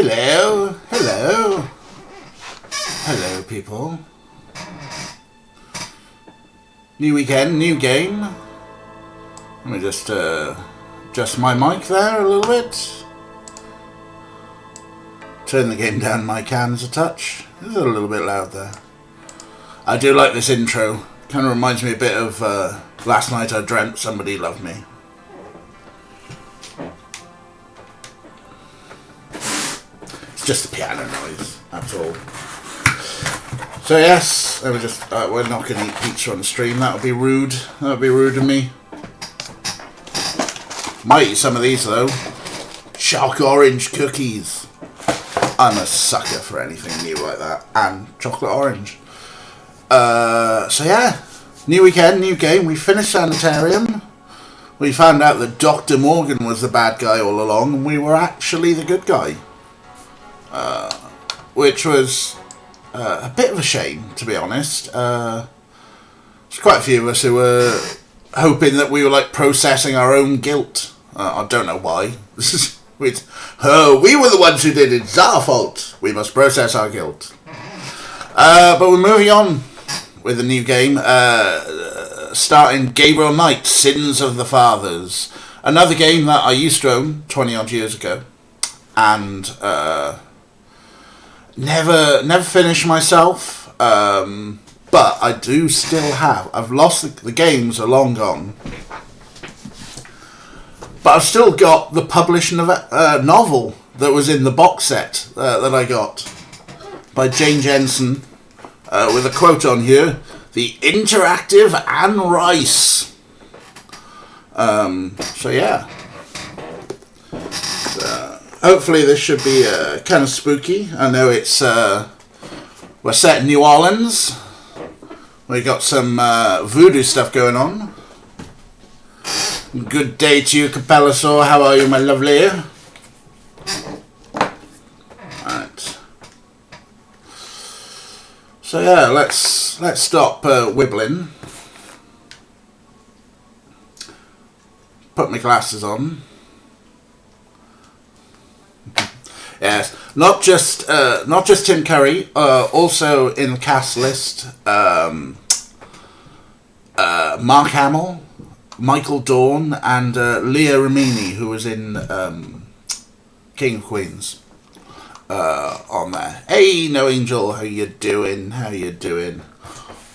Hello, hello, hello people. New weekend, new game. Let me just adjust my mic there a little bit. Turn the game down my cans a touch. It's a little bit loud there. I do like this intro. Kind of reminds me a bit of Last Night I Dreamt Somebody Loved Me. It's just the piano noise, that's all. So yes, I was just we're not going to eat pizza on the stream. That would be rude. That would be rude of me. Might eat some of these though. Choc orange cookies. I'm a sucker for anything new like that, and chocolate orange. So yeah, new weekend, new game. We finished Sanitarium. We found out that Dr. Morgan was the bad guy all along, and we were actually the good guy. Which was a bit of a shame, to be honest. There's quite a few of us who were hoping that we were like processing our own guilt. I don't know why. We were the ones who did it. It's our fault. We must process our guilt. But we're moving on with a new game, starting Gabriel Knight, Sins of the Fathers. Another game that I used to own 20 odd years ago, and never finished myself. But I do still have. I've lost the games are long gone. But I've still got the published novel that was in the box set that I got by Jane Jensen, with a quote on here: "The interactive Anne Rice." So yeah. Hopefully this should be kind of spooky. I know it's we're set in New Orleans. We got some voodoo stuff going on. Good day to you, Capellasaur. How are you, my lovely? Right. So yeah, let's stop wibbling. Put my glasses on. Yes, not just Tim Curry. Also in the cast list, Mark Hamill, Michael Dorn, and Leah Remini, who was in King of Queens, on there. Hey, No Angel, how you doing? How you doing?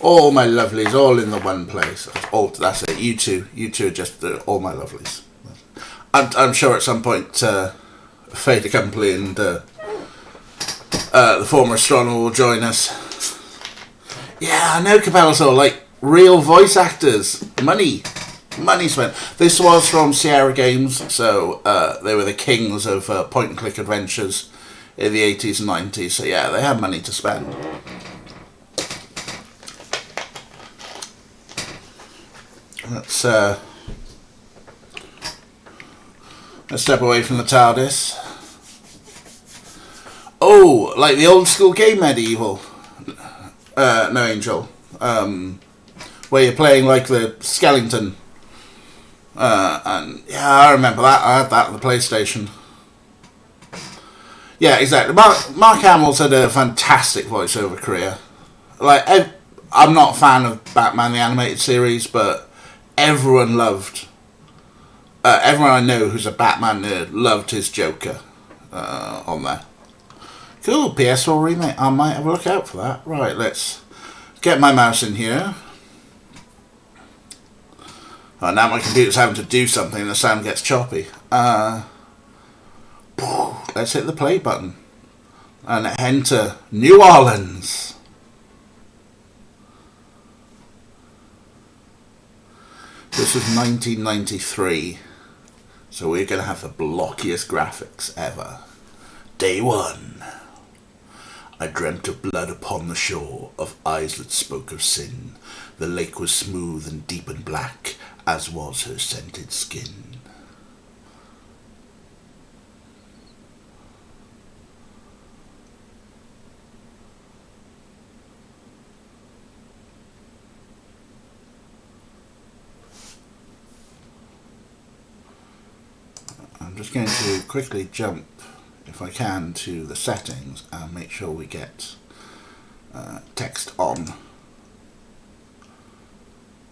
All my lovelies, all in the one place. Oh, that's it. You two are just all my lovelies. I'm sure at some point Fait Accompli and the former astronomer will join us. Yeah, I know, Capellasaur, like real voice actors. Money spent. This was from Sierra Games, so they were the kings of point and click adventures in the 80s and 90s. So yeah, they had money to spend. Let's step away from the TARDIS. Oh, like the old school game Medieval. No Angel. Where you're playing like the skeleton. And yeah, I remember that. I had that on the PlayStation. Yeah, exactly. Mark Hamill's had a fantastic voiceover career. Like, I'm not a fan of Batman the Animated Series, but everyone I know who's a Batman nerd loved his Joker on there. Cool, PS4 remake. I might have a look out for that. Right, let's get my mouse in here. Oh, now my computer's having to do something and the sound gets choppy. Let's hit the play button and enter New Orleans. This was 1993, so we're going to have the blockiest graphics ever. Day 1. I dreamt of blood upon the shore, of eyes that spoke of sin. The lake was smooth and deep and black, as was her scented skin. I'm just going to quickly jump, if if I can, to the settings and make sure we get text on.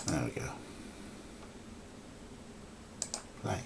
There we go. Play.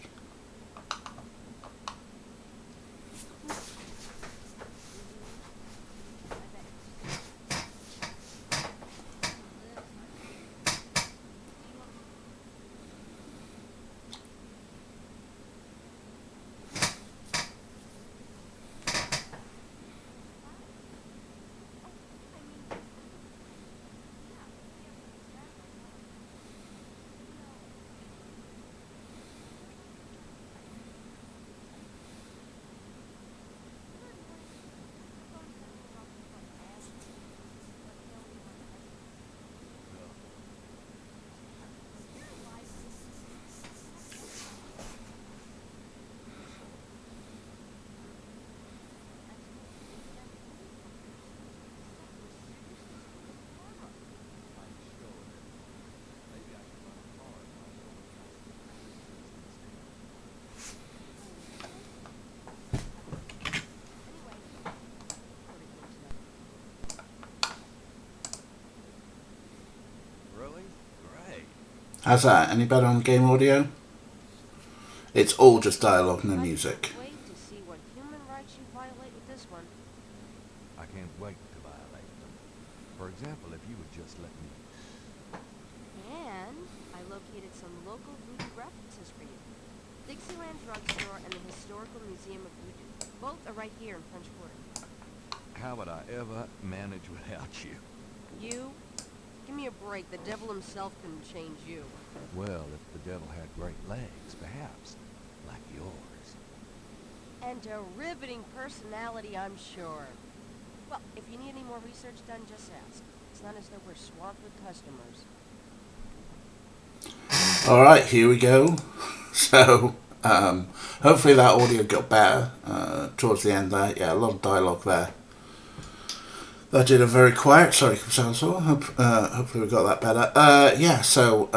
How's that? Any better on game audio? It's all just dialogue, no music. I can't wait to see what human rights you violate with this one. I can't wait to violate them. For example, if you would just let me... And I located some local voodoo references for you. Dixieland Drugstore and the Historical Museum of Voodoo. Both are right here in French Quarter. How would I ever manage without you? You? Give me a break. The devil himself couldn't change you. Well, if the devil had great legs, perhaps. Like yours. And a riveting personality, I'm sure. Well, if you need any more research done, just ask. It's not as though we're swamped with customers. Alright, here we go. So, hopefully that audio got better towards the end there. Yeah, a lot of dialogue there. That did a very quiet, sorry, hopefully we got that better. Yeah, so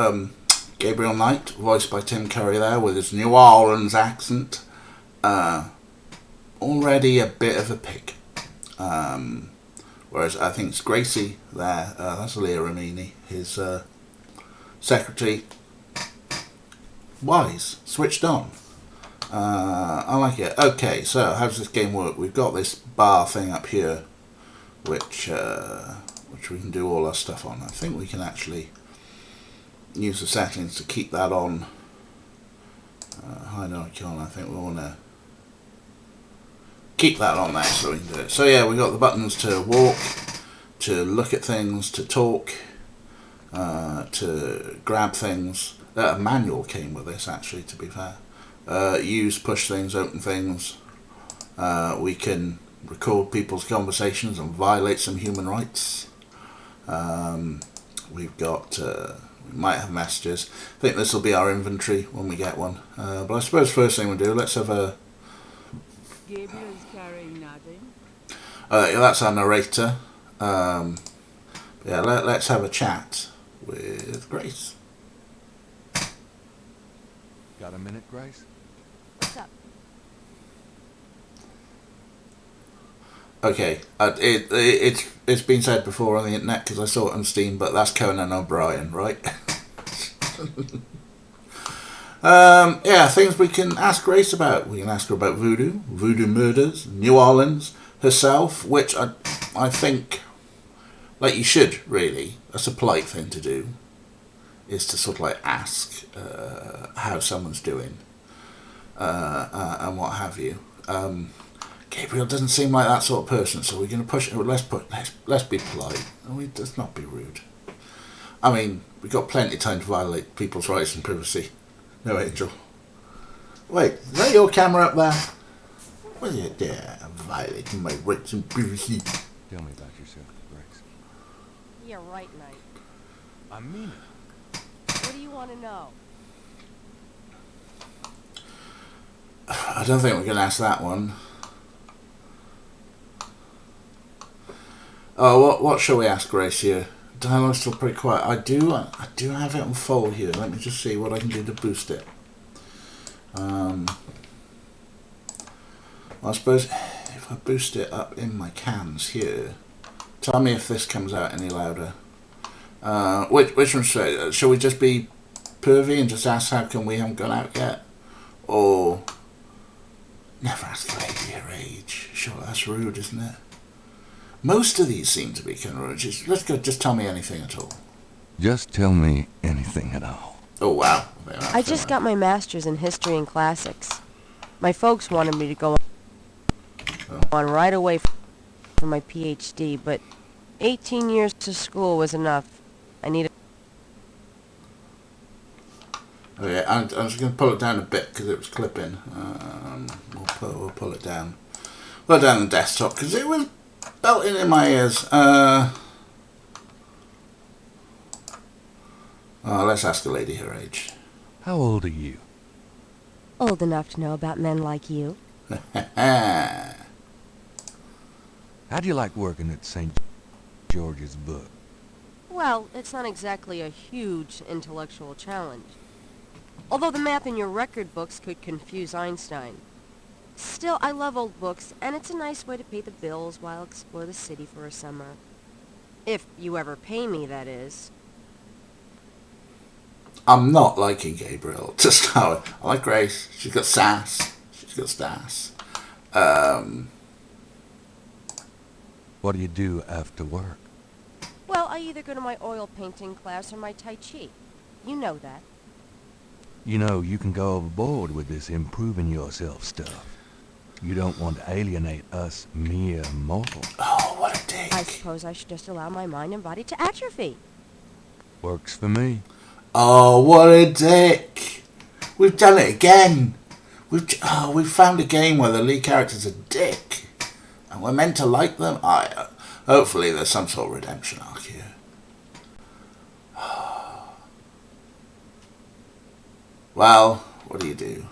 Gabriel Knight, voiced by Tim Curry there with his New Orleans accent. Already a bit of a pig. Whereas I think it's Gracie there, that's Leah Remini, his secretary. Wise, switched on. I like it. Okay, so how does this game work? We've got this bar thing up here, which we can do all our stuff on. I think we can actually use the settings to keep that on. Hide icon. I think we want to keep that on there so we can do it. So yeah, we got the buttons to walk, to look at things, to talk, to grab things. A manual came with this, actually, to be fair. Use, push things, open things. We can record people's conversations and violate some human rights. We've got, we might have messages. I think this will be our inventory when we get one. But I suppose first thing we'll do, let's have a... Gabriel's carrying nothing. Yeah, that's our narrator. Yeah, let's have a chat with Grace. Got a minute, Grace? What's up? Okay, it's been said before on the internet because I saw it on Steam, but that's Conan O'Brien, right? Yeah, things we can ask Grace about. We can ask her about voodoo, voodoo murders, New Orleans, herself, which I think, like you should really, that's a polite thing to do, is to sort of like ask how someone's doing and what have you. Gabriel doesn't seem like that sort of person, so we're going to push it. Let's be polite. Let's not be rude. I mean, we've got plenty of time to violate people's rights and privacy. No, Angel. Wait, is that your camera up there? What is it there? I'm violating my rights and privacy. Tell me about yourself, Grace. Yeah, right, Knight. I mean it. What do you want to know? I don't think we're going to ask that one. Oh, what shall we ask Grace here? Dialogue's still pretty quiet. I do have it on full here. Let me just see what I can do to boost it. I suppose if I boost it up in my cans here, tell me if this comes out any louder. Which one shall we just be pervy and just ask how come we haven't gone out yet? Or never ask a lady her age? Sure, that's rude, isn't it? Most of these seem to be kind of rude. Just tell me anything at all. Just tell me anything at all. Oh, wow. I just got my master's in history and classics. My folks wanted me to go on right away for my PhD, but 18 years to school was enough. I needed... Okay, I'm just going to pull it down a bit because it was clipping. We'll pull it down. Pull it down the desktop because it was belting in my ears. Let's ask a lady her age. How old are you? Old enough to know about men like you. How do you like working at St. George's book? Well, it's not exactly a huge intellectual challenge. Although the math in your record books could confuse Einstein. Still, I love old books, and it's a nice way to pay the bills while I explore the city for a summer. If you ever pay me, that is. I'm not liking Gabriel. Just how I like Grace. She's got sass. She's got sass. What do you do after work? Well, I either go to my oil painting class or my Tai Chi. You know that. You know, you can go overboard with this improving yourself stuff. You don't want to alienate us mere mortals. Oh, what a dick. I suppose I should just allow my mind and body to atrophy. Works for me. Oh, what a dick. We've done it again. We've found a game where the lead character's a dick. And we're meant to like them. Hopefully there's some sort of redemption arc here. Well, what do you do?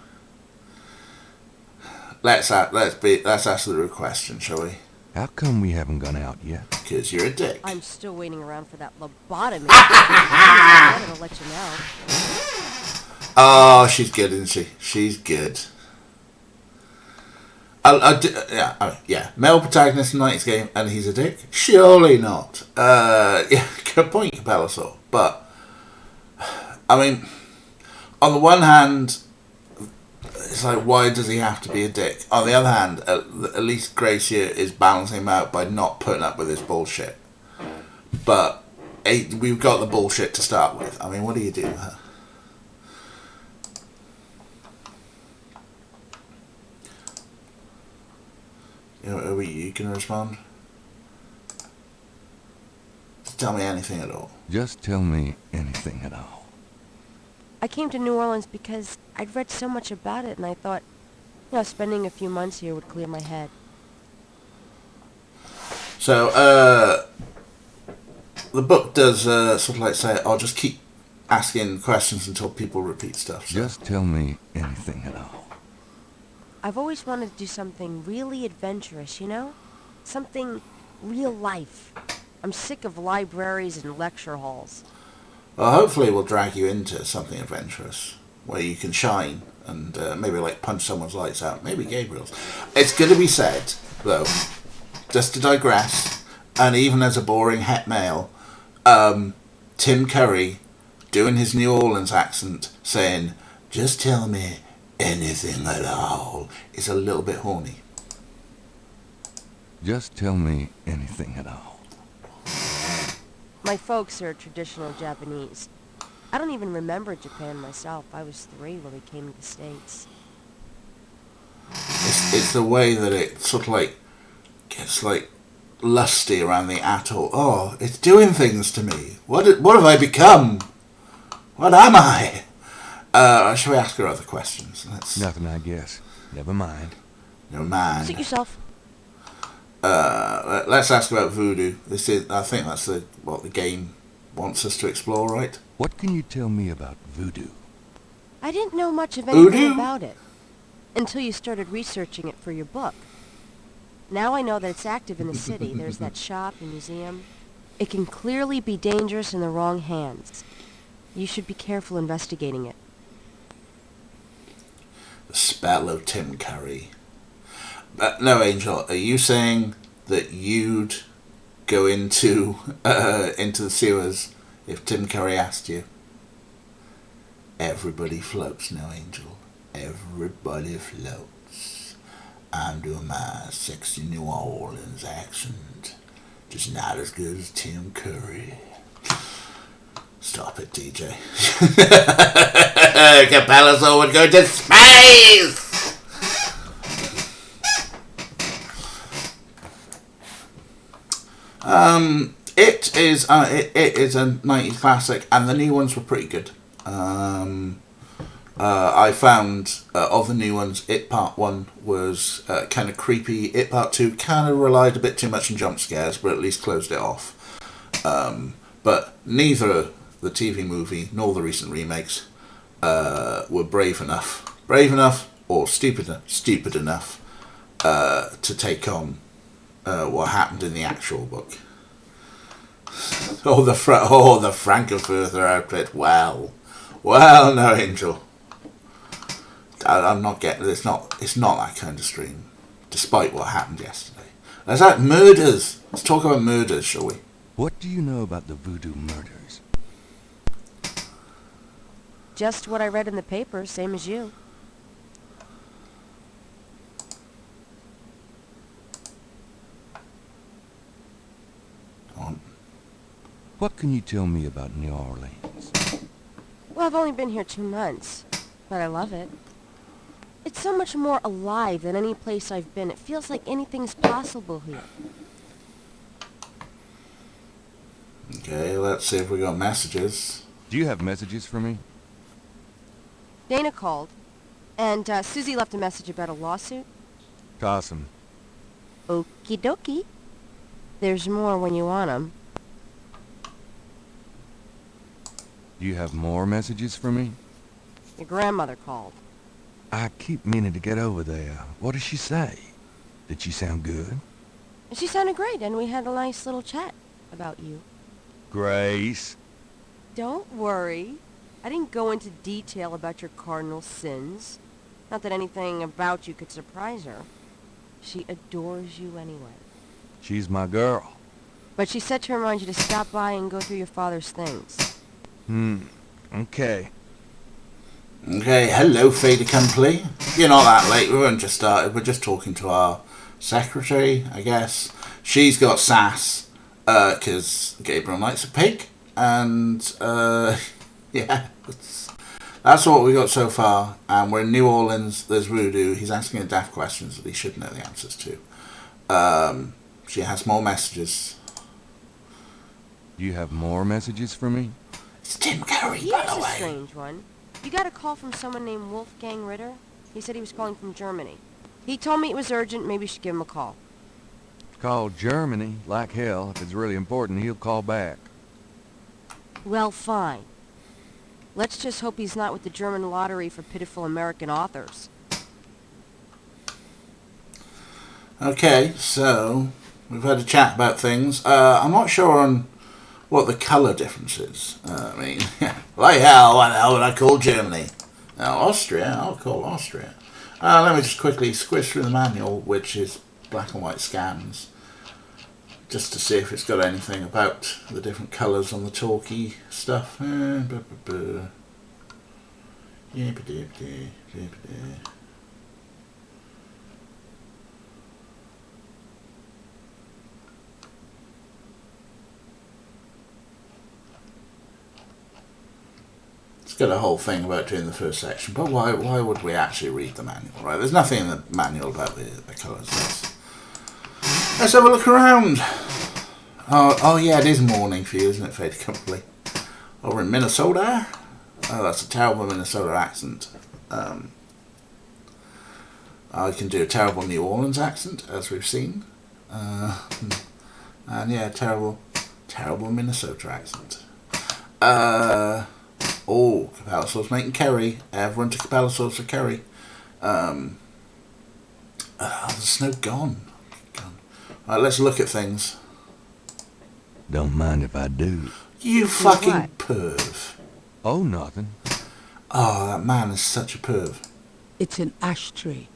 Let's ask the real question, shall we? How come we haven't gone out yet? Because you're a dick. I'm still waiting around for that lobotomy. I'm gonna let you know. Oh, she's good, isn't she? She's good. Yeah. Male protagonist in Knight's game, and he's a dick? Surely not. Yeah, good point, Capellosaur. But, I mean, on the one hand, it's like, why does he have to be a dick? On the other hand, at least Grace here is balancing him out by not putting up with his bullshit. But we've got the bullshit to start with. I mean, what do you do? Huh? Are you going to respond? Just tell me anything at all. Just tell me anything at all. I came to New Orleans because I'd read so much about it, and I thought, spending a few months here would clear my head. So, the book does sort of like say, I'll just keep asking questions until people repeat stuff. So. Just tell me anything at all. I've always wanted to do something really adventurous, Something real life. I'm sick of libraries and lecture halls. Well, hopefully we'll drag you into something adventurous, where you can shine and maybe like punch someone's lights out. Maybe Gabriel's. It's going to be said, though, just to digress, and even as a boring het male, Tim Curry doing his New Orleans accent, saying, just tell me anything at all, is a little bit horny. Just tell me anything at all. My folks are traditional Japanese. I don't even remember Japan myself. I was 3 when we came to the States. It's the way that it sort of like gets like lusty around the atoll. Oh, it's doing things to me. What have I become? What am I? Shall we ask her other questions? Nothing, I guess. Never mind. Never mind. Suit yourself. Let's ask about voodoo. I think that's what the game wants us to explore, right? What can you tell me about voodoo? I didn't know much of anything Voodoo? about it until you started researching it for your book. Now I know that it's active in the city. There's that shop and museum. It can clearly be dangerous in the wrong hands. You should be careful investigating it. The spell of Tim Curry. No, Angel, are you saying that you'd go into the sewers if Tim Curry asked you? Everybody floats now, Angel. Everybody floats. I'm doing my sexy New Orleans accent. Just not as good as Tim Curry. Stop it, DJ. Capello would go to space! It is a 90s classic, and the new ones were pretty good. I found of the new ones, It Part 1 was kind of creepy. It Part 2 kind of relied a bit too much on jump scares, but at least closed it off. But neither the TV movie nor the recent remakes were brave enough or stupid enough to take on what happened in the actual book. The Frankenfurter outfit. Well, no, Angel. I'm not getting. It's not that kind of stream. Despite what happened yesterday. Let's have murders. Let's talk about murders, shall we? What do you know about the voodoo murders? Just what I read in the paper, same as you. What can you tell me about New Orleans? Well, I've only been here 2 months, but I love it. It's so much more alive than any place I've been. It feels like anything's possible here. Okay, let's see if we got messages. Do you have messages for me? Dana called, and Susie left a message about a lawsuit. Toss 'em. Okie dokie. There's more when you want 'em. Do you have more messages for me? Your grandmother called. I keep meaning to get over there. What did she say? Did she sound good? She sounded great, and we had a nice little chat about you. Grace. Don't worry. I didn't go into detail about your cardinal sins. Not that anything about you could surprise her. She adores you anyway. She's my girl. But she said to remind you to stop by and go through your father's things. Okay. Okay, hello, fait accompli. You're not that late. We haven't just started. We're just talking to our secretary, I guess. She's got sass, because Gabriel Knight's a pig. And, yeah, that's what we got so far. And we're in New Orleans. There's voodoo. He's asking her daft questions that he should know the answers to. She has more messages. Do you have more messages for me? It's Tim Curry, Here's by the a way. strange one. You got a call from someone named Wolfgang Ritter? He said he was calling from Germany. He told me it was urgent, maybe you should give him a call. Call Germany, like hell. If it's really important, he'll call back. Well, fine. Let's just hope he's not with the German lottery for pitiful American authors. Okay, so we've had a chat about things. I'm not sure on what the colour difference is. I mean, like hell, what the hell would I call Germany? Austria, I'll call Austria. Let me just quickly squish through the manual, which is black and white scans, just to see if it's got anything about the different colours on the talkie stuff. It's got a whole thing about doing the first section, but why would we actually read the manual, right? There's nothing in the manual about the colours. Let's have a look around. Oh yeah, it is morning for you, isn't it, Fade Company? Over in Minnesota. Oh, that's a terrible Minnesota accent. I can do a terrible New Orleans accent, as we've seen. And yeah, terrible Minnesota accent. Oh, Capella sauce making curry. Everyone to Capella sauce for curry. The snow gone. Right, let's look at things. Don't mind if I do. You fucking What? perv. Oh, nothing. Oh, that man is such a perv. It's an ashtray.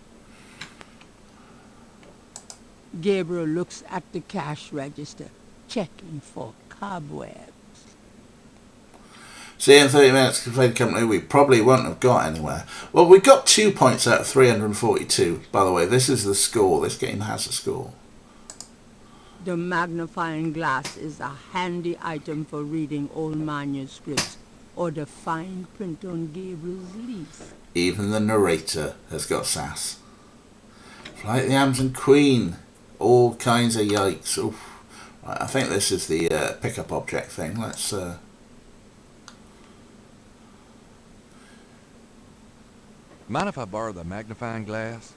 Gabriel looks at the cash register, checking for cobwebs. See, in 30 minutes, played company, we probably won't have got anywhere. Well, we got 2 points out of 342. By the way, this is the score. This game has a score. The magnifying glass is a handy item for reading old manuscripts or the fine print on Gabriel's leaf. Even the narrator has got sass. Flight of the Amazon Queen. All kinds of yikes. Oof. Right, I think this is the pickup object thing. Let's... Mind if I borrow the magnifying glass?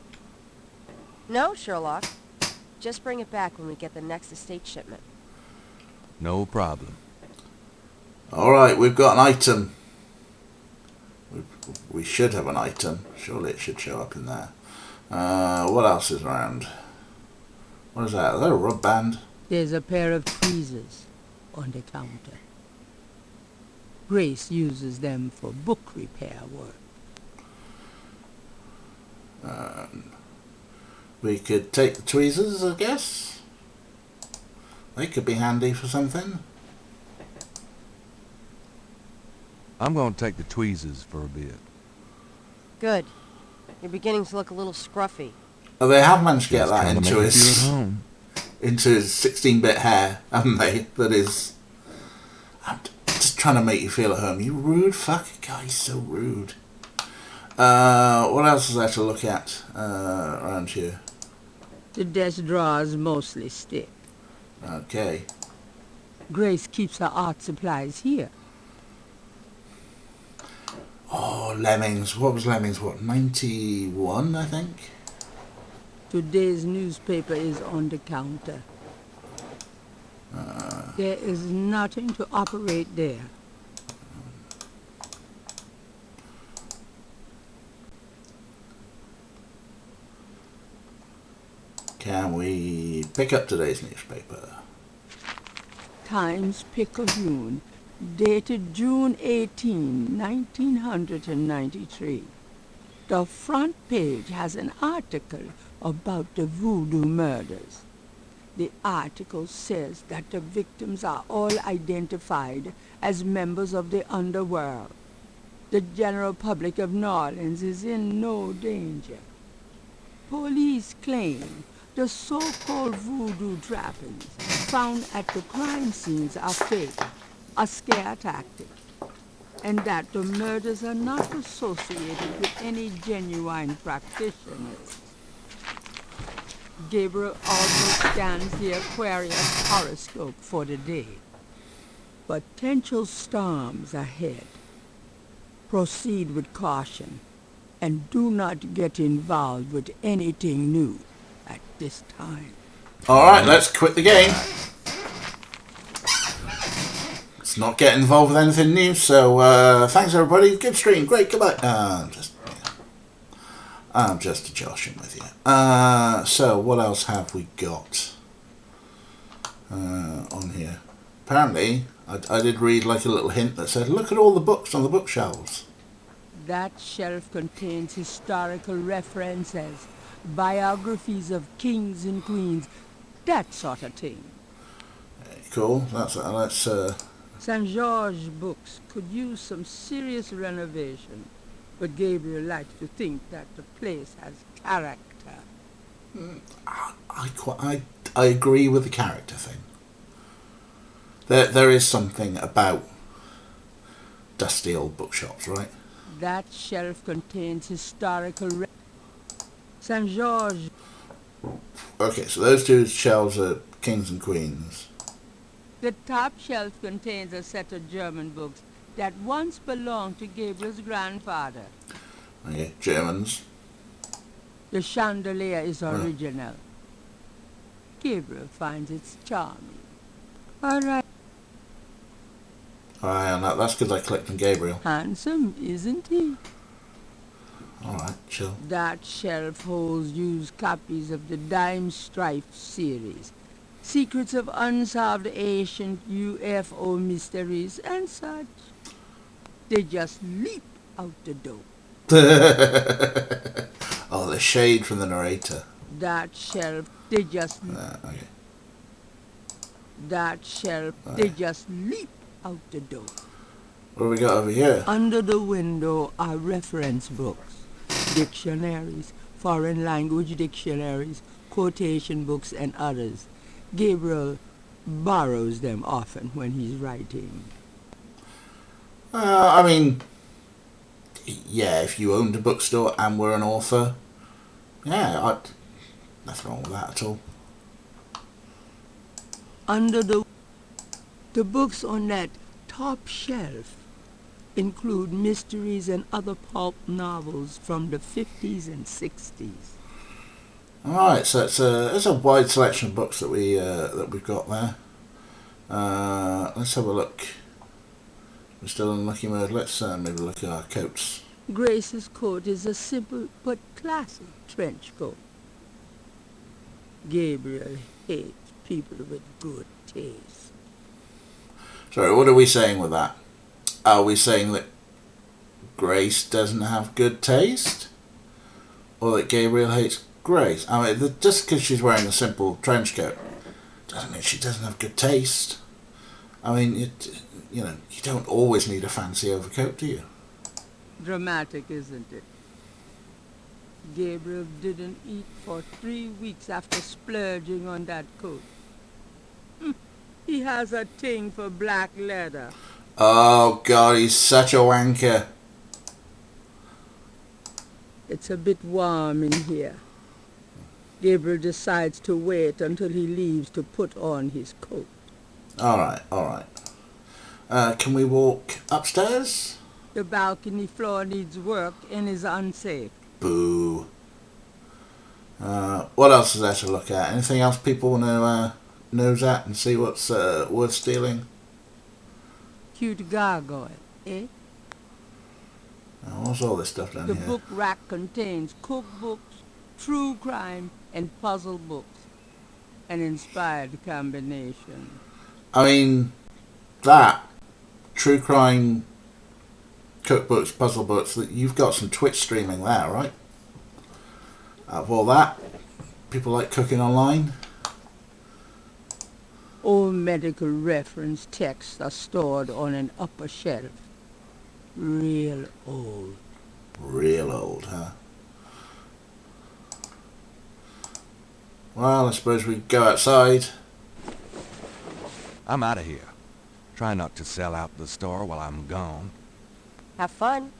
No, Sherlock. Just bring it back when we get the next estate shipment. No problem. Alright, we've got an item. We should have an item. Surely it should show up in there. What else is around? What is that? Is that a rub band? There's a pair of tweezers on the counter. Grace uses them for book repair work. We could take the tweezers, I guess. They could be handy for something. I'm going to take the tweezers for a bit. Good. You're beginning to look a little scruffy. Oh, they have managed to get Just that trying to into make you feel his at home. into his 16-bit hair, haven't they? That is... I'm just trying to make you feel at home. You rude fucking guy, so rude. What else is there to look at around here? The desk drawers mostly stick. Okay. Grace keeps her art supplies here. Oh, Lemmings. What was Lemmings? What, 91, I think? Today's newspaper is on the counter. There is nothing to operate there. Can we pick up today's newspaper? Times Picayune, dated June 18, 1993. The front page has an article about the voodoo murders. The article says that the victims are all identified as members of the underworld. The general public of New Orleans is in no danger. Police claim the so-called voodoo trappings found at the crime scenes are fake, a scare tactic, and that the murders are not associated with any genuine practitioners. Gabriel also scans the Aquarius horoscope for the day. Potential storms ahead. Proceed with caution, and do not get involved with anything new at this time. Alright, let's quit the game. Let's not get involved with anything new, so thanks everybody. Good stream, great, goodbye. I'm just joshing with you. So what else have we got on here? Apparently, I did read like a little hint that said, look at all the books on the bookshelves. That shelf contains historical references, biographies of kings and queens, that sort of thing. Cool. Let's St. George books could use some serious renovation, but Gabriel likes to think that the place has character. I agree with the character thing. There is something about dusty old bookshops, right? That shelf contains historical St. George. Okay, so those two shelves are kings and queens. The top shelf contains a set of German books that once belonged to Gabriel's grandfather. Okay, Germans. The chandelier is original. Gabriel finds it charming. All right. Alright, and that's because I clicked on Gabriel. Handsome, isn't he? Alright, chill. That shelf holds used copies of the Dime Strife series. Secrets of unsolved ancient UFO mysteries and such. They just leap out the door. Oh, the shade from the narrator. That shelf, they just Okay. that shelf, they just leap out the door. What do we got over here? Under the window are reference books, dictionaries, foreign language dictionaries, quotation books, and others. Gabriel borrows them often when he's writing. I mean, yeah, if you owned a bookstore and were an author, yeah, nothing wrong with that at all. Under the books on that top shelf include mysteries and other pulp novels from the 50s and 60s. Alright, so it's a wide selection of books that we've got there. Let's have a look. We're still in lucky mode. Let's maybe look at our coats. Grace's coat is a simple but classy trench coat. Gabriel hates people with good taste. Sorry, what are we saying with that? Are we saying that Grace doesn't have good taste? Or that Gabriel hates Grace? I mean, just because she's wearing a simple trench coat doesn't mean she doesn't have good taste. I mean, you don't always need a fancy overcoat, do you? Dramatic, isn't it? Gabriel didn't eat for 3 weeks after splurging on that coat. He has a thing for black leather. Oh, God, he's such a wanker. It's a bit warm in here. Gabriel decides to wait until he leaves to put on his coat. Alright. Can we walk upstairs? The balcony floor needs work and is unsafe. Boo. What else is there to look at? Anything else people want to nose at and see what's worth stealing? Cute gargoyle, eh? What's all this stuff down The here? book rack contains cookbooks, true crime, and puzzle books. An inspired combination. I mean, that true crime, cookbooks, puzzle books. That you've got some Twitch streaming there, right? Out of all that, people like cooking online. Old medical reference texts are stored on an upper shelf. Real old. Real old, huh? Well, I suppose we go outside. I'm out of here. Try not to sell out the store while I'm gone. Have fun.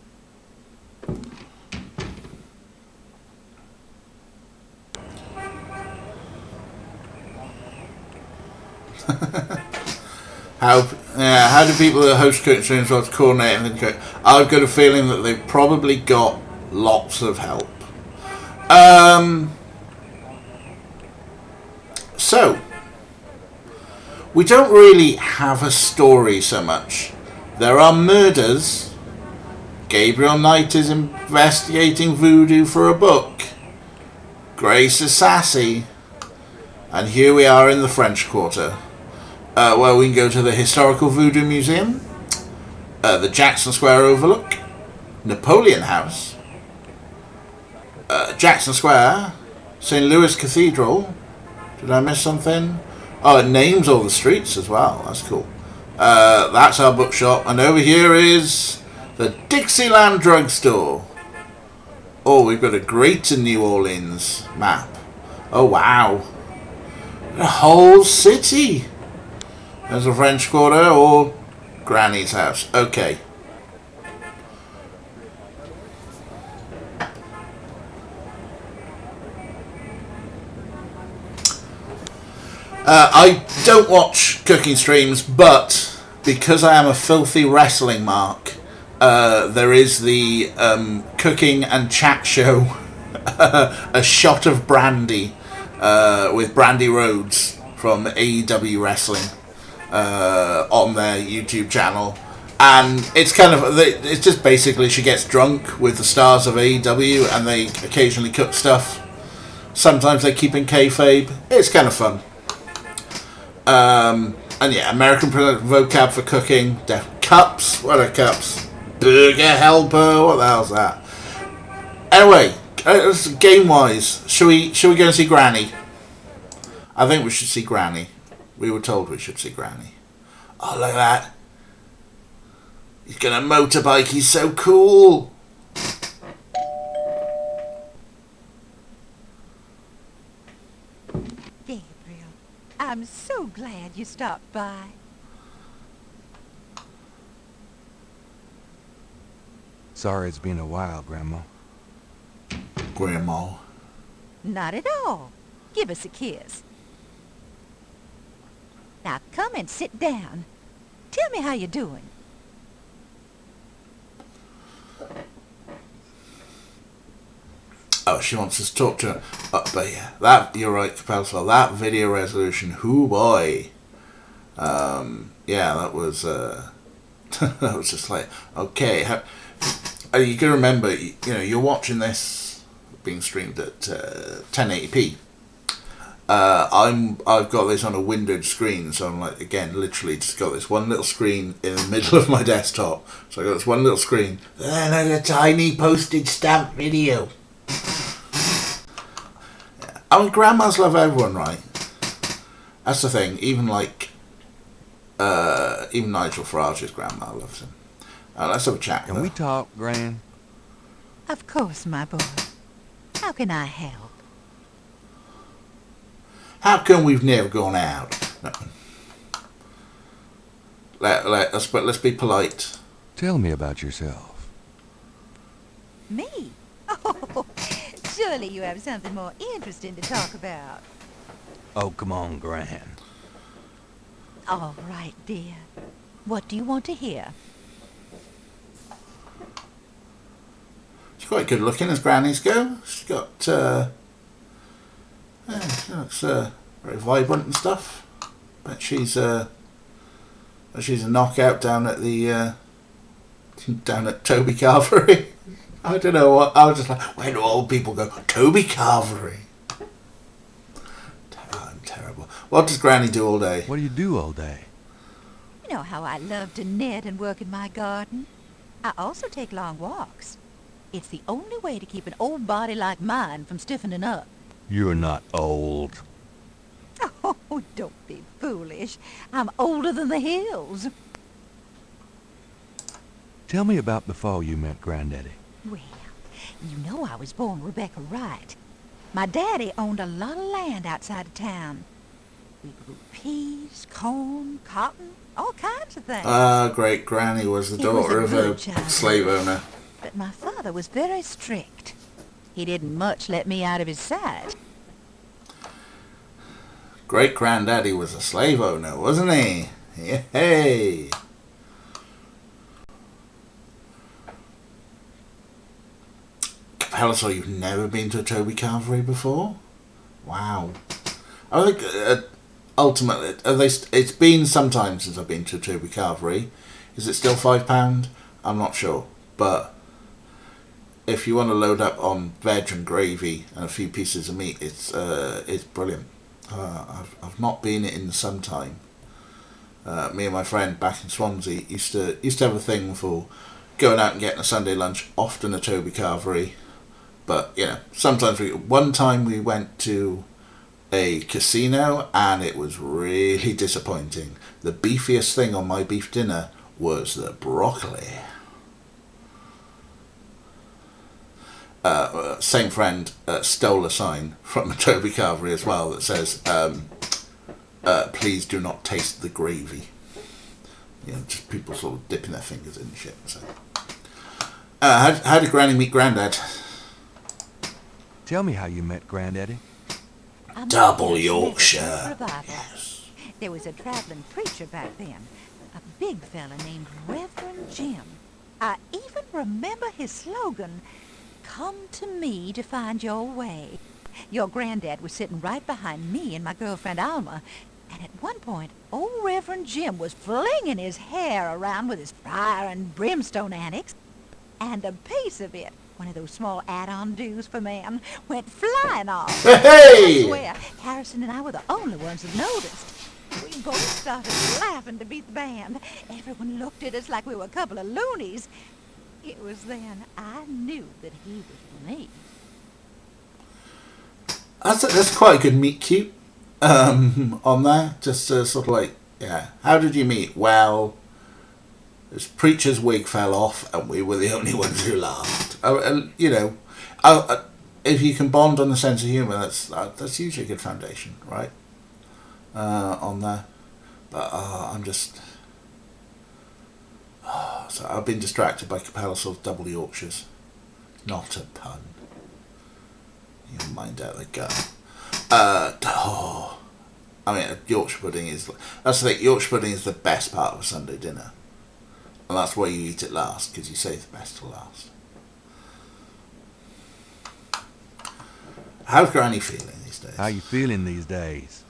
How do people that host cooking streams want to coordinate and cook? I've got a feeling that they've probably got lots of help. So we don't really have a story so much. There are murders. Gabriel Knight is investigating voodoo for a book. Grace is sassy. And here we are in the French Quarter. Where we can go to the Historical Voodoo Museum, the Jackson Square Overlook, Napoleon House, Jackson Square, St. Louis Cathedral. Did I miss something? Oh, it names all the streets as well. That's cool. That's our bookshop. And over here is the Dixieland Drugstore. Oh, we've got a Greater New Orleans map. Oh, wow. The whole city. There's a French Quarter or Granny's house. Okay. I don't watch cooking streams, but because I am a filthy wrestling mark, there is the cooking and chat show, A Shot of Brandy, with Brandy Rhodes from AEW Wrestling. On their YouTube channel, and it's kind of, it's just basically she gets drunk with the stars of AEW and they occasionally cook stuff. Sometimes they keep in kayfabe. It's kind of fun. And yeah, American vocab for cooking. Cups. What are cups? Burger helper. What the hell's that? Anyway, Game-wise, should we go and see Granny? I think we should see Granny. We were told we should see Granny. Oh, look at that. He's got a motorbike. He's so cool. Gabriel, I'm so glad you stopped by. Sorry it's been a while, Grandma. Grandma. Not at all. Give us a kiss. Now come and sit down. Tell me how you're doing. Oh, she wants us to talk to her. But yeah, that, you're right, Capelso. That video resolution, hoo boy. Yeah, that was that was just like, okay. You can remember, you know, you're watching this being streamed at 1080p. I've got this on a windowed screen, so I'm like, again, literally just got this one little screen in the middle of my desktop. So I got this one little screen, then a tiny postage stamp video. Yeah. I mean, grandmas love everyone, right? That's the thing. Even like, even Nigel Farage's grandma loves him. Let's have a chat. Can we talk, Gran? Of course, my boy. How can I help? How come we've never gone out? No. Let's be polite. Tell me about yourself. Me? Oh, surely you have something more interesting to talk about. Oh, come on, Gran. All right, dear. What do you want to hear? She's quite good looking as grannies go. She's got, yeah, she looks very vibrant and stuff. But she's a knockout down at the down at Toby Carvery. I don't know what. I was just like, where do old people go? Toby Carvery. I'm terrible. What does Granny do all day? What do you do all day? You know how I love to knit and work in my garden. I also take long walks. It's the only way to keep an old body like mine from stiffening up. You're not old. Oh, don't be foolish. I'm older than the hills. Tell me about before you met Granddaddy. Well, you know I was born Rebecca Wright. My daddy owned a lot of land outside of town. We grew peas, corn, cotton, all kinds of things. Great Granny was the He was daughter a of good a child. slave owner. But my father was very strict. He didn't much let me out of his sight. Great Granddaddy was a slave owner, wasn't he? Hey. Capella, so you've never been to a Toby Carvery before? Wow. I think ultimately, it's been some time since I've been to a Toby Carvery. Is it still £5? I'm not sure, but if you want to load up on veg and gravy and a few pieces of meat, it's brilliant. I've not been in some time. Me and my friend back in Swansea used to have a thing for going out and getting a Sunday lunch, often a Toby Carvery. But you know, sometimes one time we went to a casino and it was really disappointing. The beefiest thing on my beef dinner was the broccoli. Same friend stole a sign from a Toby Carvery as well that says, please do not taste the gravy. You know, just people sort of dipping their fingers in shit. So, how did Granny meet Grandad? Tell me how you met Granddaddy. I'm Double not here to Yorkshire. listen to revival. Yes. There was a traveling preacher back then, a big fella named Reverend Jim. I even remember his slogan, "Come to me to find your way." Your granddad was sitting right behind me and my girlfriend Alma, and at one point, old Reverend Jim was flinging his hair around with his fire and brimstone antics, and a piece of it, one of those small add-on do's for men, went flying off. Hey! I swear, Harrison and I were the only ones that noticed. We both started laughing to beat the band. Everyone looked at us like we were a couple of loonies. It was then I knew that he was for me. That's quite a good meet cute on there. Just sort of like, yeah. How did you meet? Well, this preacher's wig fell off, and we were the only ones who laughed. You know, if you can bond on a sense of humour, that's usually a good foundation, right? On there, but I'm just. So I've been distracted by Capella's double Yorkshires. Not a pun. You mind out the gut. I mean, Yorkshire pudding is... That's the thing, Yorkshire pudding is the best part of a Sunday dinner. And that's why you eat it last, because you save the best to last. How's Granny feeling these days? How you feeling these days?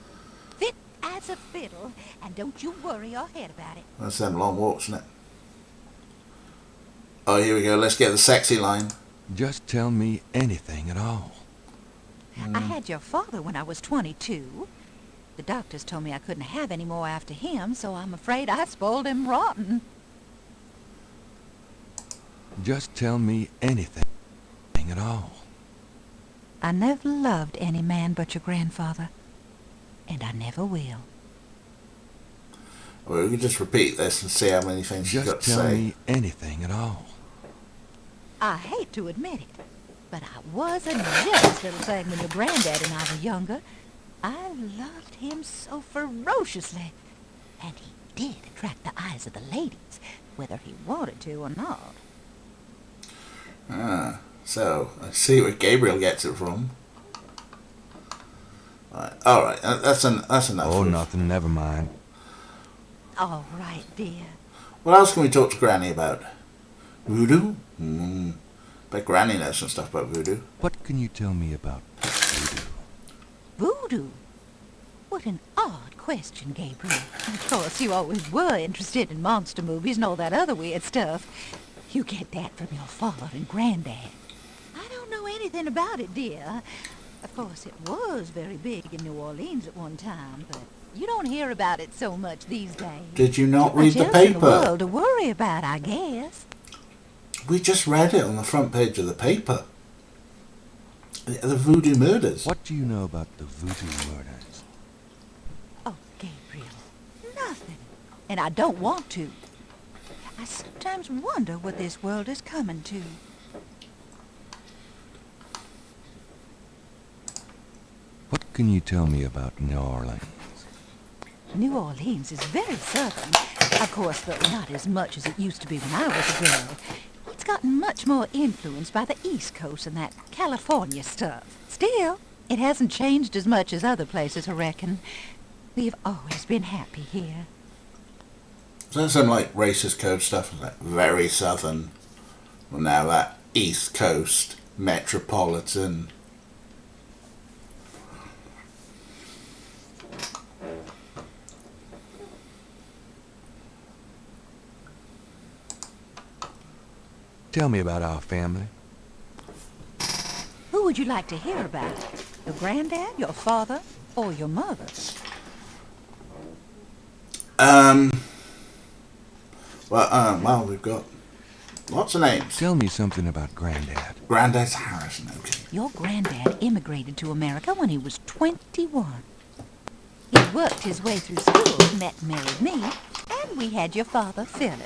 Fit as a fiddle, and don't you worry your head about it. That's them long walks, isn't it? Oh, here we go. Let's get the sexy line. Just tell me anything at all. I had your father when I was 22. The doctors told me I couldn't have any more after him, so I'm afraid I spoiled him rotten. Just tell me anything at all. I never loved any man but your grandfather, and I never will. Well, we can just repeat this and see how many things you've got Just to tell say. me anything at all. I hate to admit it, but I was a jealous little thing when your granddad and I were younger. I loved him so ferociously, and he did attract the eyes of the ladies, whether he wanted to or not. So, I see where Gabriel gets it from. Alright, that's enough. Oh, nothing, never mind. All right, dear. What else can we talk to Granny about? Voodoo? Bet Granny knows some stuff about voodoo. What can you tell me about voodoo? Voodoo? What an odd question, Gabriel. Of course, you always were interested in monster movies and all that other weird stuff. You get that from your father and granddad. I don't know anything about it, dear. Of course, it was very big in New Orleans at one time, but you don't hear about it so much these days. Did you not read the Much else in the paper? world to worry about, I guess. We just read it on the front page of the paper. The voodoo murders. What do you know about the voodoo murders? Oh, Gabriel, nothing. And I don't want to. I sometimes wonder what this world is coming to. What can you tell me about New Orleans? New Orleans is very southern. Of course, though not as much as it used to be when I was a girl. It's gotten much more influenced by the East Coast and that California stuff. Still, it hasn't changed as much as other places, I reckon. We've always been happy here. So that's some like racist code stuff, like very southern. Well, now that East Coast metropolitan. Tell me about our family. Who would you like to hear about? Your granddad, your father, or your mother? Well, we've got lots of names. Tell me something about Granddad. Granddad's Harrison, okay. Your granddad immigrated to America when he was 21. He worked his way through school, met and married me, and we had your father, Philip.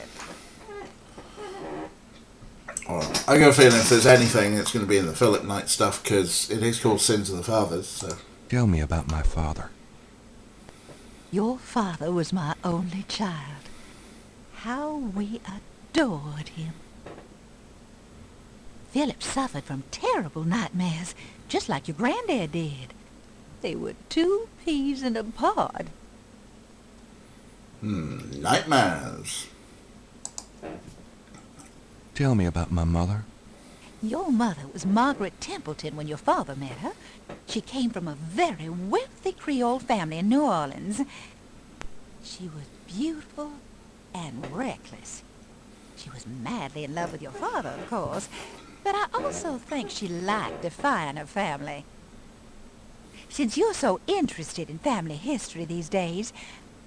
Alright, I got a feeling if there's anything, it's going to be in the Philip Knight stuff, because it is called Sins of the Fathers, so... Tell me about my father. Your father was my only child. How we adored him. Philip suffered from terrible nightmares, just like your granddad did. They were 2 peas in a pod. Nightmares. Tell me about my mother. Your mother was Margaret Templeton when your father met her. She came from a very wealthy Creole family in New Orleans. She was beautiful and reckless. She was madly in love with your father, of course, but I also think she liked defying her family. Since you're so interested in family history these days,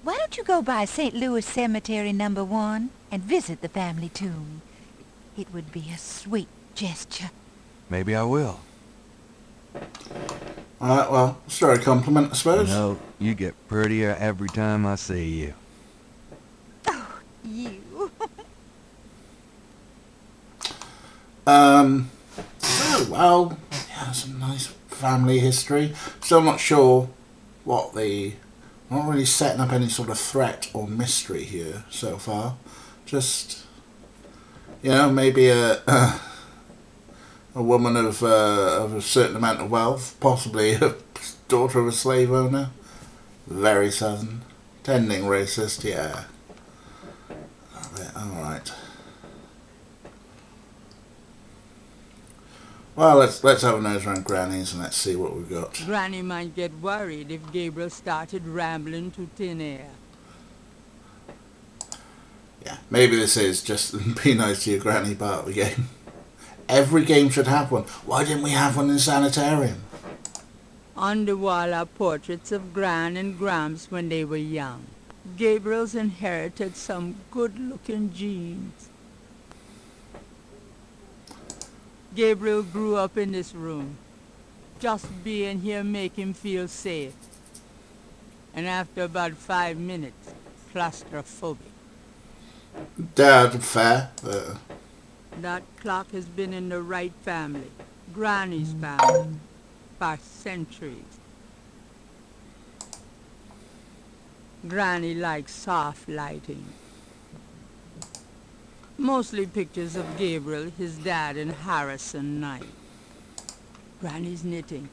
why don't you go by St. Louis Cemetery No. 1 and visit the family tomb? It would be a sweet gesture. Maybe I will. Alright, well, story compliment, I You suppose. know, you get prettier every time I see you. You. So, well, yeah, some nice family history. Still not sure what not really setting up any sort of threat or mystery here so far. Just, maybe a woman of a certain amount of wealth, possibly a daughter of a slave owner. Very southern. Tending racist, yeah. Alright. Well, let's have a nose around Granny's and let's see what we've got. Granny might get worried if Gabriel started rambling to thin air. Yeah, maybe this is just be nice to your Granny part of the game. Every game should have one. Why didn't we have one in Sanitarium? On the wall are portraits of Gran and Gramps when they were young. Gabriel's inherited some good-looking genes. Gabriel grew up in this room. Just being here make him feel safe. And after about 5 minutes, claustrophobic. Dad, fair. That clock has been in the right family, Granny's family, for centuries. Granny likes soft lighting. Mostly pictures of Gabriel, his dad, and Harrison Knight. Granny's knitting.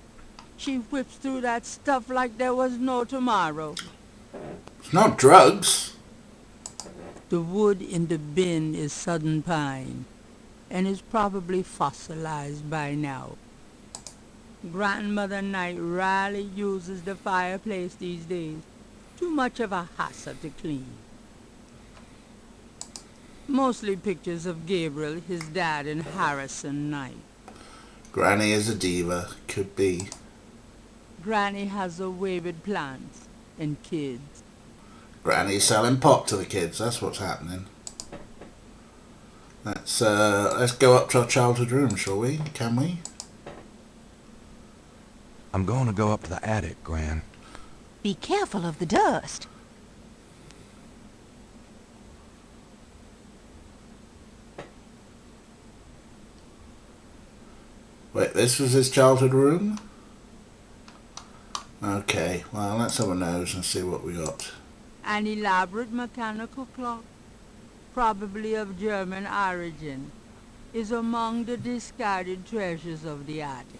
She whips through that stuff like there was no tomorrow. It's not drugs. The wood in the bin is southern pine, and is probably fossilized by now. Grandmother Knight rarely uses the fireplace these days. Too much of a hassle to clean. Mostly pictures of Gabriel, his dad, and Harrison Knight. Granny is a diva. Could be. Granny has a way with plants and kids. Granny's selling pot to the kids. That's what's happening. Let's go up to our childhood room, shall we? Can we? I'm going to go up to the attic, Gran. Be careful of the dust. Wait, this was his childhood room? Okay, well, let's have a nose and see what we got. An elaborate mechanical clock, probably of German origin, is among the discarded treasures of the attic.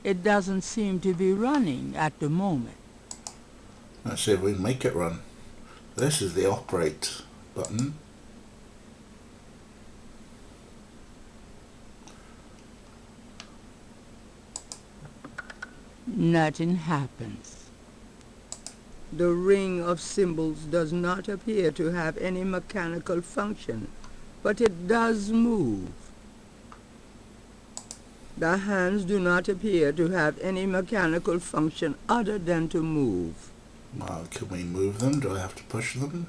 It doesn't seem to be running at the moment. Let's see if we can make it run. This is the operate button. Nothing happens. The ring of symbols does not appear to have any mechanical function, but it does move. The hands do not appear to have any mechanical function other than to move. Well, can we move them? Do I have to push them?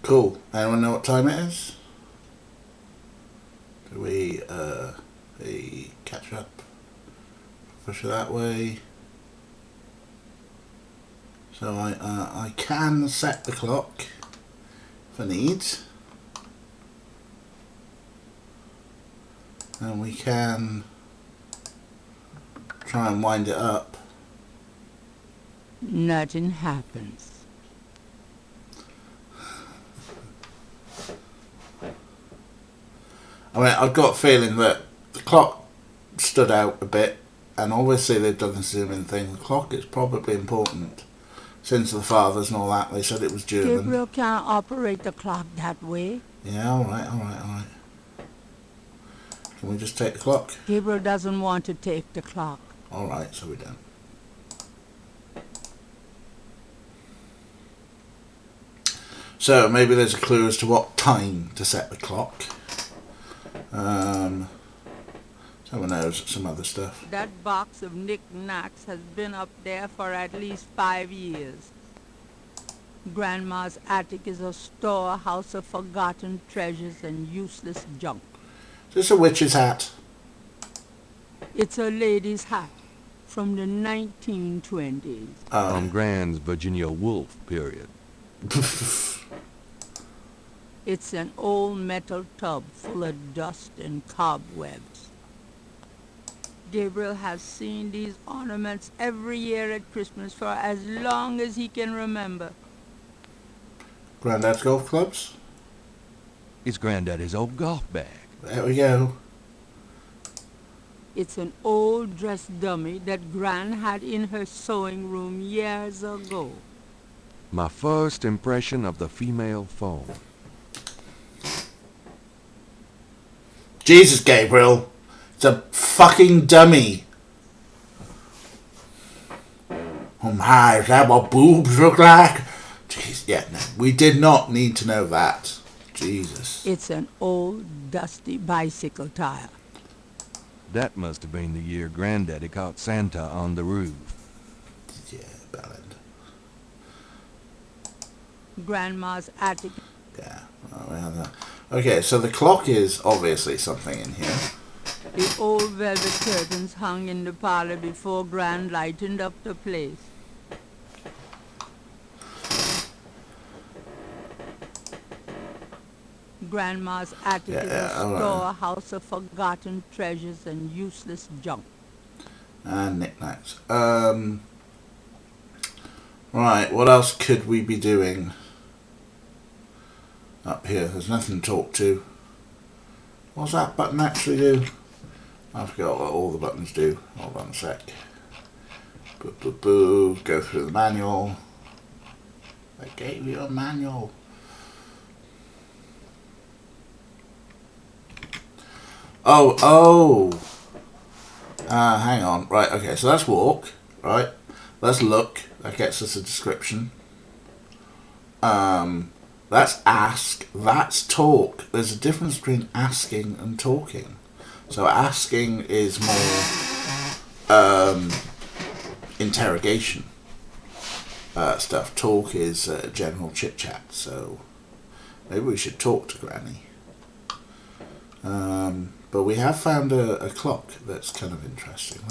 Cool. Anyone know what time it is? Do we catch up? Push it that way. So I can set the clock if I need. And we can try and wind it up. Nothing happens. I mean, I've got a feeling that the clock stood out a bit, and obviously they've done the zoom-in thing. The clock is probably important. Since the fathers and all that, they said it was German. Gabriel can't operate the clock that way. Yeah, alright. Can we just take the clock? Gabriel doesn't want to take the clock. Alright, so we don't. So maybe there's a clue as to what time to set the clock. Someone knows some other stuff. That box of knickknacks has been up there for at least 5 years. Grandma's attic is a storehouse of forgotten treasures and useless junk. Is this a witch's hat? It's a lady's hat from the 1920s. From Grand's Virginia Woolf period. It's an old metal tub full of dust and cobwebs. Gabriel has seen these ornaments every year at Christmas for as long as he can remember. Granddad's golf clubs? It's Granddaddy's old golf bag. There we go. It's an old dress dummy that Gran had in her sewing room years ago. My first impression of the female form. Jesus, Gabriel. It's a fucking dummy. Oh my, is that what boobs look like? Jeez, yeah, no, we did not need to know that. Jesus. It's an old dusty bicycle tire. That must have been the year Granddaddy caught Santa on the roof. Yeah, ballad. Grandma's attic. Yeah. Oh, we have that. Okay, so the clock is obviously something in here. The old velvet curtains hung in the parlor before Gran lightened up the place. Grandma's attic is a all right. storehouse of forgotten treasures and useless junk. And knickknacks. Right, what else could we be doing up here? There's nothing to talk to. What's that button actually do? I forgot what all the buttons do. Hold on a sec. Boo, boo, boo. Go through the manual. I gave you a manual. Oh. Hang on. Right, okay, so that's walk, right? That's look. That gets us a description. That's ask. That's talk. There's a difference between asking and talking. So asking is more interrogation stuff. Talk is general chit chat. So maybe we should talk to Granny. But we have found a clock that's kind of interesting.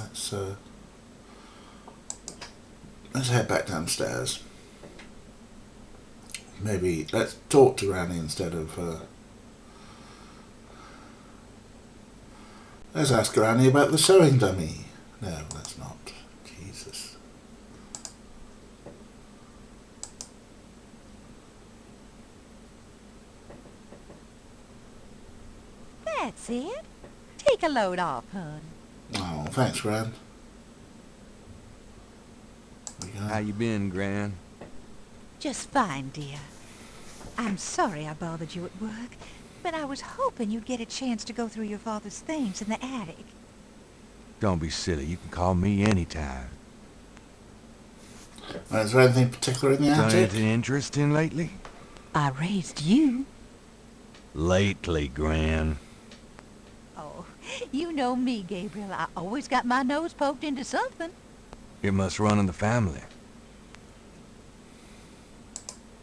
Let's head back downstairs. Maybe let's talk to Granny instead of. Let's ask Granny about the sewing dummy. No, let's not. Jesus. That's it. Take a load off, hon. Oh, thanks, Gran. How you been, Gran? Just fine, dear. I'm sorry I bothered you at work, but I was hoping you'd get a chance to go through your father's things in the attic. Don't be silly. You can call me anytime. Is there anything particular in the Done attic? anything interesting lately? I raised you. Lately, Gran. Oh, you know me, Gabriel. I always got my nose poked into something. It must run in the family.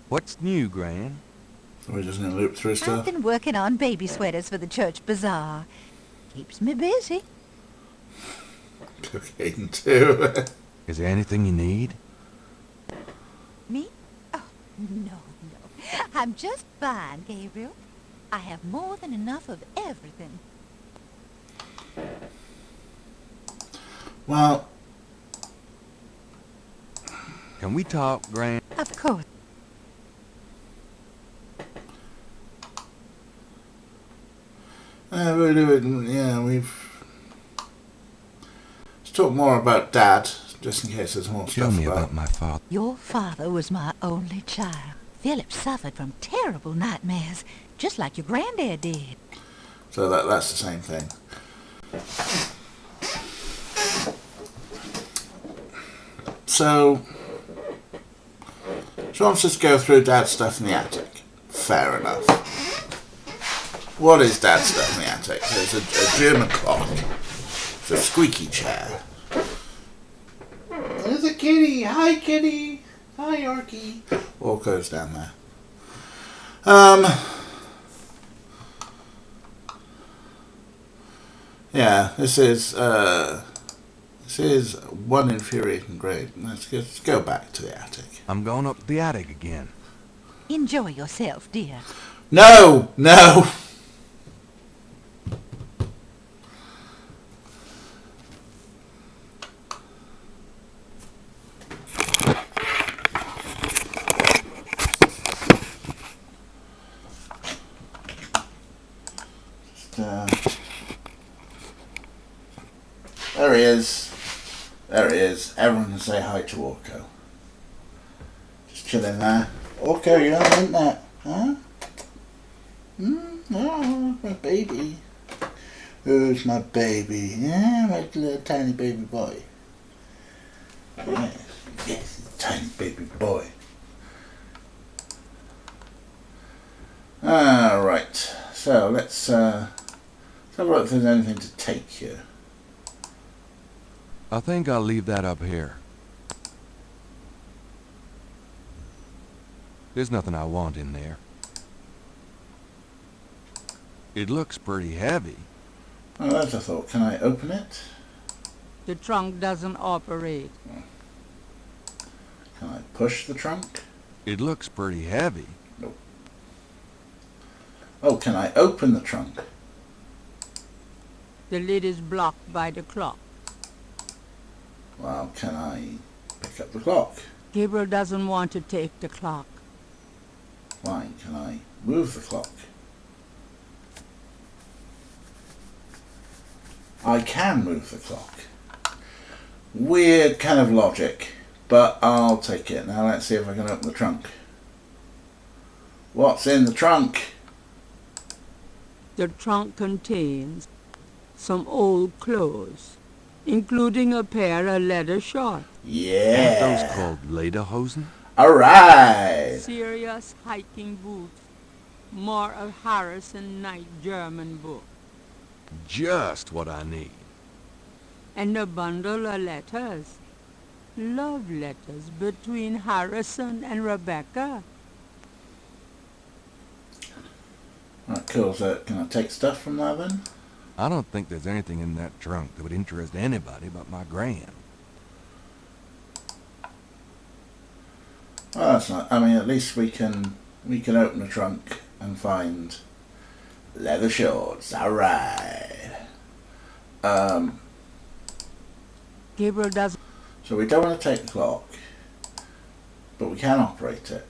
What's new, Gran? We're just going to loop through I've stuff. been working on baby sweaters for the church bazaar. Keeps me busy. Cocaine too. Is there anything you need? Me? Oh, no. I'm just fine, Gabriel. I have more than enough of everything. Well, Can we talk, Gran? Of course. we're doing. Yeah, we've. Let's talk more about Dad, just in case there's more Tell stuff me about my father. Your father was my only child. Philip suffered from terrible nightmares, just like your granddad did. So that's the same thing. So she wants us to go through Dad's stuff in the attic. Fair enough. What is Dad's stuff in the attic? There's a German clock. There's a squeaky chair. There's a kitty. Hi, kitty. Hi, Yorkie. All goes down there. Yeah, this is one infuriating grade. Let's go back to the attic. I'm going up the attic again. Enjoy yourself, dear. No, no. There he is. There he is. Everyone can say hi to Orko. Just chilling there. Orko, you don't want that, huh? Oh, my baby. Who's my baby? Yeah, my little tiny baby boy. Yes, yes, tiny baby boy. Right. So let's have a look if there's anything to take here. I think I'll leave that up here. There's nothing I want in there. It looks pretty heavy. Oh, that's a thought. Can I open it? The trunk doesn't operate. Can I push the trunk? It looks pretty heavy. Nope. Oh, can I open the trunk? The lid is blocked by the clock. Well, can I pick up the clock? Gabriel doesn't want to take the clock. Why? Can I move the clock? I can move the clock. Weird kind of logic, but I'll take it. Now let's see if I can open the trunk. What's in the trunk? The trunk contains some old clothes, including a pair of leather shorts. Aren't Yeah. those called lederhosen? Alright. Serious hiking boots. More of Harrison Knight German book. Just what I need. And a bundle of letters. Love letters between Harrison and Rebecca. Right, cool. So can I take stuff from there then? I don't think there's anything in that trunk that would interest anybody but my gran. Well, that's not. I mean, at least we can open the trunk and find leather shorts. All right. Gabriel doesn't. So we don't want to take the clock, but we can operate it.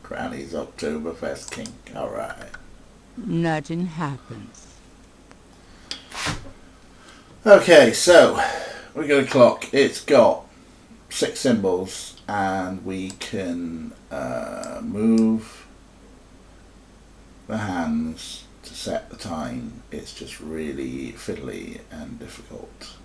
Granny's Oktoberfest kink. All right. Nothing happens. Okay, so we got a clock. It's got 6 symbols, and we can move the hands to set the time. It's just really fiddly and difficult.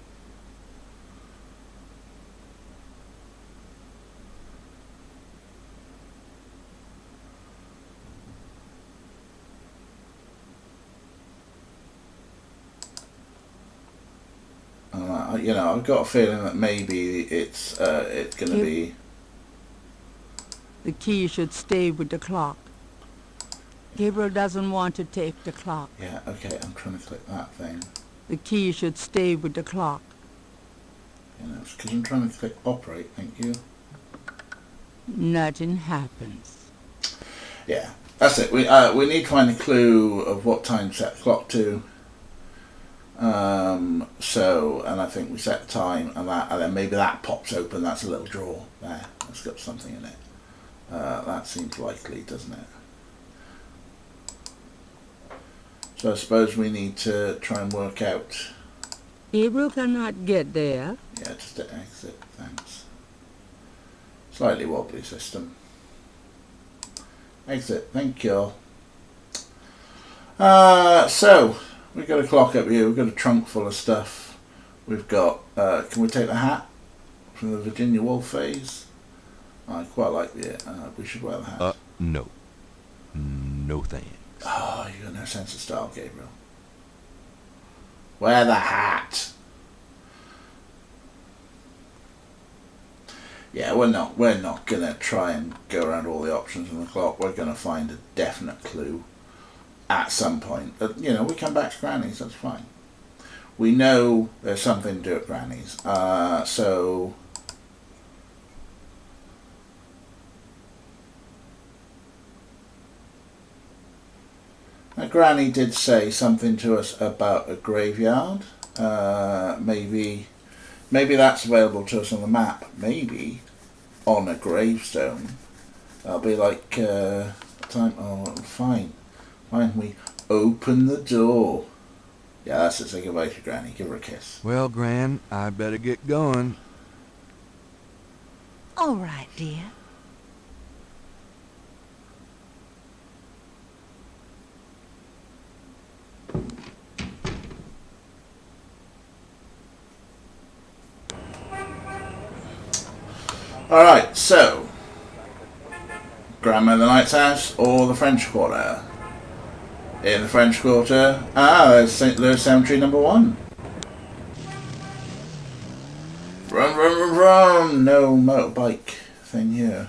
You know, I've got a feeling that maybe it's going to be. The key should stay with the clock. Gabriel doesn't want to take the clock. Yeah, okay, I'm trying to click that thing. The key should stay with the clock. You know, because I'm trying to click operate, thank you. Nothing happens. Yeah, that's it. We need to find a clue of what time to set the clock to. And I think we set the time, and then maybe that pops open. That's a little drawer there. It's got something in it. That seems likely, doesn't it? So I suppose we need to try and work out. Gabriel cannot get there. Yeah, just to exit. Thanks. Slightly wobbly system. Exit. Thank you. So we've got a clock up here. We've got a trunk full of stuff. We've got. Can we take the hat from the Virginia Woolf phase? I quite like the. We should wear the hat. No. No thanks. Oh, you got no sense of style, Gabriel. Wear the hat. Yeah, we're not gonna try and go around all the options on the clock. We're gonna find a definite clue at some point. But, you know, we come back to Granny's, that's fine. We know there's something to do at Granny's. So Granny did say something to us about a graveyard. Maybe that's available to us on the map. Maybe on a gravestone. That'll be like time. Oh, fine. Fine. We open the door. Yeah, that's it. Say goodbye to Granny. Give her a kiss. Well, Gran, I better get going. All right, dear. Alright, so Grandmother Knight's house or the French Quarter? In the French Quarter, there's St. Louis Cemetery number 1. Run, run, run, run! No motorbike thing here.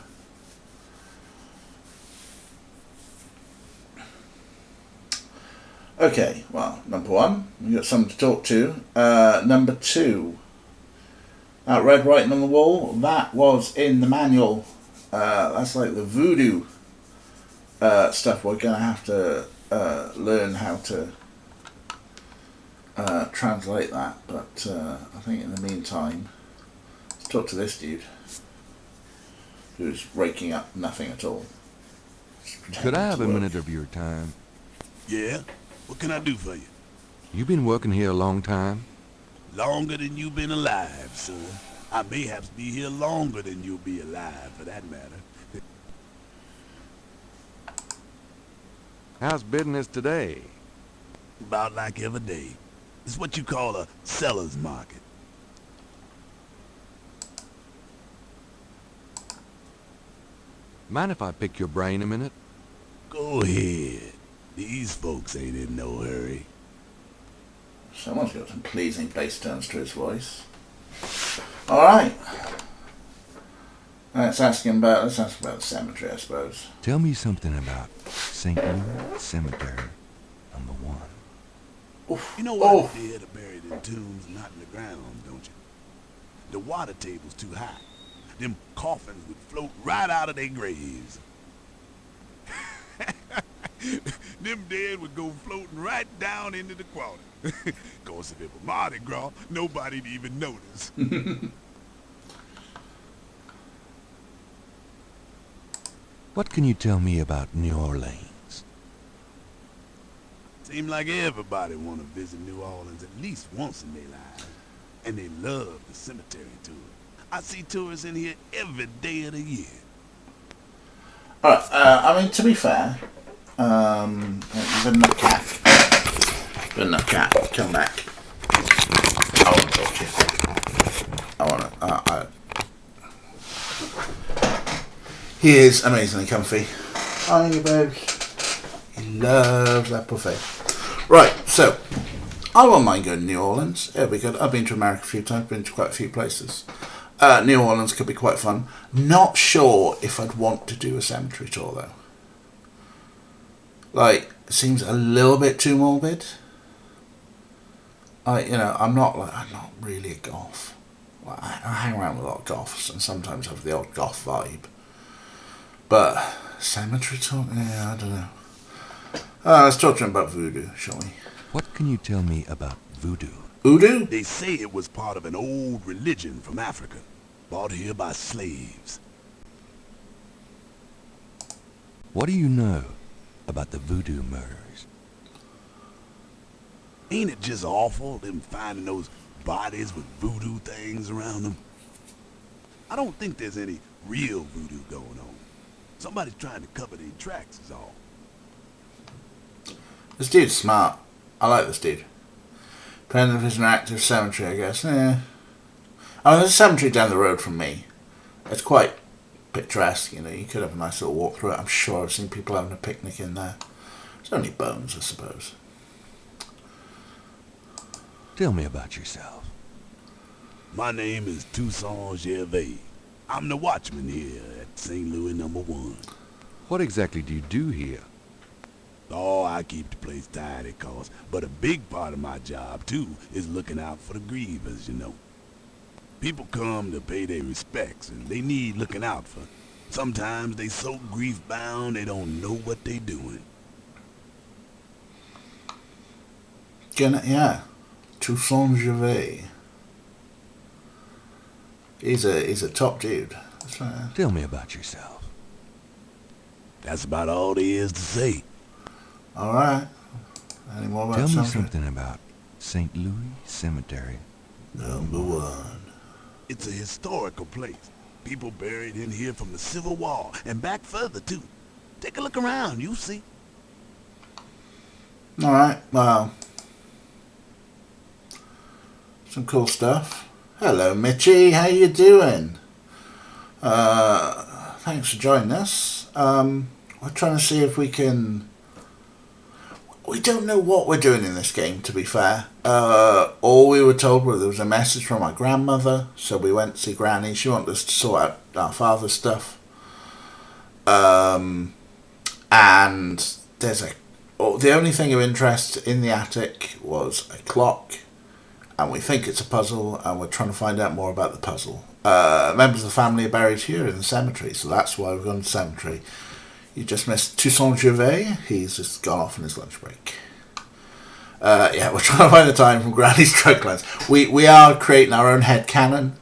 Okay, well, number 1, we've got something to talk to. Number 2. That red writing on the wall, that was in the manual. That's like the voodoo stuff. We're going to have to learn how to translate that. But I think in the meantime, let's talk to this dude who's raking up nothing at all. Could I have a minute of your time? Yeah? What can I do for you? You been working here a long time? Longer than you've been alive, sir. I may have to be here longer than you'll be alive, for that matter. How's business today? About like every day. It's what you call a seller's market. Mind if I pick your brain a minute? Go ahead. These folks ain't in no hurry. Someone's got some pleasing bass tones to his voice. Alright. Let's ask about the cemetery, I suppose. Tell me something about St. Louis Cemetery number 1. Oof. You know what the dead are buried in tombs, not in the ground, don't you? The water table's too high. Them coffins would float right out of their graves. Them dead would go floating right down into the water. Of course, if it were Mardi Gras, nobody'd even notice. What can you tell me about New Orleans? Seem like everybody want to visit New Orleans at least once in their lives. And they love the cemetery tour. I see tourists in here every day of the year. Alright, I mean, to be fair, good enough cat. Good enough cat. Come back. I want to talk to you. I want to. He is amazingly comfy. Aren't you, babes? He loves that buffet. Right, so I won't mind going to New Orleans. It'll be good. I've been to America a few times. Been to quite a few places. New Orleans could be quite fun. Not sure if I'd want to do a cemetery tour though. Like, it seems a little bit too morbid. I'm not really a goth. I hang around with a lot of goths and sometimes have the odd goth vibe. But cemetery tour, yeah, I don't know. Let's talk to him about voodoo, shall we? What can you tell me about voodoo? Voodoo? They say it was part of an old religion from Africa, brought here by slaves. What do you know about the voodoo murders? Ain't it just awful, them finding those bodies with voodoo things around them? I don't think there's any real voodoo going on. Somebody's trying to cover their tracks is all. This dude's smart. I like this dude. Depending if it's an active cemetery, I guess. Yeah. I mean, there's a cemetery down the road from me. It's quite picturesque, you know. You could have a nice little walk through it. I'm sure I've seen people having a picnic in there. It's only bones, I suppose. Tell me about yourself. My name is Toussaint Gervais. I'm the watchman here at St. Louis No. 1. What exactly do you do here? Oh, I keep the place tidy, cause, but a big part of my job, too, is looking out for the grievers, you know. People come to pay their respects, and they need looking out for. Sometimes they so grief-bound they don't know what they doing. Yeah. Toussaint Gervais. He's a top dude. That's right. Tell me about yourself. That's about all there is to say. All right. Any more about Tell me something? something about St. Louis Cemetery. Number 1. It's a historical place. People buried in here from the Civil War, and back further, too. Take a look around, you'll see. All right. Well, some cool stuff. Hello, Mitchie. How you doing? Thanks for joining us. We're trying to see if we can... We don't know what we're doing in this game, to be fair. All we were told was there was a message from my grandmother, so we went to see Granny. She wanted us to sort out our father's stuff. And there's the only thing of interest in the attic was a clock, and we think it's a puzzle, and we're trying to find out more about the puzzle. Members of the family are buried here in the cemetery, so that's why we've gone to the cemetery. You just missed Toussaint Gervais. He's just gone off on his lunch break. Yeah, we're trying to find the time from Granny's drug lens. We are creating our own headcanon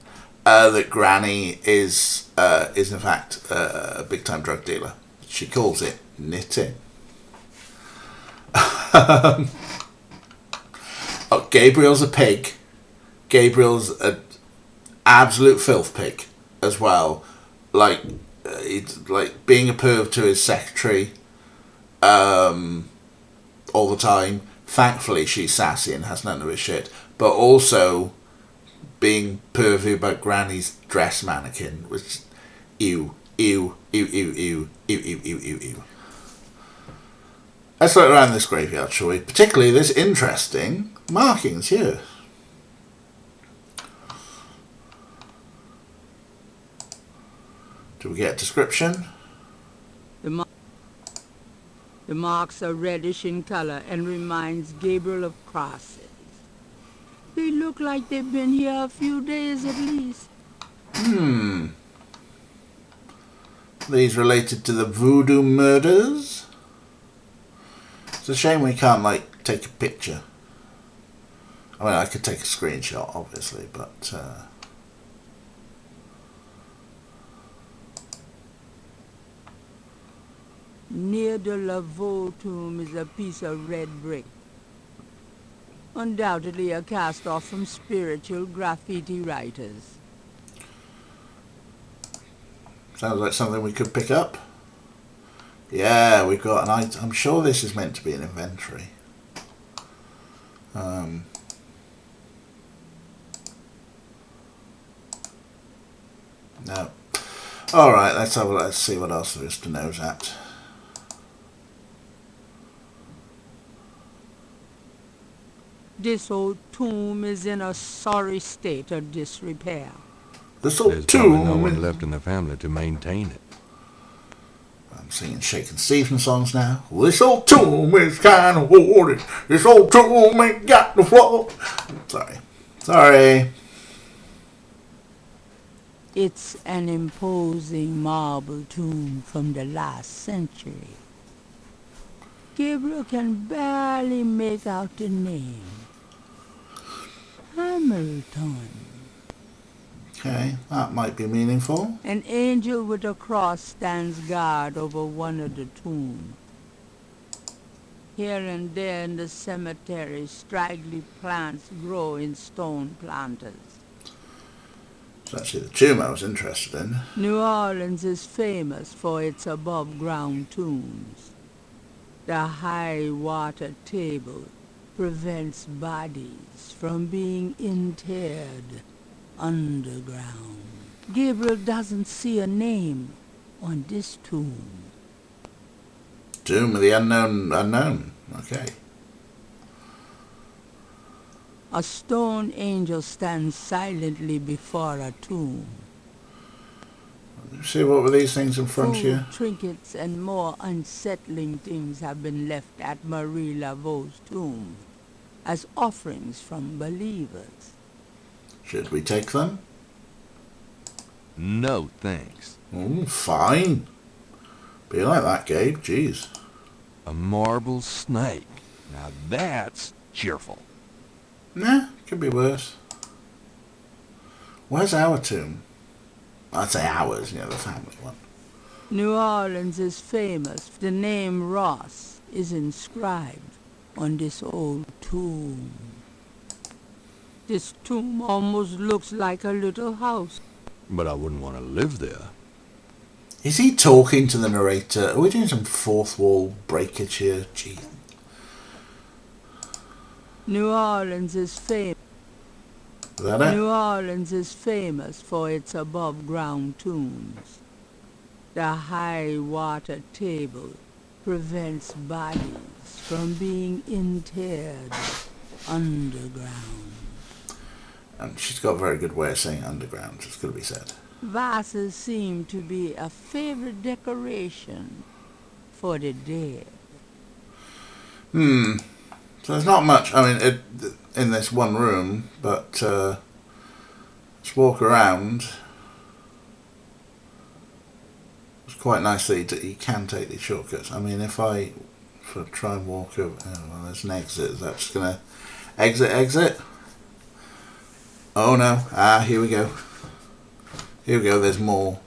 that Granny is in fact a big time drug dealer. She calls it knitting. Oh, Gabriel's a pig. Gabriel's an absolute filth pig as well. It's like being a perv to his secretary all the time. Thankfully, she's sassy and has none of his shit. But also being pervy about Granny's dress mannequin, which ew. Let's look around this graveyard, shall we? Particularly this interesting markings here. Do we get a description? The marks are reddish in color and reminds Gabriel of crosses. They look like they've been here a few days at least. These related to the voodoo murders? It's a shame we can't, take a picture. I mean, I could take a screenshot, obviously, but... Near the Laveau tomb is a piece of red brick. Undoubtedly a cast-off from spiritual graffiti writers. Sounds like something we could pick up. Yeah, we've got an item. I'm sure this is meant to be an inventory. No. Alright, let's see what else there is to nose at. This old tomb is in a sorry state of disrepair. This old There's probably no tomb. one left in the family to maintain it. I'm singing Shakin' Stevens songs now. This old tomb is kind of old. This old tomb ain't got no floor. Sorry. It's an imposing marble tomb from the last century. Gabriel can barely make out the name. Hamilton. Okay, that might be meaningful. An angel with a cross stands guard over one of the tombs. Here and there in the cemetery, straggly plants grow in stone planters. It's actually the tomb I was interested in. New Orleans is famous for its above-ground tombs. The high water table prevents bodies from being interred underground. Gabriel doesn't see a name on this tomb. Tomb of the unknown. Okay. A stone angel stands silently before a tomb. See, what were these things in front of you? Food, trinkets, and more unsettling things have been left at Marie Laveau's tomb as offerings from believers. Should we take them? No, thanks. Fine. Be like that, Gabe. Jeez. A marble snake. Now that's cheerful. Nah, could be worse. Where's our tomb? I'd say ours, the family one. New Orleans is famous. The name Ross is inscribed on this old tomb. This tomb almost looks like a little house. But I wouldn't want to live there. Is he talking to the narrator? Are we doing some fourth wall breakage here? Gee. New Orleans is famous. Is that it? New Orleans is famous for its above-ground tombs. The high water table prevents bodies from being interred underground. And she's got a very good way of saying underground, it's got to be said. Vases seem to be a favorite decoration for the dead. So there's not much, in this one room, but let's walk around. It's quite nice that you can take these shortcuts. If I try and walk over, there's an exit. Is that just going to exit? Oh no, here we go. There's more.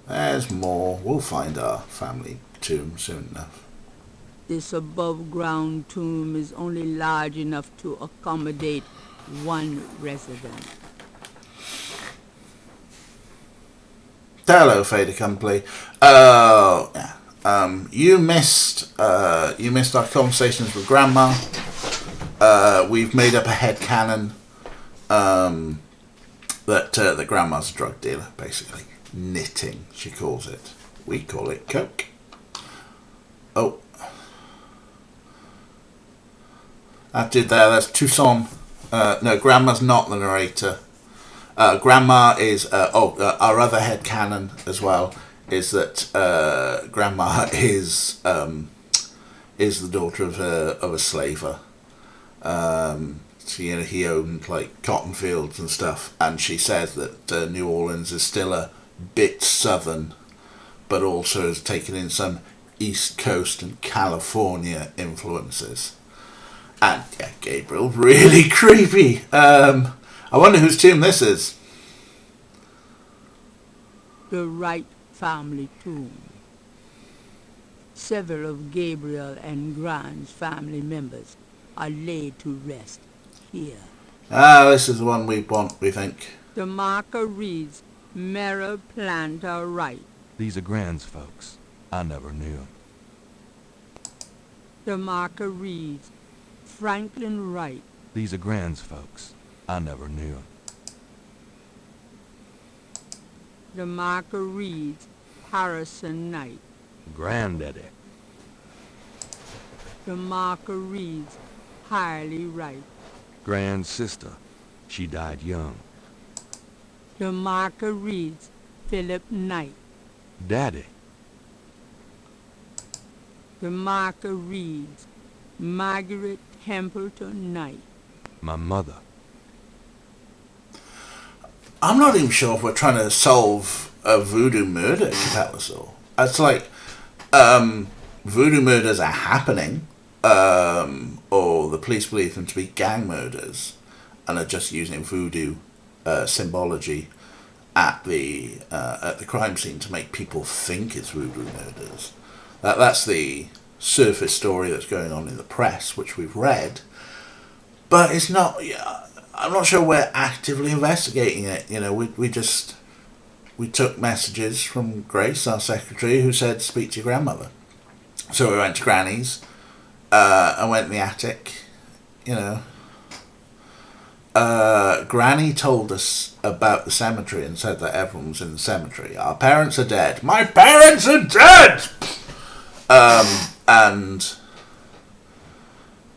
There's more. We'll find our family tomb soon enough. This above-ground tomb is only large enough to accommodate one resident. Hello, fait accompli. You missed our conversations with Grandma. We've made up a headcanon that Grandma's a drug dealer, basically. Knitting, she calls it. We call it coke. Oh. That dude there, that's Toussaint. No, Grandma's not the narrator. Grandma is... our other headcanon as well is that Grandma is the daughter of a slaver. So, he owned cotton fields and stuff, and she says that New Orleans is still a bit southern, but also has taken in some East Coast and California influences. And yeah, Gabriel, really creepy. I wonder whose tomb this is. The Wright family tomb. Several of Gabriel and Grant's family members are laid to rest here. This is the one we want, we think. The marker reads, Mera Planta Wright. These are Grand's folks. I never knew 'em. The marker reads, Franklin Wright. These are Grand's folks. I never knew 'em. The marker reads, Harrison Knight. Granddaddy. The marker reads, Harley Wright. Grand's sister. She died young. The marker reads, Philip Knight. Daddy. The marker reads, Margaret Templeton Knight. My mother. I'm not even sure if we're trying to solve a voodoo murder, Capellasor. It's like, voodoo murders are happening, or the police believe them to be gang murders, and are just using voodoo symbology at the crime scene to make people think it's voodoo murders. That's the surface story that's going on in the press, which we've read, but it's not. I'm not sure we're actively investigating it. We took messages from Grace, our secretary, who said speak to your grandmother. So we went to Granny's. I went in the attic. Granny told us about the cemetery and said that everyone was in the cemetery. Our parents are dead. My parents are dead! And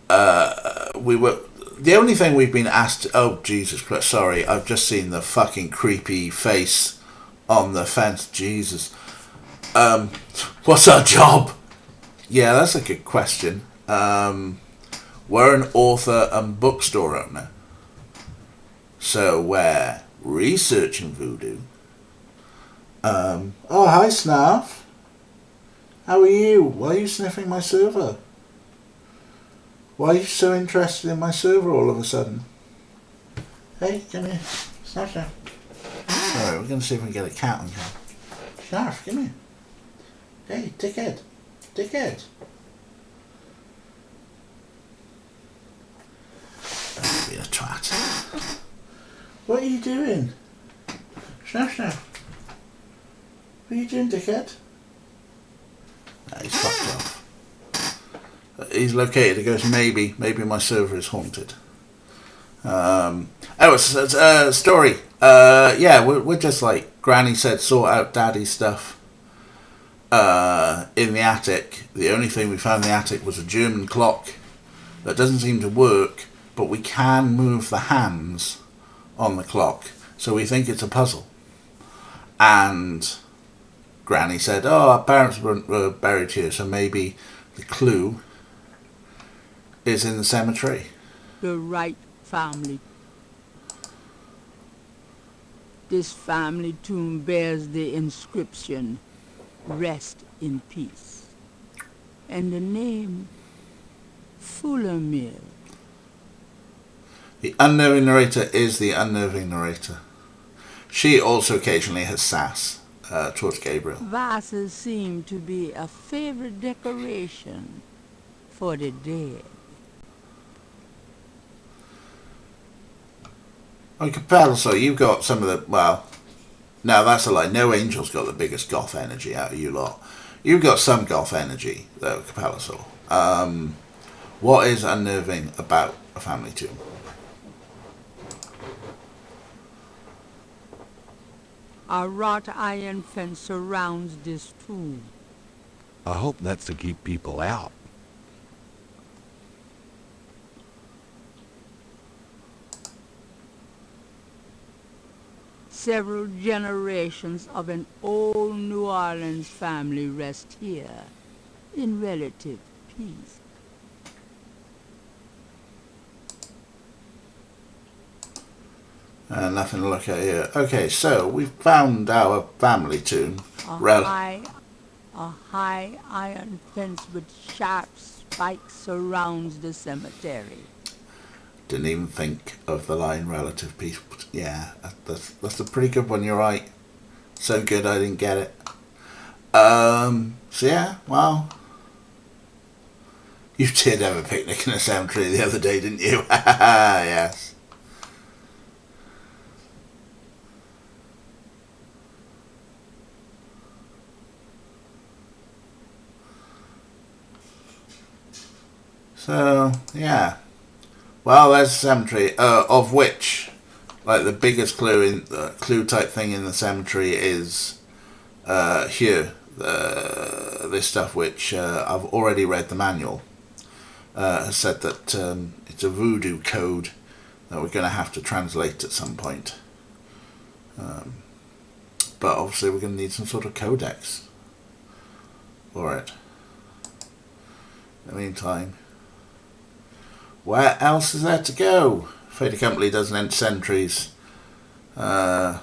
The only thing we've been asked... Oh, Jesus Christ, sorry. I've just seen the fucking creepy face on the fence. Jesus. What's our job? Yeah, that's a good question. We're an author and bookstore owner. So we're researching voodoo. Oh, hi, Snarf. How are you? Why are you sniffing my server? Why are you so interested in my server all of a sudden? Hey, come here. Snarf. Alright, we're going to see if we can get a cat on here. Snarf, come here. Hey, dickhead. Dickhead. Don't be a twat. What are you doing? Snarf. What are you doing, dickhead? Nah, he's fucked off. He's located. He goes, maybe my server is haunted. Story. Yeah, we're just like Granny said, sort out Daddy's stuff. In the attic. The only thing we found in the attic was a German clock that doesn't seem to work, but we can move the hands on the clock, so we think it's a puzzle. And Granny said, oh, our parents were buried here, so maybe the clue is in the cemetery. The Wright family. This family tomb bears the inscription, Rest in Peace, and the name, Fullermill. The unnerving narrator is the unnerving narrator. She also occasionally has sass towards Gabriel. Vases seem to be a favorite decoration for the dead. On Capella, so you've got some of the... Well, no, that's a lie. No Angel's got the biggest goth energy out of you lot. You've got some goth energy, though, Capella. So, what is unnerving about a family tomb? A wrought iron fence surrounds this tomb. I hope that's to keep people out. Several generations of an old New Orleans family rest here in relative peace. Nothing to look at here. Okay, so we've found our family tomb. A high iron fence with sharp spikes surrounds the cemetery. Didn't even think of the line relative peace. Yeah, that's a pretty good one, you're right. So good I didn't get it. So yeah, well. You did have a picnic in a cemetery the other day, didn't you? Yes. So, yeah. Well, there's a cemetery, of which, like, the biggest clue type thing in the cemetery is here. This stuff, which I've already read the manual, has said that it's a voodoo code that we're going to have to translate at some point. But obviously we're going to need some sort of codex for it. In the meantime, where else is there to go? Fader Company doesn't enter cemeteries. Yeah,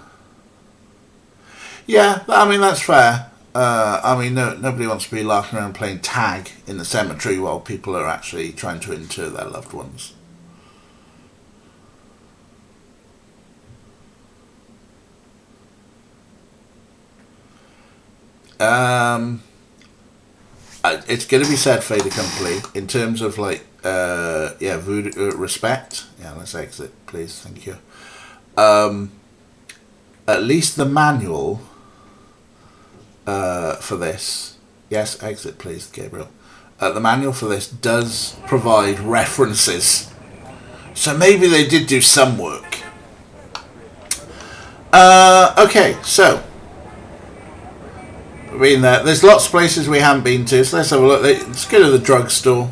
I mean, that's fair. I mean, nobody wants to be larking around playing tag in the cemetery while people are actually trying to inter their loved ones. It's going to be said, Fader Company, in terms of like, voodoo respect. Yeah, let's exit, please. Thank you. At least the manual for this. Yes, exit, please, Gabriel. The manual for this does provide references, so maybe they did do some work. Okay, so I mean, there's lots of places we haven't been to, so let's have a look. Let's go to the drugstore.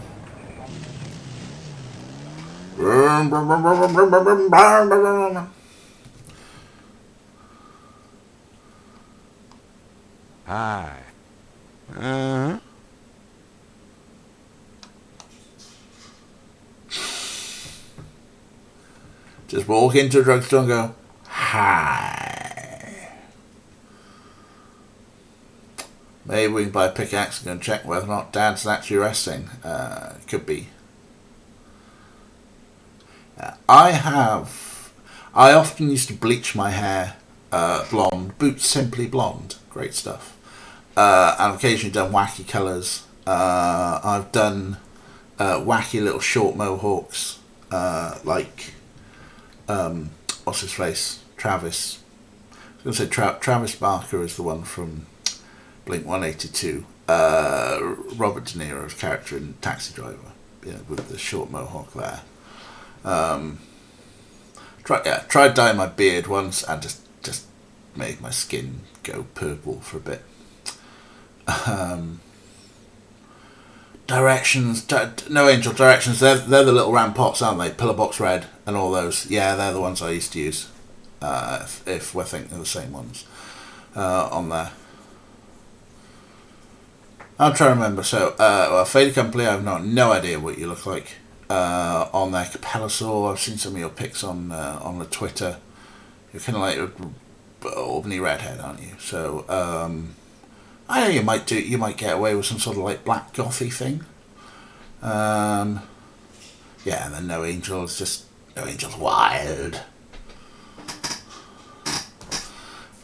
Hi. Uh-huh. Just walk into a drugstore and go, hi. Maybe we can buy a pickaxe and go and check whether or not Dad's actually resting. Could be. I often used to bleach my hair blonde, boots simply blonde. Great stuff. I've occasionally done wacky colours. I've done wacky little short mohawks, like what's his face? Travis. I was going to say Travis Barker is the one from Blink 182. Robert De Niro's character in Taxi Driver, with the short mohawk there. Tried dyeing my beard once and just made my skin go purple for a bit. Directions, no Angel directions. They're the little round pots, aren't they? Pillar box red and all those. Yeah, they're the ones I used to use. If we're thinking of the same ones on there. I'm trying to remember. So, Fader Company, I've no idea what you look like. On there, Capellosaur, I've seen some of your pics on the Twitter. You're kind of like Albany redhead, aren't you? So, I know you might get away with some sort of like black gothy thing. Yeah, and then No Angel's wild.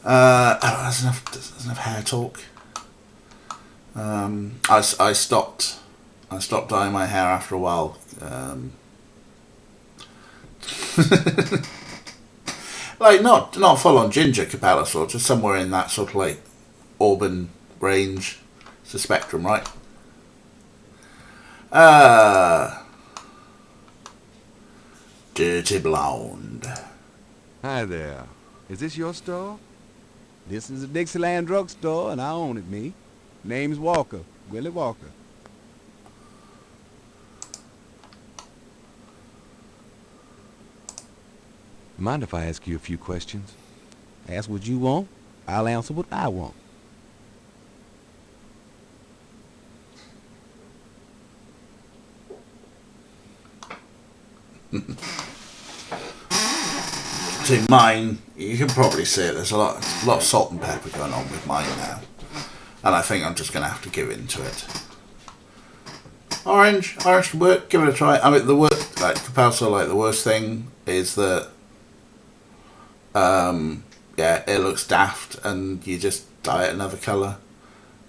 There's enough hair talk. I stopped dyeing my hair after a while. Like not full on ginger Capellosaur, just somewhere in that sort of like auburn range. It's a spectrum, right? Dirty blonde. Hi there. Is this your store? This is a Dixieland drugstore, and I own it, me. Name's Walker, Willie Walker. Mind if I ask you a few questions? Ask what you want, I'll answer what I want. See, mine, you can probably see it. There's a lot of salt and pepper going on with mine now, and I think I'm just going to have to give in to it. Orange can work. Give it a try. I mean, the worst, like Capellosaur, like the worst thing is that, it looks daft, and you just dye it another colour,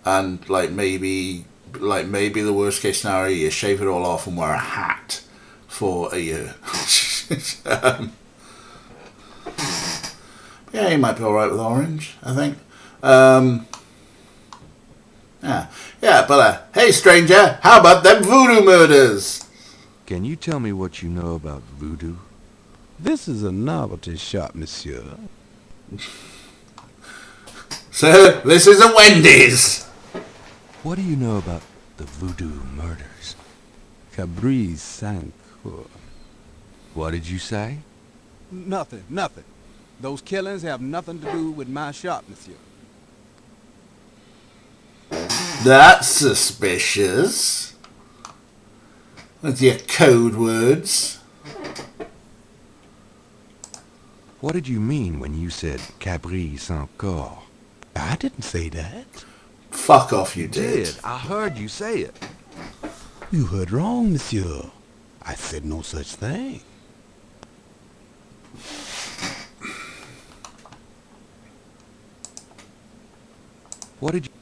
and maybe the worst case scenario, you shave it all off and wear a hat for a year. Yeah, you might be alright with orange, I think. But hey stranger, how about them voodoo murders? Can you tell me what you know about voodoo? This is a novelty shop, monsieur. Sir, this is a Wendy's. What do you know about the voodoo murders? Cabri Sancour. What did you say? Nothing. Those killings have nothing to do with my shop, monsieur. That's suspicious. With your code words. What did you mean when you said Cabri Sancour? I didn't say that. Fuck off, you did. I heard you say it. You heard wrong, monsieur. I said no such thing. What did you...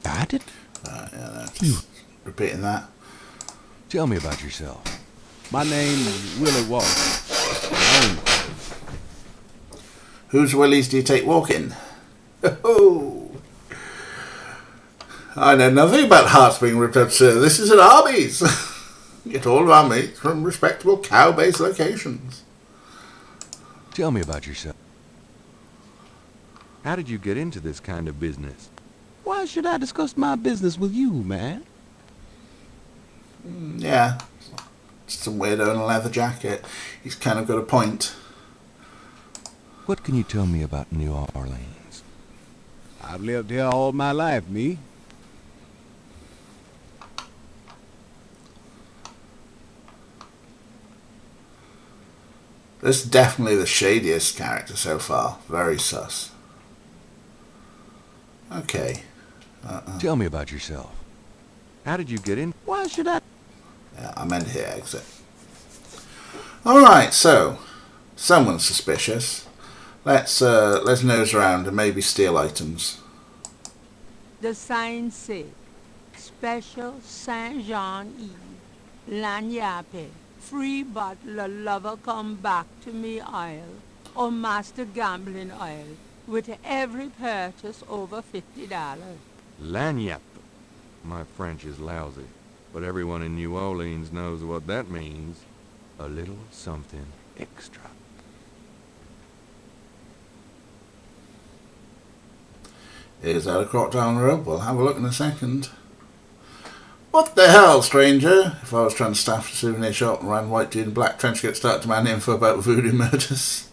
I did. Just repeating that. Tell me about yourself. My name is Willie Walker. I own the place. Whose willies do you take walking? Oh, I know nothing about hearts being ripped out, sir. This is an Arby's. Get all of our meat from respectable cow-based locations. Tell me about yourself. How did you get into this kind of business? Why should I discuss my business with you, man? Yeah. some weirdo in a leather jacket. He's kind of got a point. What can you tell me about New Orleans? I've lived here all my life, me. This is definitely the shadiest character so far. Very sus. Okay. Tell me about yourself. How did you get in? Why should I? Yeah, I meant here, exit. Alright, so someone's suspicious. Let's nose around and maybe steal items. The sign say, Special Saint Jean Eve, Lagnappe, free bottle of lover come back to me oil, or master gambling oil, with every purchase over $50. Lagniappe. My French is lousy, but everyone in New Orleans knows what that means. A little something extra. Is that a crocodile rope? We'll have a look in a second. What the hell, stranger? If I was trying to staff a souvenir shop and ran white dude in black trench coat start demanding info about voodoo murders.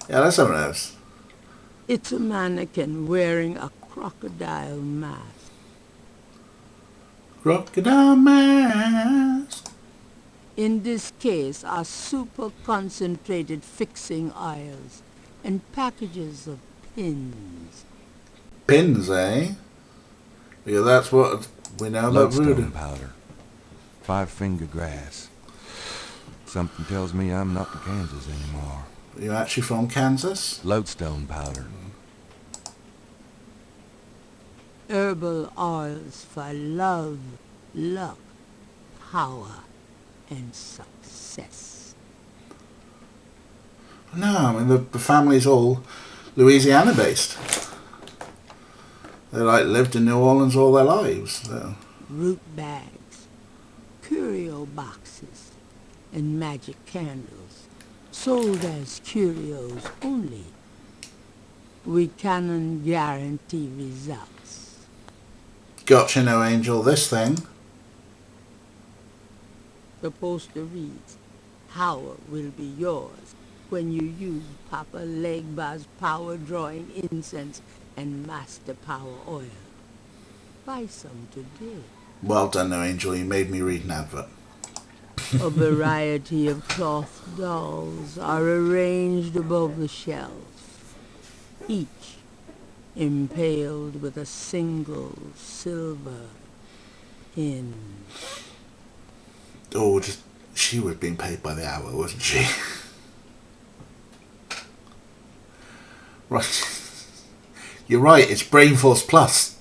Yeah, let's have a nose. It's a mannequin wearing a crocodile mask. Crocodile mask. In this case are super concentrated fixing oils and packages of pins. Pins, eh? Yeah, that's what we know about voodoo. Lodestone powder. 5-finger grass. Something tells me I'm not in Kansas anymore. Are you actually from Kansas? Lodestone powder. Herbal oils for love, luck, power, and success. No, I mean the family's all Louisiana based. They lived in New Orleans all their lives. So. Root bags, curio boxes, and magic candles, sold as curios only. We cannot guarantee results. Gotcha, no angel. This thing. The poster reads, "Power will be yours when you use Papa Legba's power drawing incense and Master Power oil. Buy some today." Well done, no angel. You made me read an advert. A variety of cloth dolls are arranged above the shelf, each impaled with a single silver pin. Oh, she was being paid by the hour, wasn't she? Right. You're right, it's Brain Force Plus.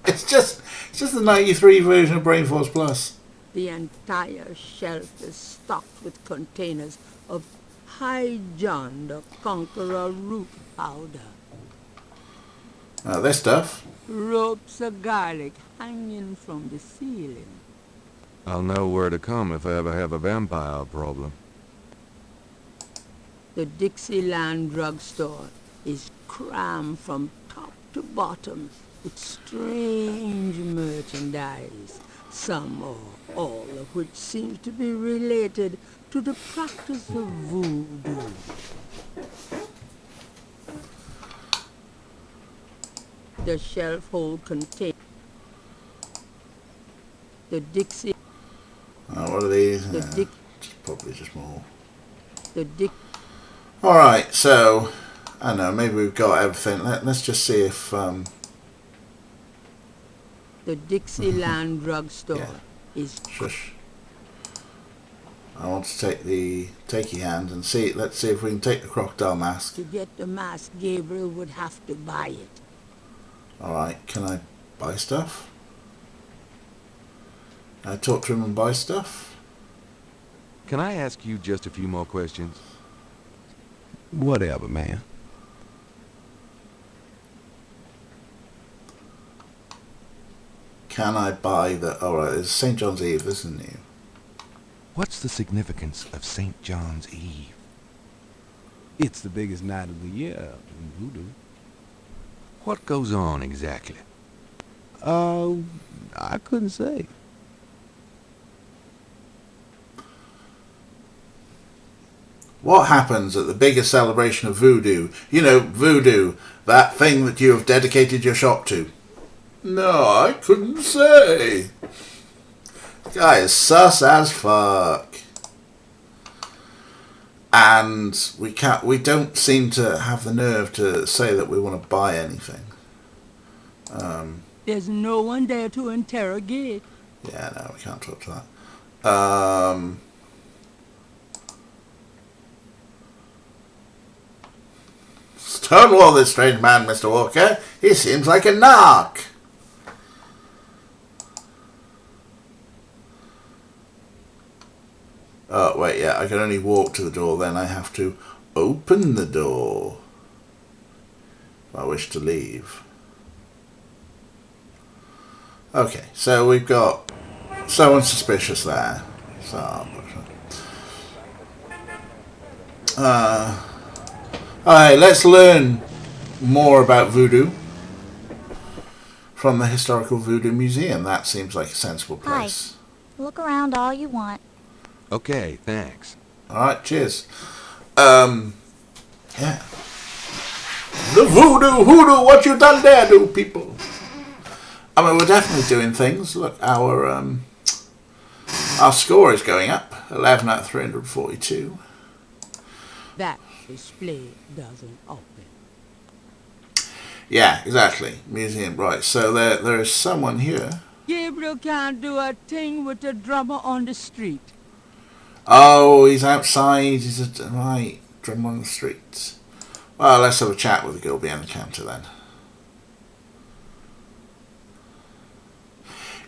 It's just the 93 version of Brain Force Plus. The entire shelf is stocked with containers of High John the Conqueror root powder. This stuff. Ropes of garlic hanging from the ceiling. I'll know where to come if I ever have a vampire problem. The Dixieland drugstore is crammed from top to bottom with strange merchandise, some or all of which seems to be related to the practice of voodoo. The shelf hold contains the Dixie. What are these? The Probably just more. The Alright, so I don't know, maybe we've got everything. Let's just see if the Dixieland drugstore is. Shush. I want to take your hand and see. Let's see if we can take the crocodile mask. To get the mask, Gabriel would have to buy it. Alright, can I buy stuff? Can I talk to him and buy stuff? Can I ask you just a few more questions? Whatever, man. Can I buy the... Alright, it's St. John's Eve, isn't it? What's the significance of St. John's Eve? It's the biggest night of the year in voodoo. What goes on exactly? I couldn't say. What happens at the biggest celebration of voodoo? You know, voodoo, that thing that you have dedicated your shop to. No, I couldn't say. This guy is sus as fuck. And we don't seem to have the nerve to say that we want to buy anything. There's no one there to interrogate. Yeah, no, we can't talk to that. Stonewall this strange man, Mr. Walker. He seems like a narc. Oh, wait, yeah, I can only walk to the door, then I have to open the door if I wish to leave. Okay, so we've got someone suspicious there. So, alright, let's learn more about voodoo from the Historical Voodoo Museum. That seems like a sensible place. Hi. Look around all you want. Okay, thanks. Alright, cheers. Yeah. The hoodoo, what you done there, do people? I mean, we're definitely doing things. Look, our score is going up. 11 out of 342. That display doesn't open. Yeah, exactly. Museum, right. So there is someone here. Gabriel can't do a thing with a drummer on the street. Oh, he's outside. He's right. Drum on the street. Well, let's have a chat with the girl behind the counter then.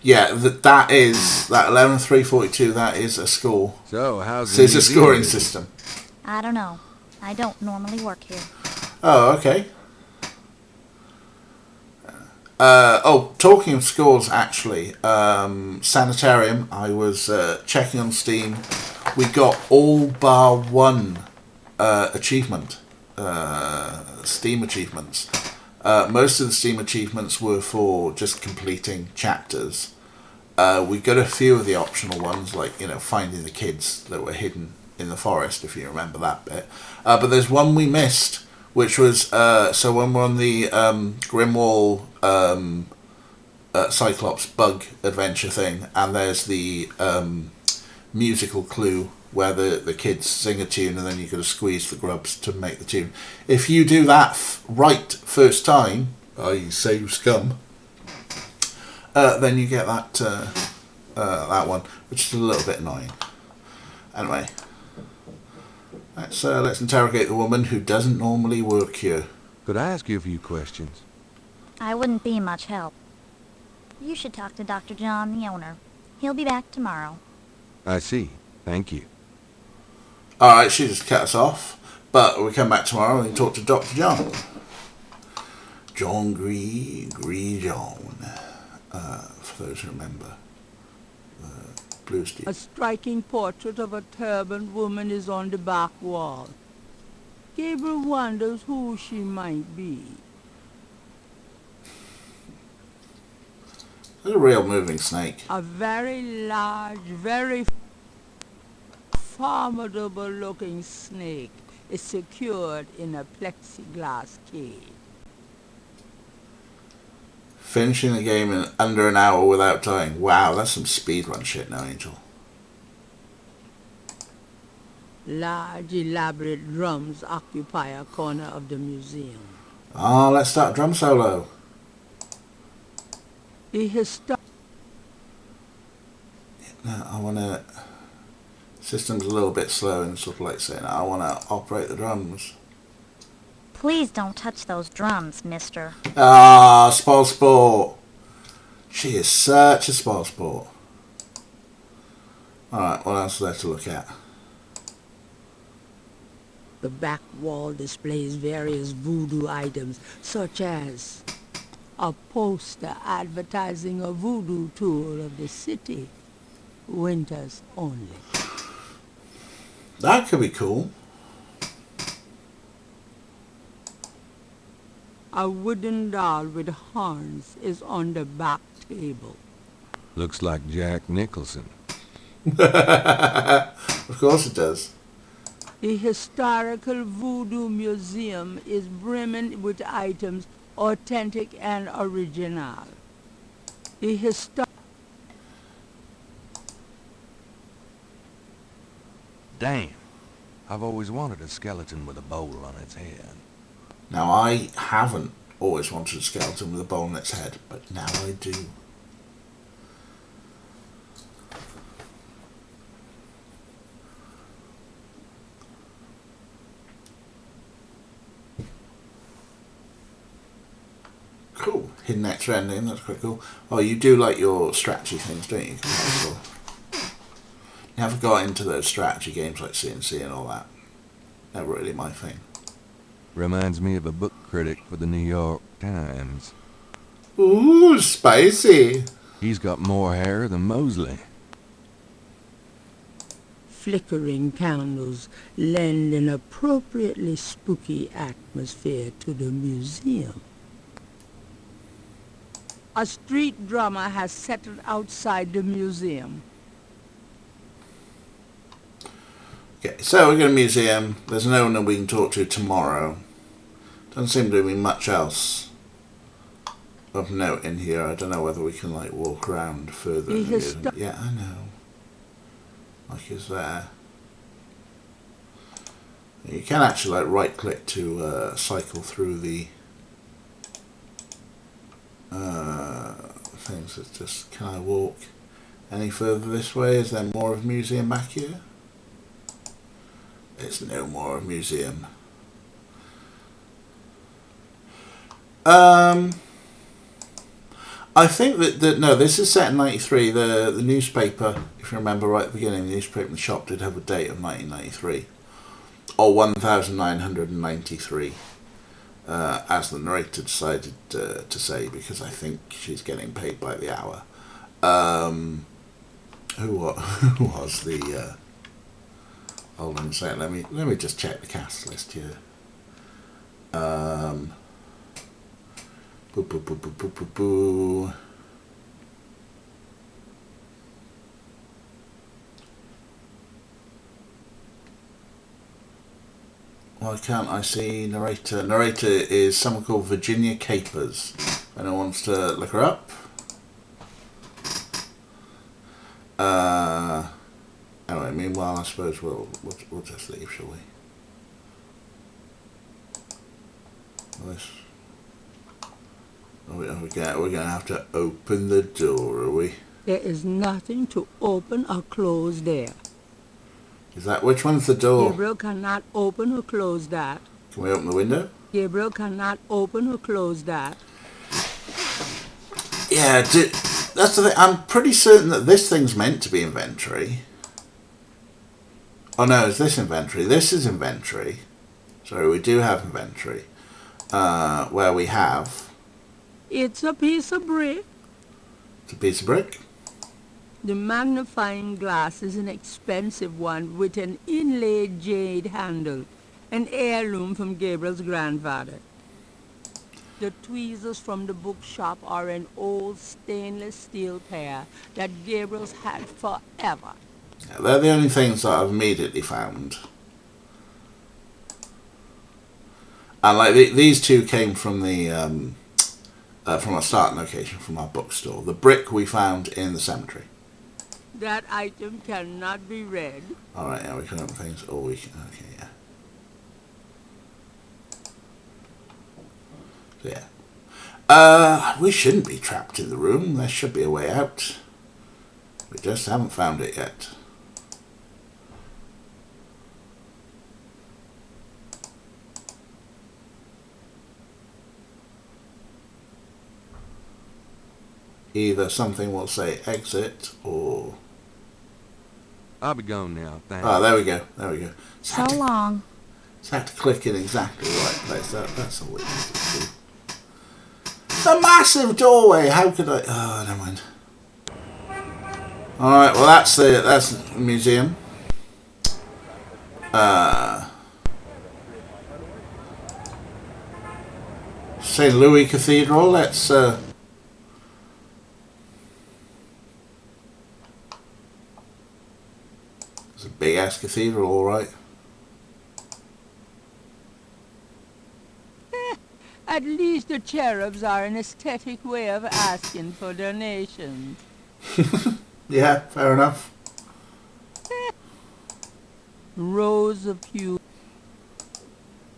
Yeah, that 11,342. That is a score. So, how's So the it's a museum scoring business? system. I don't know. I don't normally work here. Oh, okay. Talking of scores, actually, Sanitarium, I was checking on Steam. We got all bar one achievement, Steam achievements. Most of the Steam achievements were for just completing chapters. We got a few of the optional ones, like, finding the kids that were hidden in the forest, if you remember that bit. But there's one we missed, which was, so when we're on the Grimwall Cyclops bug adventure thing, and there's the musical clue where the kids sing a tune and then you've got to squeeze the grubs to make the tune. If you do that right first time, i.e. save scum, then you get that one, which is a little bit annoying. Anyway, let's interrogate the woman who doesn't normally work here. Could I ask you a few questions? I wouldn't be much help. You should talk to Dr. John, the owner. He'll be back tomorrow. I see. Thank you. Alright, she just cut us off, but we come back tomorrow and talk to Dr. John. John Gree John, for those who remember. Blue Steve. A striking portrait of a turbaned woman is on the back wall. Gabriel wonders who she might be. It's a real moving snake. A very large, very formidable-looking snake is secured in a plexiglass cage. Finishing the game in under an hour without dying. Wow, that's some speedrun shit now, Angel. Large, elaborate drums occupy a corner of the museum. Oh, let's start a drum solo. No, I want to... System's a little bit slow and sort of like saying, I want to operate the drums. Please don't touch those drums, mister. Ah, spoil sport. She is such a spoil sport. Alright, what else is there to look at? The back wall displays various voodoo items, such as a poster advertising a voodoo tour of the city. Winters only. That could be cool. A wooden doll with horns is on the back table. Looks like Jack Nicholson. Of course it does. The Historical Voodoo Museum is brimming with items authentic and original. Damn. I've always wanted a skeleton with a bowl on its head. Now, I haven't always wanted a skeleton with a bowl on its head, but now I do. Cool. Hidden extra ending, that's quite cool. Oh, you do like your strategy things, don't you? Never got into those strategy games like CNC and all that. Never really my thing. Reminds me of a book critic for the New York Times. Ooh, spicy. He's got more hair than Mosley. Flickering candles lend an appropriately spooky atmosphere to the museum. A street drummer has settled outside the museum. Okay, so we're going to museum. There's no one that we can talk to tomorrow. Doesn't seem to be much else of note in here. I don't know whether we can like walk around further. In the museum. Yeah, I know. Like it's there. You can actually like right click to cycle through the things. It's just, can I walk any further this way? Is there more of a museum back here? There's no more of a museum. I think that no, this is set in 93. The newspaper, if you remember right at the beginning, the newspaper in the shop did have a date of 1993. Or 1993. As the narrator decided to say, because I think she's getting paid by the hour. Who was the? Hold on a second. Let me just check the cast list here. Boo, boo, boo, boo, boo, boo, boo. Why can't I see narrator? Narrator is someone called Virginia Capers. Anyone wants to look her up? Anyway, meanwhile, I suppose we'll just leave, shall we? We're going to have to open the door, are we? There is nothing to open or close there. Is that, which one's the door? Gabriel cannot open or close that. Can we open the window? Gabriel cannot open or close that. Yeah, that's the thing. I'm pretty certain that this thing's meant to be inventory. Oh no, is this inventory? This is inventory. Sorry, we do have inventory. Where we have... It's a piece of brick. It's a piece of brick. The magnifying glass is an expensive one with an inlaid jade handle, an heirloom from Gabriel's grandfather. The tweezers from the bookshop are an old stainless steel pair that Gabriel's had forever. Yeah, they're the only things that I've immediately found. And like these two came from the from our starting location, from our bookstore. The brick we found in the cemetery. That item cannot be read. Alright, yeah, we can open things. Or we can, okay, yeah. So, yeah. We shouldn't be trapped in the room. There should be a way out. We just haven't found it yet. Either something will say exit or... I'll be gone now, thanks. Ah, there we go. There we go. So long. Just had to click in exactly the right place. That's all we need to do. It's a massive doorway. How could I... Oh, never mind. Alright, well that's the museum. St. Louis Cathedral. Let's... It's a big ass cathedral, alright. At least the cherubs are an aesthetic way of asking for donations. Yeah, fair enough. Rows of pews.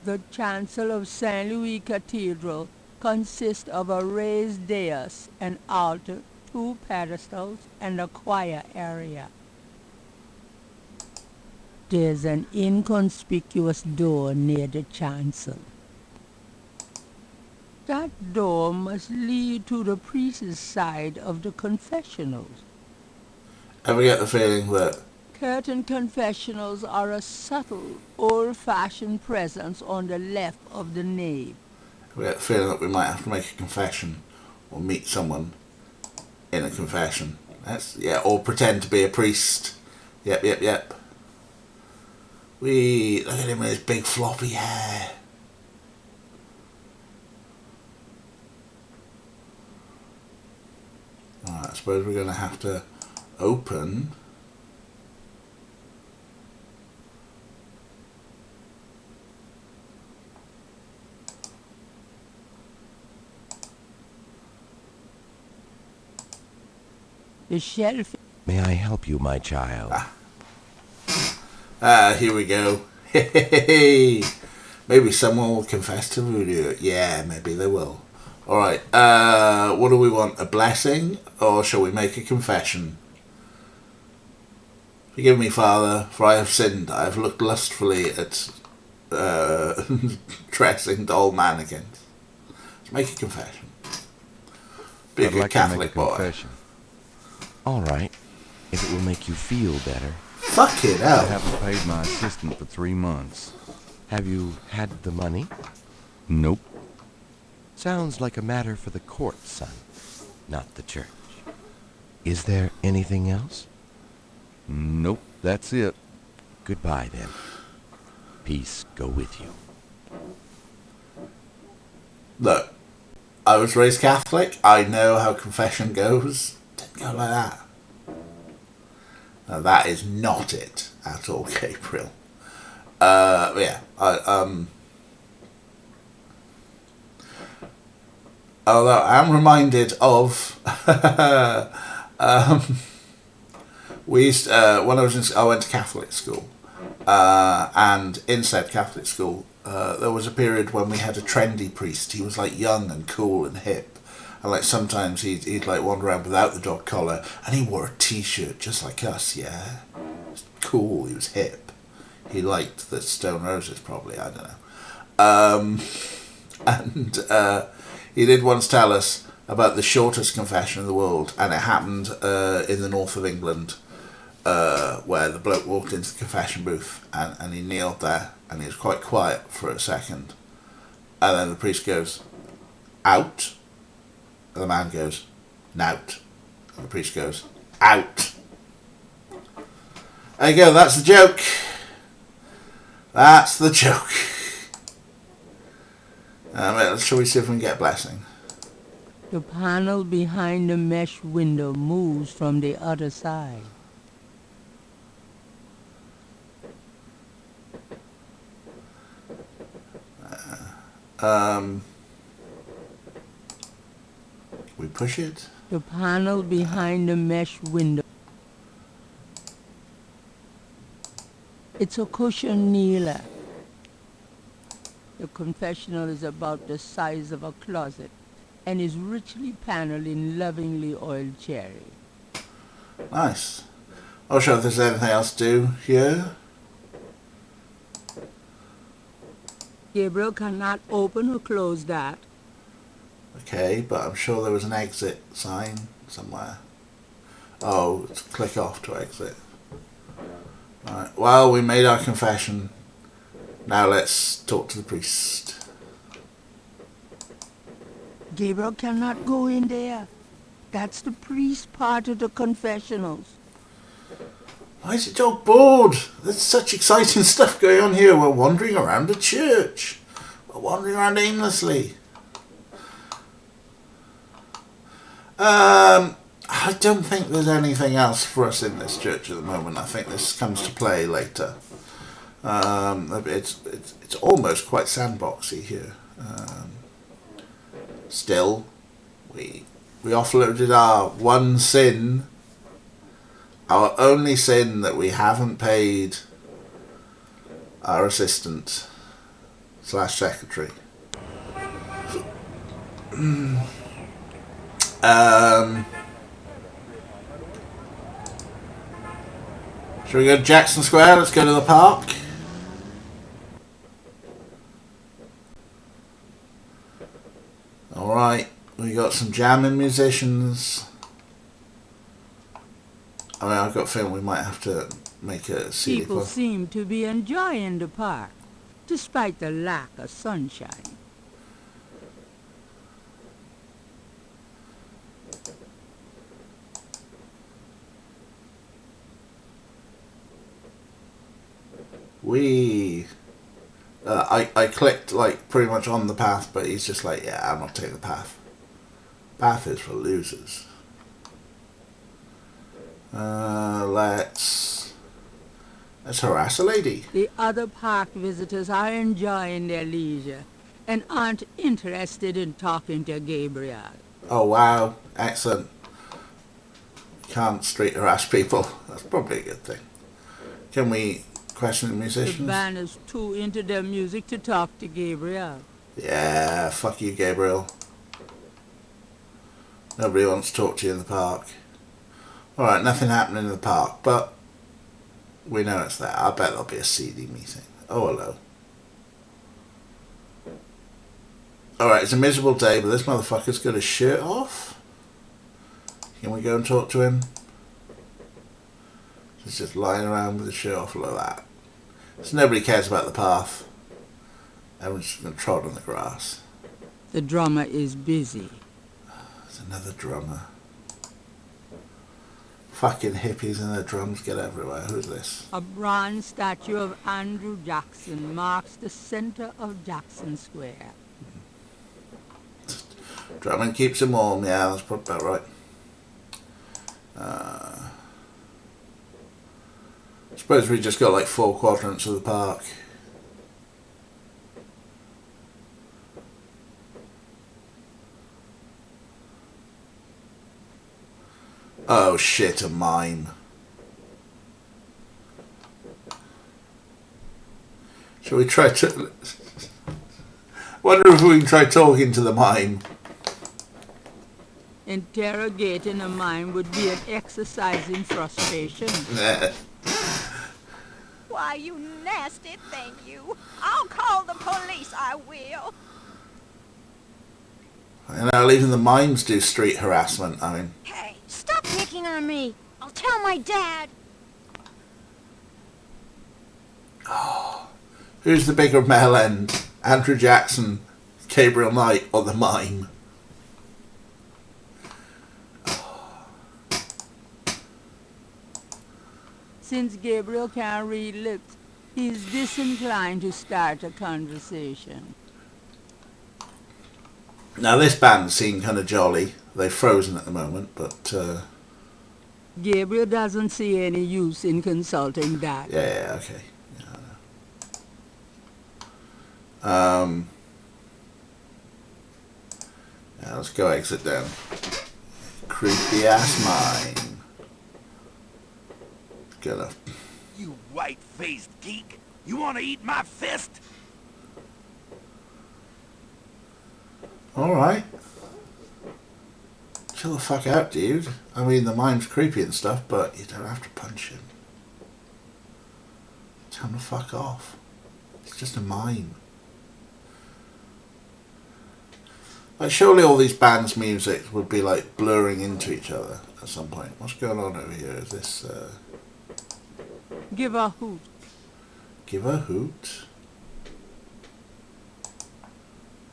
The chancel of St. Louis Cathedral consists of a raised dais, an altar, 2 pedestals, and a choir area. There's an inconspicuous door near the chancel. That door must lead to the priest's side of the confessionals. Ever get the feeling that Curtain confessionals are a subtle, old-fashioned presence on the left of the nave. we get the feeling that we might have to make a confession or meet someone in a confession? Or pretend to be a priest. Yep. Look at him with his big floppy hair. Alright, I suppose we're going to have to open The shelf. May I help you, my child? here we go. Maybe someone will confess to voodoo. Yeah, maybe they will. Alright, what do we want? A blessing? Or shall we make a confession? Forgive me, Father, for I have sinned. I have looked lustfully at dressing doll mannequins. Let's make a confession. Be a I'd good like to make Catholic a boy. confession. All right, if it will make you feel better. Fucking I hell. haven't paid my assistant for 3 months. Have you had the money? Nope. Sounds like a matter for the court, son, not the church. Is there anything else? Nope, that's it. Goodbye, then. Peace go with you. Look, I was raised Catholic. I know how confession goes. Didn't go like that. Now that is not it at all, Gabriel. Although I'm reminded of we used when I went to Catholic school, and in said Catholic school there was a period when we had a trendy priest. He was like young and cool and hip, and like sometimes he'd like wander around without the dog collar, and he wore a t-shirt just like us. Yeah, he was cool. He was hip. He liked the Stone Roses, probably. I don't know. And he did once tell us about the shortest confession in the world, and it happened in the north of England, where the bloke walked into the confession booth and he kneeled there, and he was quite quiet for a second, and then the priest goes, "Out," and the man goes, "Nout," and the priest goes, "Out." There you go, that's the joke. That's the joke. Shall we see if we can get a blessing? The panel behind the mesh window moves from the other side. We push it. The panel behind the mesh window. It's a cushion kneeler. The confessional is about the size of a closet and is richly paneled in lovingly oiled cherry. Nice. I'll show if there's anything else to do here. Gabriel cannot open or close that. Okay, but I'm sure there was an exit sign somewhere. Oh, it's click off to exit. Right. Well, we made our confession. Now let's talk to the priest. Gabriel cannot go in there. That's the priest part of the confessionals. Why is your dog bored? There's such exciting stuff going on here. We're wandering around the church. We're wandering around aimlessly. I don't think there's anything else for us in this church at the moment. I think this comes to play later. It's almost quite sandboxy here. Still, we offloaded our one sin, our only sin, that we haven't paid our assistant / secretary. Should we go to Jackson Square? Let's go to the park. Alright, we got some jamming musicians. I mean, I've got a feeling we might have to make a CD. People seem to be enjoying the park, despite the lack of sunshine. I clicked like pretty much on the path, but he's just like, yeah, I'm not taking the path. Path is for losers. Let's harass a lady. The other park visitors are enjoying their leisure and aren't interested in talking to Gabriel. Oh wow, excellent. Can't street harass people. That's probably a good thing. Can we question the musicians? The band is too into their music to talk to Gabriel. Yeah, fuck you, Gabriel. Nobody wants to talk to you in the park. Alright, nothing happening in the park, but we know it's there. I bet there'll be a CD meeting. Oh, hello. Alright, it's a miserable day, but this motherfucker's got his shirt off. Can we go and talk to him? He's just lying around with his shirt off like that. So nobody cares about the path. Everyone's just going to trod on the grass. The drummer is busy. There's another drummer. Fucking hippies and their drums get everywhere. Who's this? A bronze statue of Andrew Jackson marks the center of Jackson Square. Drumming keeps him warm. Yeah, that's probably about right. I suppose we just got like 4 quadrants of the park. Oh shit, a mime. Shall we try to... Wonder if we can try talking to the mime. Interrogating a mime would be an exercise in frustration. Why, you nasty thing, you. I'll call the police, I will. You know, even the mimes do street harassment. I mean... Hey, stop picking on me. I'll tell my dad. Who's the bigger male end? Andrew Jackson, Gabriel Knight, or the mime? Since Gabriel can't read lips, he's disinclined to start a conversation. Now this band seem kind of jolly. They're frozen at the moment, but... Gabriel doesn't see any use in consulting that. Yeah, okay. Yeah, yeah, let's go exit down. Creepy ass mine. Gonna... You white-faced geek! You want to eat my fist? Alright. Chill the fuck out, dude. I mean, the mime's creepy and stuff, but you don't have to punch him. Tell him to fuck off. It's just a mime. Like, surely all these bands' music would be, like, blurring into each other at some point. What's going on over here? Is this, Give a hoot. Give a hoot?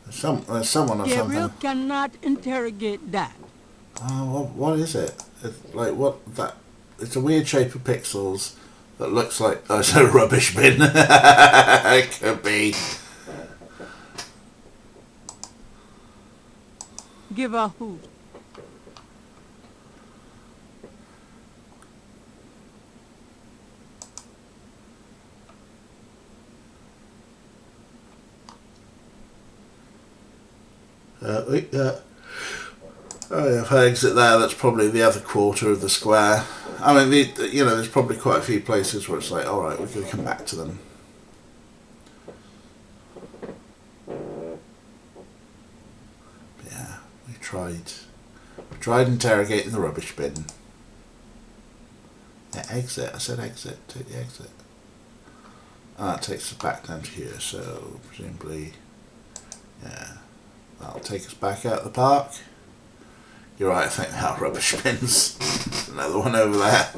There's someone or Gabriel something. cannot interrogate that. Oh, what is it? It's like, what, that... It's a weird shape of pixels that looks like... Oh, it's a rubbish bin. It could be. Give a hoot. Like that. Oh yeah, if I exit there, that's probably the other quarter of the square. I mean, there's probably quite a few places where it's like, alright, we're going to come back to them. Yeah, we tried interrogating the rubbish bin. Yeah, exit. I said exit. Take the exit. That takes us back down to here, so presumably, yeah, that'll take us back out of the park. You're right, I think they are rubbish bins. There's another one over there.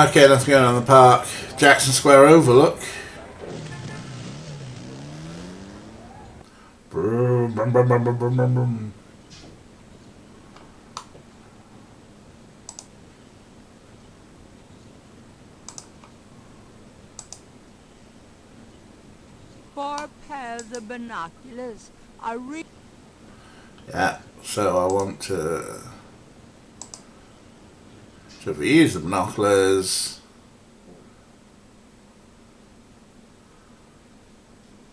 Okay, nothing going on in the park. Jackson Square Overlook. Brum, brum, brum, brum, brum, brum, brum. Four pairs of binoculars. Yeah, so I want to... So if we use the binoculars,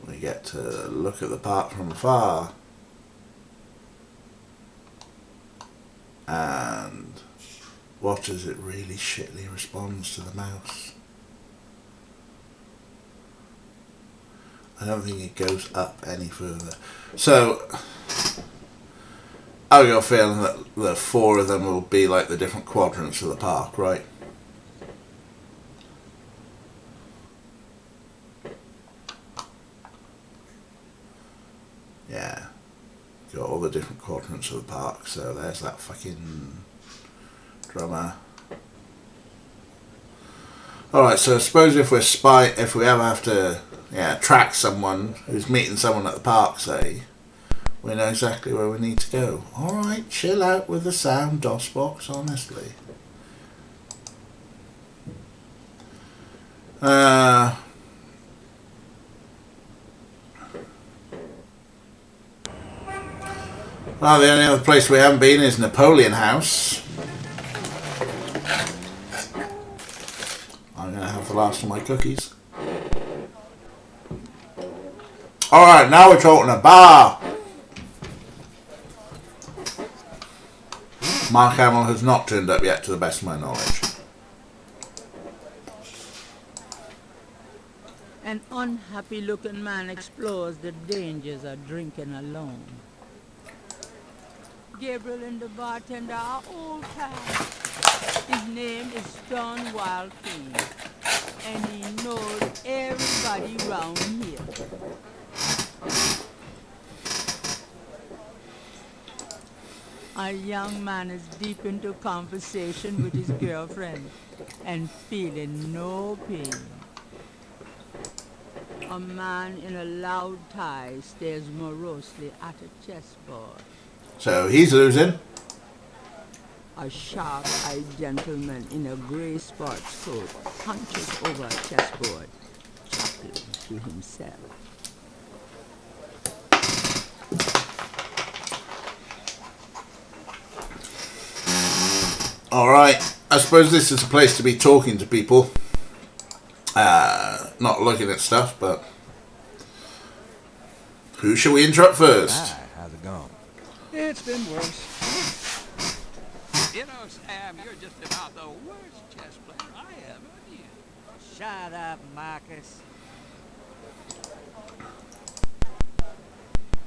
we get to look at the park from afar. And watch as it really shittily responds to the mouse. I don't think it goes up any further. So, I got a feeling that the four of them will be like the different quadrants of the park, right? Yeah. Got all the different quadrants of the park, so there's that fucking drummer. Alright, so I suppose if we ever have to track someone who's meeting someone at the park, say, we know exactly where we need to go. Alright, chill out with the sound, DOSBox, honestly. Well, the only other place we haven't been is Napoleon House. I'm going to have the last of my cookies. Alright, now we're talking a bar. Mark Hamill has not turned up yet, to the best of my knowledge. An unhappy-looking man explores the dangers of drinking alone. Gabriel and the bartender are old times. His name is Stone Wild King, and he knows everybody round here. A young man is deep into conversation with his girlfriend and feeling no pain. A man in a loud tie stares morosely at a chessboard. So he's losing. A sharp-eyed gentleman in a grey sports coat hunches over a chessboard, chuckling to himself. Alright, I suppose this is a place to be talking to people. Not looking at stuff, but... Who shall we interrupt first? Hi, how's it going? It's been worse. You know, Sam, you're just about the worst chess player I ever knew. Shut up, Marcus.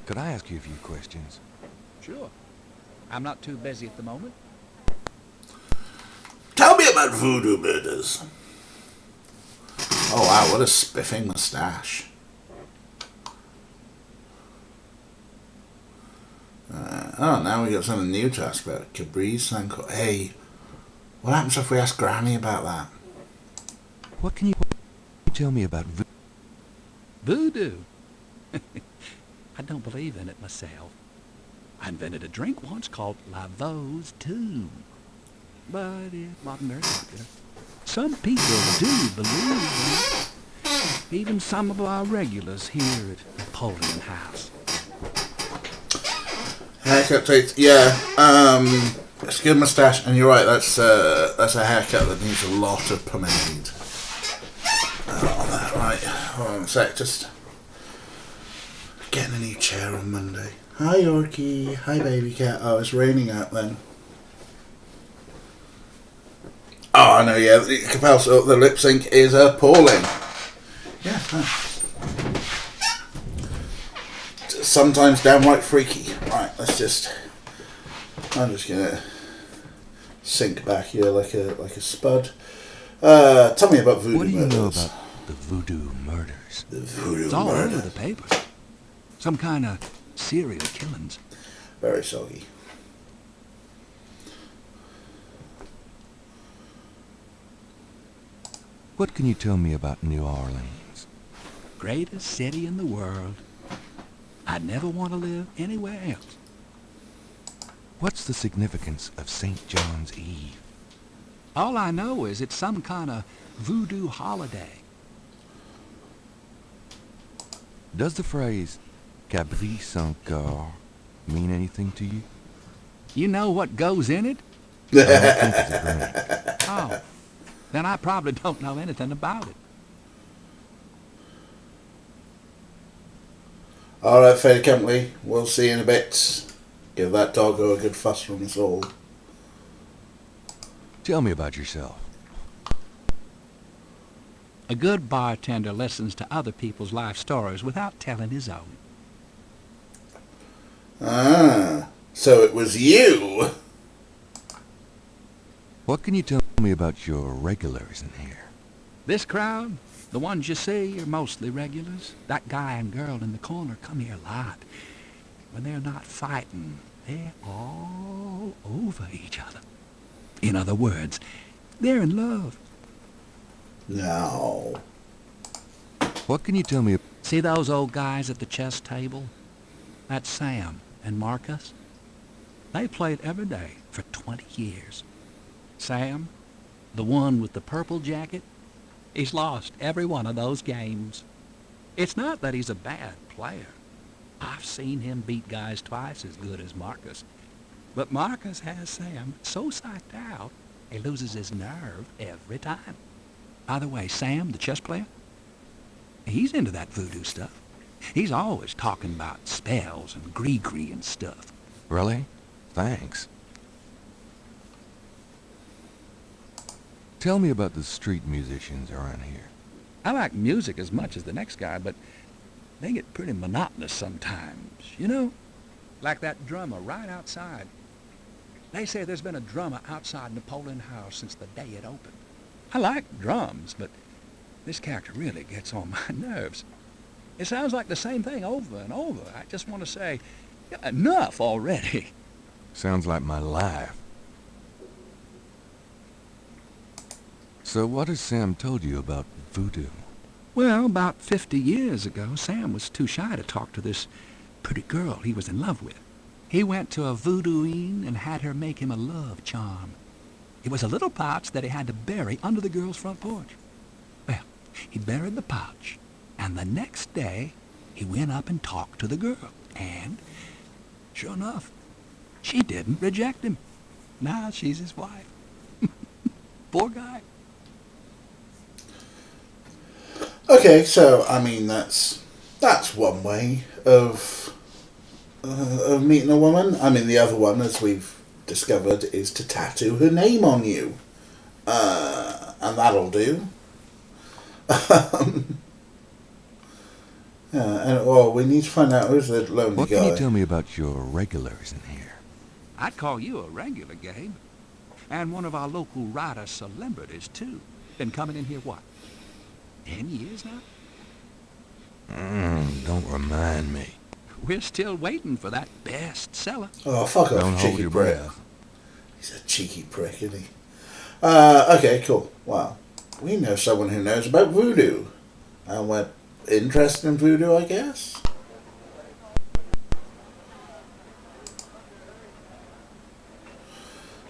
Could I ask you a few questions? Sure. I'm not too busy at the moment. Tell me about voodoo murders. Oh wow, what a spiffing moustache. Now we got something new to ask about. Cabri's Sanko. Hey, what happens if we ask Granny about that? What can you tell me about Voodoo? I don't believe in it myself. I invented a drink once called Laveau's Tomb. But it wasn't very popular. Some people do believe in it. Even some of our regulars here at Napoleon House. Haircut takes, yeah. It's a good moustache, and you're right. That's a haircut that needs a lot of pomade. Right, hold on a sec. Just Getting a new chair on Monday. Hi, Yorkie. Hi, baby cat. Oh, it's raining out then. Oh, I know, yeah. The lip sync is appalling. Yeah. Sometimes downright freaky. Right, let's just... I'm just gonna sink back here like a spud. Tell me about voodoo What do you murders. know about the voodoo murders? The voodoo It's all murder. over the papers. Some kind of serial killings. Very soggy. What can you tell me about New Orleans? Greatest city in the world. I'd never want to live anywhere else. What's the significance of St. John's Eve? All I know is it's some kind of voodoo holiday. Does the phrase caprice encore mean anything to you? You know what goes in it? I don't think it's a drink. Oh, then I probably don't know anything about it. Alright, Fair Company, we'll see you in a bit. Give that doggo a good fuss from us all. Tell me about yourself. A good bartender listens to other people's life stories without telling his own. Ah, so it was you. What can you tell me about your regulars in here? This crowd, the ones you see, are mostly regulars. That guy and girl in the corner come here a lot. When they're not fighting, they're all over each other. In other words, they're in love. No. What can you tell me? See those old guys at the chess table? That's Sam and Marcus. They played every day for 20 years. Sam, the one with the purple jacket, he's lost every one of those games. It's not that he's a bad player. I've seen him beat guys twice as good as Marcus. But Marcus has Sam so psyched out, he loses his nerve every time. By the way, Sam, the chess player, he's into that voodoo stuff. He's always talking about spells and gree-gree and stuff. Really? Thanks. Tell me about the street musicians around here. I like music as much as the next guy, but they get pretty monotonous sometimes, you know? Like that drummer right outside. They say there's been a drummer outside Napoleon House since the day it opened. I like drums, but this character really gets on my nerves. It sounds like the same thing over and over. I just want to say, enough already. Sounds like my life. So what has Sam told you about voodoo? Well, about 50 years ago, Sam was too shy to talk to this pretty girl he was in love with. He went to a voodooine and had her make him a love charm. It was a little pouch that he had to bury under the girl's front porch. Well, he buried the pouch, and the next day, he went up and talked to the girl. And, sure enough, she didn't reject him. Now she's his wife. Poor guy. Okay, so I mean that's one way of meeting a woman. I mean the other one, as we've discovered, is to tattoo her name on you, and that'll do. And we need to find out who's the lonely What guy. can you tell me about your regulars in here? I'd call you a regular, Gabe. And one of our local writer celebrities, too. Been coming in here, what, 10 years now? Don't remind me. We're still waiting for that bestseller. Oh, fuck off, Don't you hold cheeky your prick. breath. He's a cheeky prick, isn't he? Okay, cool. Well, we know someone who knows about voodoo. And we're interested in voodoo, I guess?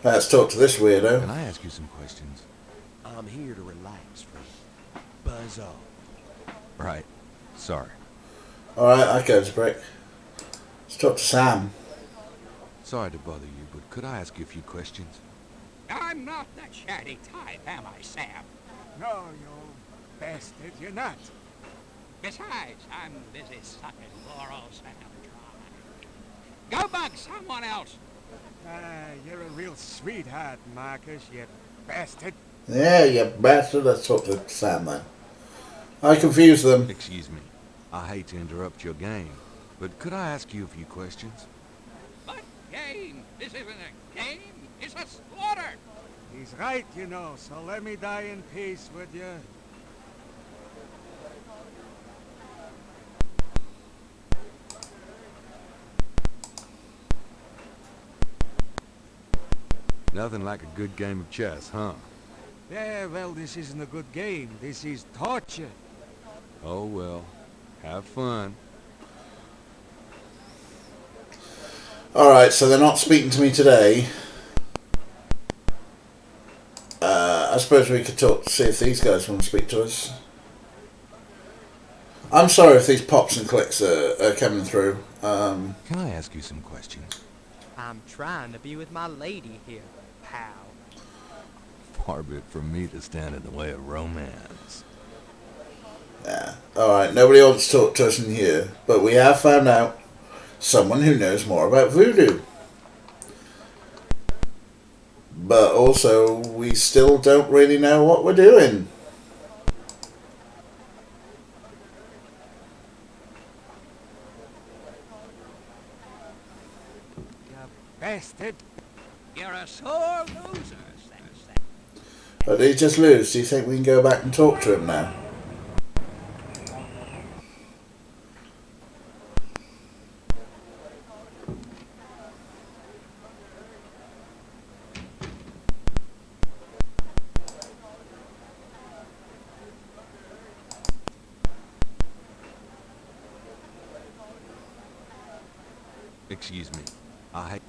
Let's talk to this weirdo. Can I ask you some questions? I'm here to relax, friend. Buzz off. Right. Sorry. Alright, that goes a brick. Let's talk to Sam. Sorry to bother you, but could I ask you a few questions? I'm not the chatty type, am I, Sam? No, you bastard, you're not. Besides, I'm busy sucking laurels and dry. Go bug someone else. You're a real sweetheart, Marcus, you bastard. Yeah, you bastard, that's what the Sandman. I confuse them. Excuse me. I hate to interrupt your game, but could I ask you a few questions? What game? This isn't a game. It's a slaughter. He's right, you know, so let me die in peace, would you? Nothing like a good game of chess, huh? Yeah, well, this isn't a good game. This is torture. Oh well. Have fun. Alright, so they're not speaking to me today. I suppose we could talk to see if these guys want to speak to us. I'm sorry if these pops and clicks are coming through. Can I ask you some questions? I'm trying to be with my lady here, pal. Far be it from me to stand in the way of romance. Yeah. Alright, nobody wants to talk to us in here, but we have found out someone who knows more about voodoo. But also, we still don't really know what we're doing. You bastard. You're a sore loser, But did he just lose? Do you think we can go back and talk to him now? Excuse me. I hate...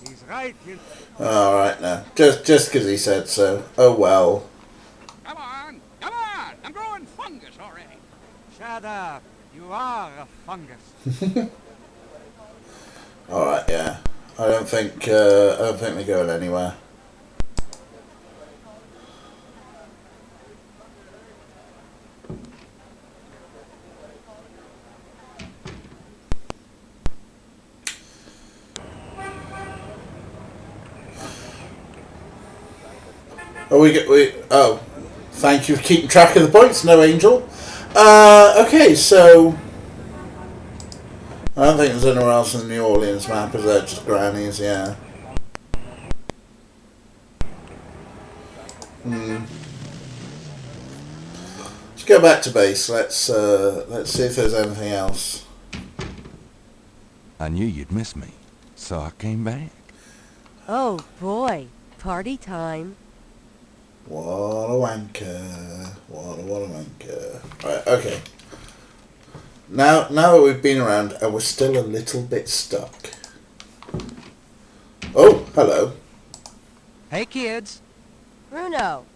He's right, you... Alright now. Just because he said so. Oh well. Come on, come on! I'm growing fungus already. Shut up. You are a fungus. Alright, yeah. I don't think they're going anywhere. Oh, thank you for keeping track of the points, no angel. Okay, so I don't think there's anywhere else in the New Orleans map, is there? Just grannies, yeah. Let's go back to base. Let's see if there's anything else. I knew you'd miss me, so I came back. Oh boy, party time. What a wanker. What a wanker. Right, okay. Now that we've been around and we're still a little bit stuck. Oh, hello. Hey, kids. Bruno,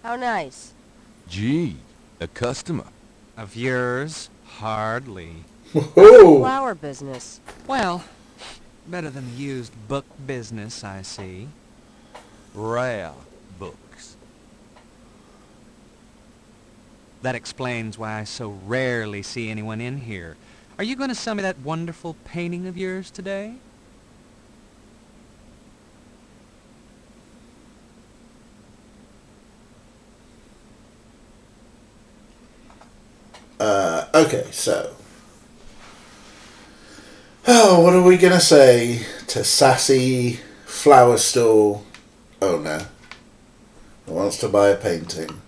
how nice. Gee, a customer. Of yours? Hardly. Woohoo! Flower business. Well, better than the used book business, I see. Rare books. That explains why I so rarely see anyone in here. Are you going to sell me that wonderful painting of yours today? Okay, so. Oh, what are we going to say to sassy flower store owner who wants to buy a painting?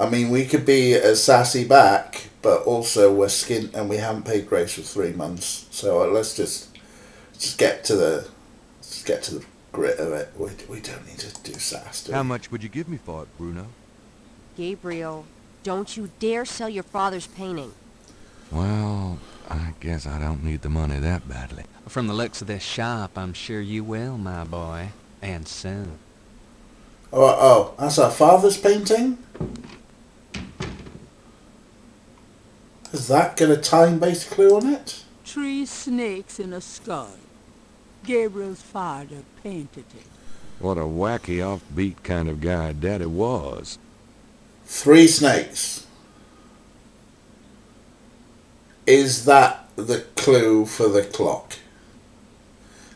I mean, we could be as sassy back, but also we're skint and we haven't paid Grace for 3 months. So let's just get to the grit of it. We don't need to do sass. How much would you give me for it, Bruno? Gabriel, don't you dare sell your father's painting. Well, I guess I don't need the money that badly. From the looks of this shop, I'm sure you will, my boy. And soon. Oh, that's our father's painting? Has that got a time-based clue on it? 3 snakes in a skull. Gabriel's father painted it. What a wacky, offbeat kind of guy Daddy was. 3 snakes. is that the clue for the clock?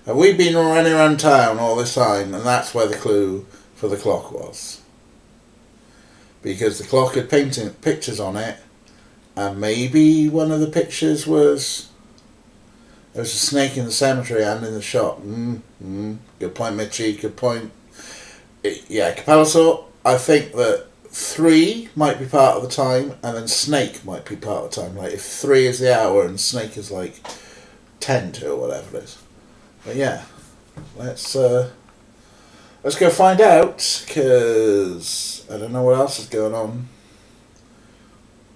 Have we been running around town all this time and that's where the clue for the clock was? Because the clock had pictures on it, and maybe one of the pictures was... There was a snake in the cemetery and in the shop. Good point, Mitchie, good point. Yeah, Capellosaur, I think that 3 might be part of the time, and then snake might be part of the time. Like, if 3 is the hour and snake is like 10 to or whatever it is. But yeah, let's go find out, because I don't know what else is going on.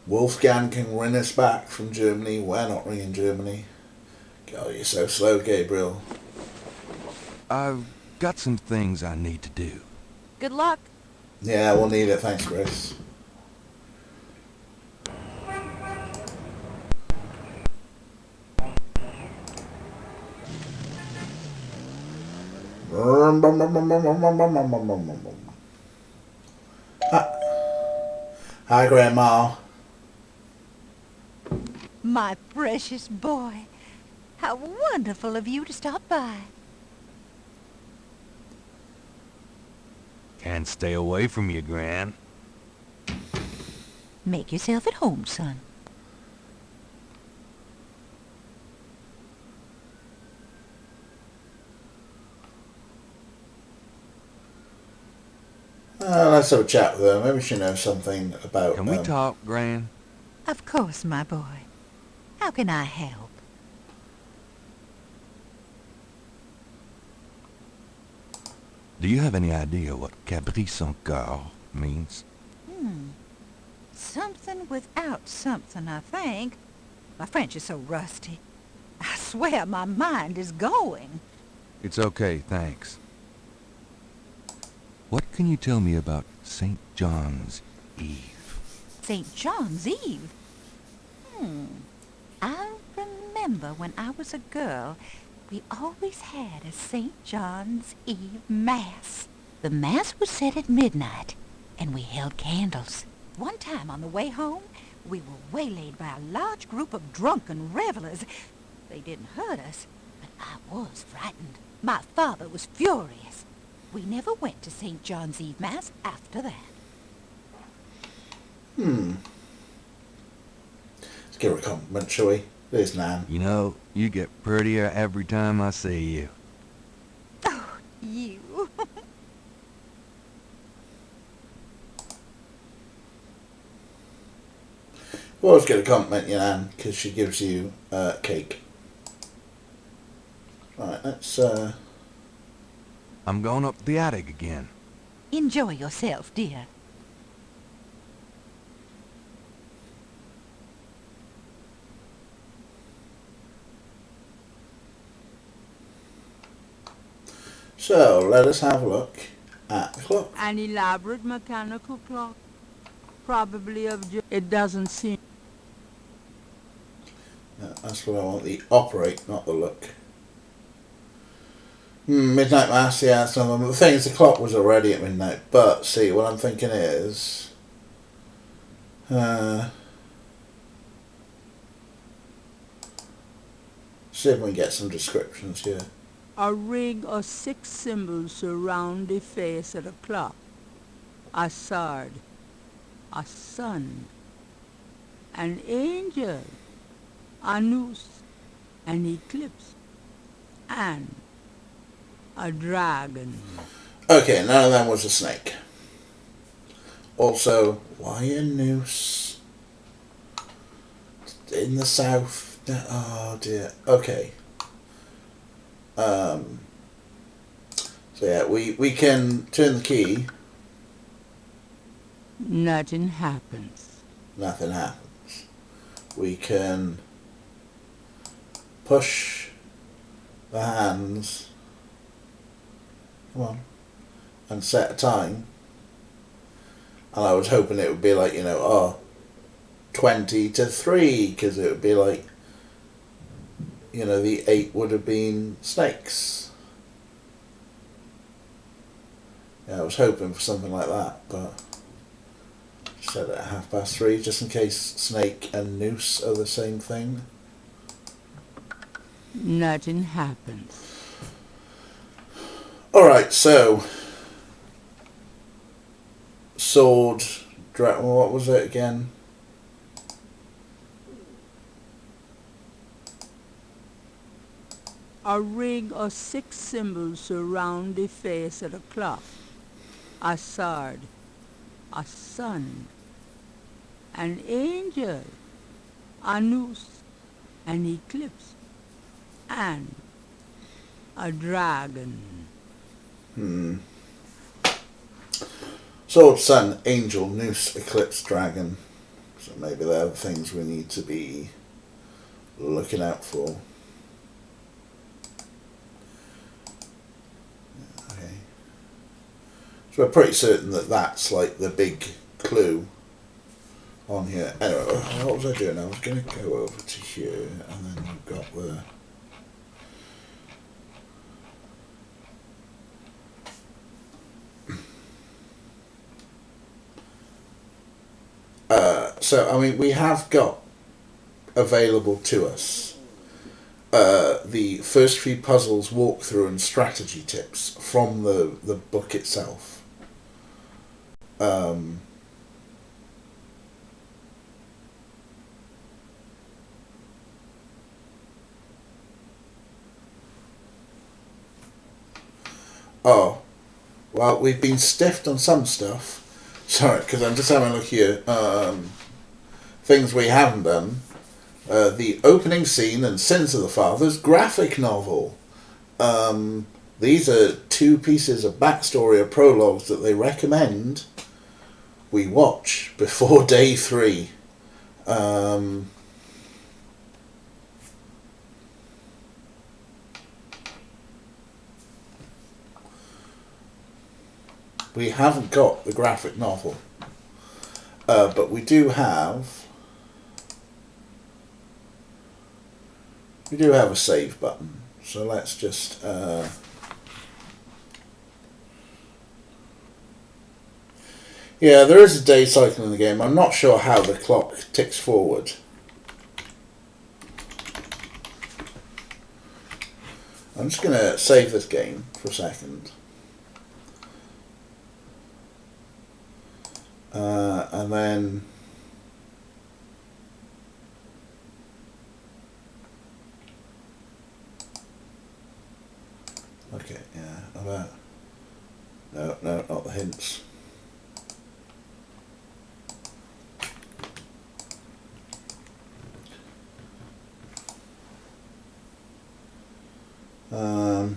Wolfgang can ring us back from Germany. We're not ringing Germany. God, you're so slow, Gabriel. I've got some things I need to do. Good luck. Yeah, we'll need it. Thanks, Chris. Hi, Grandma. My precious boy. How wonderful of you to stop by. Can't stay away from you, Gran. Make yourself at home, son. Let's have a chat with her. Maybe she knows something about... Can we talk, Gran? Of course, my boy. How can I help? Do you have any idea what Caprice encore means? Something without something, I think. My French is so rusty. I swear my mind is going. It's okay, thanks. What can you tell me about St. John's Eve? St. John's Eve? I remember when I was a girl, we always had a St. John's Eve Mass. The Mass was said at midnight, and we held candles. One time on the way home, we were waylaid by a large group of drunken revelers. They didn't hurt us, but I was frightened. My father was furious. We never went to St. John's Eve Mass after that. Let's give her a compliment, shall we? There's Nan. You know, you get prettier every time I see you. Oh, you. We always get a compliment, you Nan, because she gives you cake. Right, let's... I'm going up the attic again. Enjoy yourself, dear. So, let us have a look at the clock. An elaborate mechanical clock. Probably of... It doesn't seem... That's what I want, the operate, not the look. Midnight Mass, yeah, that's another one. The thing is, the clock was already at midnight, but see, what I'm thinking is... see if we can get some descriptions here. A ring of 6 symbols surround the face of the clock. A sword, a sun, an angel, a noose, an eclipse, and a dragon. Okay, none of them was a snake. Also, why a noose? In the south? Oh dear. Okay. So yeah, we can turn the key. Nothing happens. Nothing happens. We can push the hands. Come on. And set a time. And I was hoping it would be like, 20 to 3, because it would be like, the 8 would have been snakes. Yeah, I was hoping for something like that, but Set it at 3:30, just in case snake and noose are the same thing. Nothing happens. Alright, so... Sword... what was it again? A ring of 6 symbols surround the face of the clock. A sword, a sun, an angel, a noose, an eclipse, and a dragon. Sword, sun, angel, noose, eclipse, dragon. So maybe they're the things we need to be looking out for. Okay. So we're pretty certain that that's like the big clue on here. Anyway, what was I doing? I was going to go over to here, and then you've got the... So, I mean, we have got available to us the first 3 puzzles, walkthrough and strategy tips from the book itself. Oh, well, we've been stiffed on some stuff. Sorry, because I'm just having a look here. Things we haven't done. The opening scene and Sins of the Fathers graphic novel. These are 2 pieces of backstory or prologues that they recommend we watch before day 3. We haven't got the graphic novel, but we do have a save button. So let's just yeah, there is a day cycle in the game. I'm not sure how the clock ticks forward. I'm just going to save this game for a second. And then okay, yeah, about no, not the hints. I'm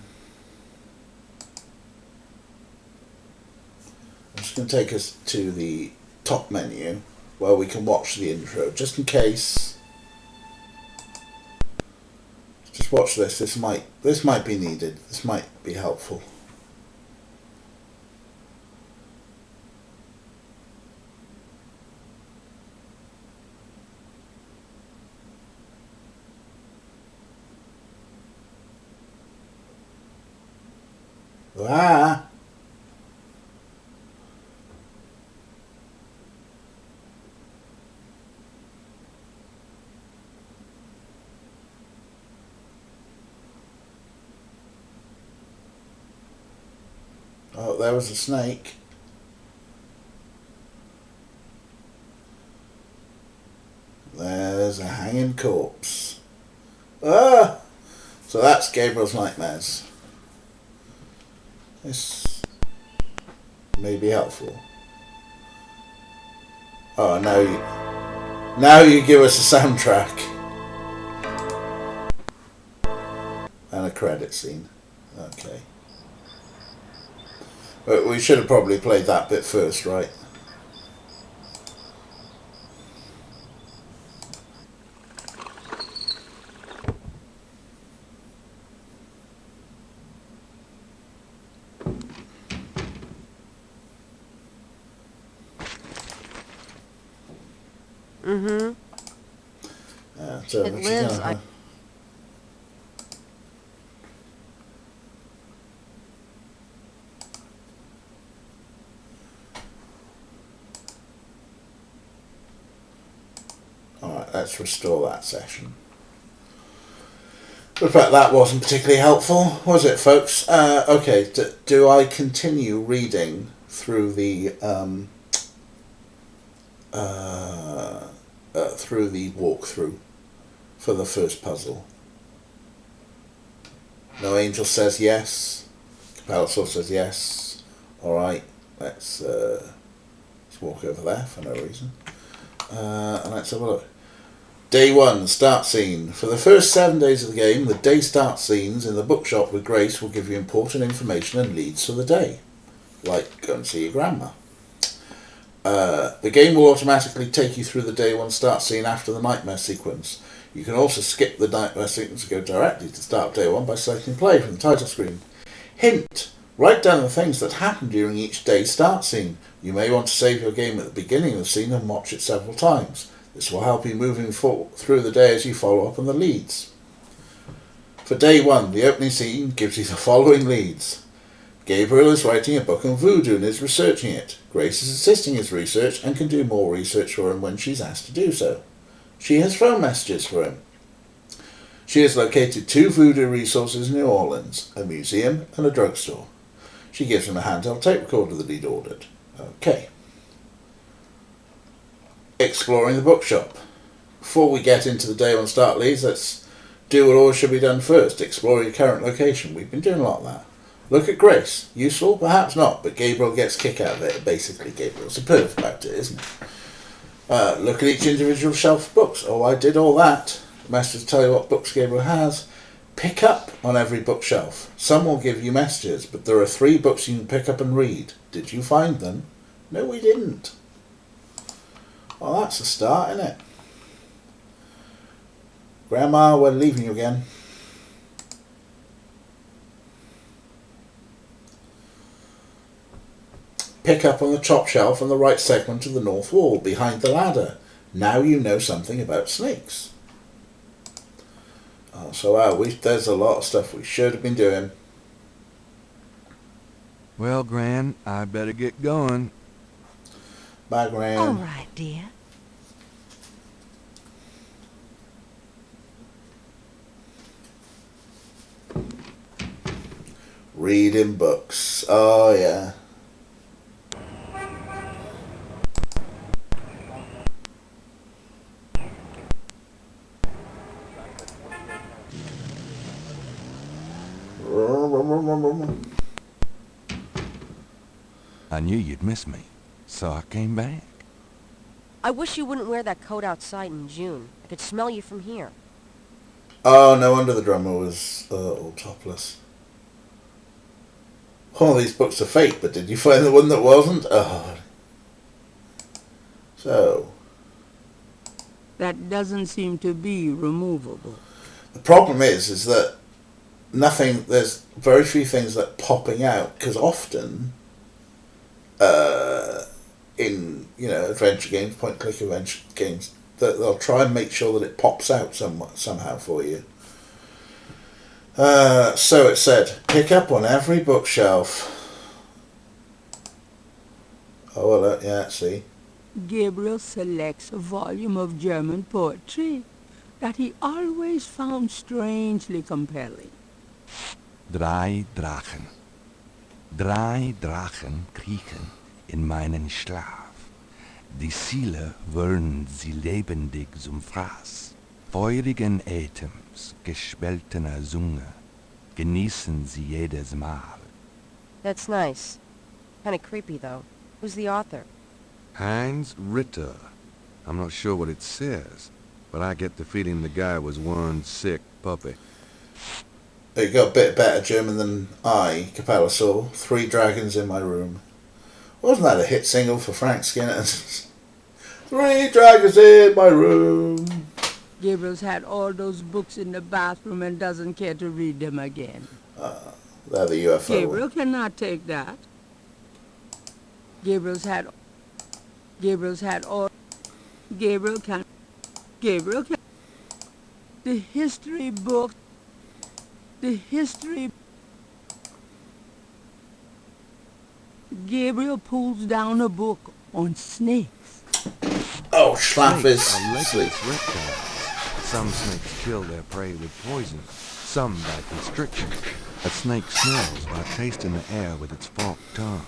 just going to take us to the top menu where we can watch the intro, just in case. Just watch this. This might be needed. This might be helpful. Ah. Oh, there was a snake. There's a hanging corpse. Ah! So that's Gabriel's nightmares. This may be helpful. Oh, now you give us a soundtrack. And a credit scene. Okay. But we should have probably played that bit first, right? Mm-hmm. So it lives. let's restore that session. But that wasn't particularly helpful, was it, folks? Okay, do I continue reading through the walkthrough for the first puzzle? No, Angel says yes. Capelso says yes. All right, let's walk over there for no reason, and let's have a look. Day 1, start scene. For the first 7 days of the game, the day start scenes in the bookshop with Grace will give you important information and leads for the day. Like, go and see your grandma. The game will automatically take you through the day 1 start scene after the nightmare sequence. You can also skip the nightmare sequence and go directly to start day 1 by selecting play from the title screen. Hint! Write down the things that happen during each day start scene. You may want to save your game at the beginning of the scene and watch it several times. This will help you moving through the day as you follow up on the leads. For day 1, the opening scene gives you the following leads. Gabriel is writing a book on voodoo and is researching it. Grace is assisting his research and can do more research for him when she's asked to do so. She has phone messages for him. She has located 2 voodoo resources in New Orleans, a museum and a drugstore. She gives him a handheld tape recorder that he'd ordered. Okay. Exploring the bookshop. Before we get into the day 1 start leads, let's do what always should be done first. Explore your current location. We've been doing a lot of that. Look at Grace. Useful? Perhaps not, but Gabriel gets a kick out of it. Basically, Gabriel's a perv about it, isn't he? Look at each individual shelf of books. Oh, I did all that. The messages tell you what books Gabriel has. Pick up on every bookshelf. Some will give you messages, but there are 3 books you can pick up and read. Did you find them? No, we didn't. Well, that's a start, isn't it? Grandma, we're leaving you again. Pick up on the top shelf on the right segment of the north wall, behind the ladder. Now you know something about snakes. There's a lot of stuff we should have been doing. Well, Gran, I better get going. Bye, Gran. All right, dear. Reading books. Oh, yeah. I knew you'd miss me, so I came back. I wish you wouldn't wear that coat outside in June. I could smell you from here. Oh, no wonder the drummer was all topless. All these books are fake, but did you find the one that wasn't? Oh. So. That doesn't seem to be removable. The problem is that there's very few things that are popping out, because often in, adventure games, point-click adventure games, they'll try and make sure that it pops out somehow for you. So it said, pick up on every bookshelf. Oh, well, yeah, see. Gabriel selects a volume of German poetry that he always found strangely compelling. Drei Drachen. Drei Drachen kriechen in meinen Schlaf. Die Ziele wollen sie lebendig zum Fraß. Feurigen Atems, gespaltener Zunge, genießen sie jedes Mal. That's nice. Kinda creepy, though. Who's the author? Heinz Ritter. I'm not sure what it says, but I get the feeling the guy was one sick puppy. You got a bit better German than I, Capella saw. 3 Dragons in My Room. Wasn't that a hit single for Frank Skinner? 3 dragons in my room. Gabriel's had all those books in the bathroom and doesn't care to read them again. They're the UFO. Gabriel cannot take that. Gabriel can. The history book. Gabriel pulls down a book on snakes. Oh, Schlaff is Snakes are asleep. legless reptiles. Some snakes kill their prey with poison, some by constriction. A snake smells by tasting the air with its forked tongue.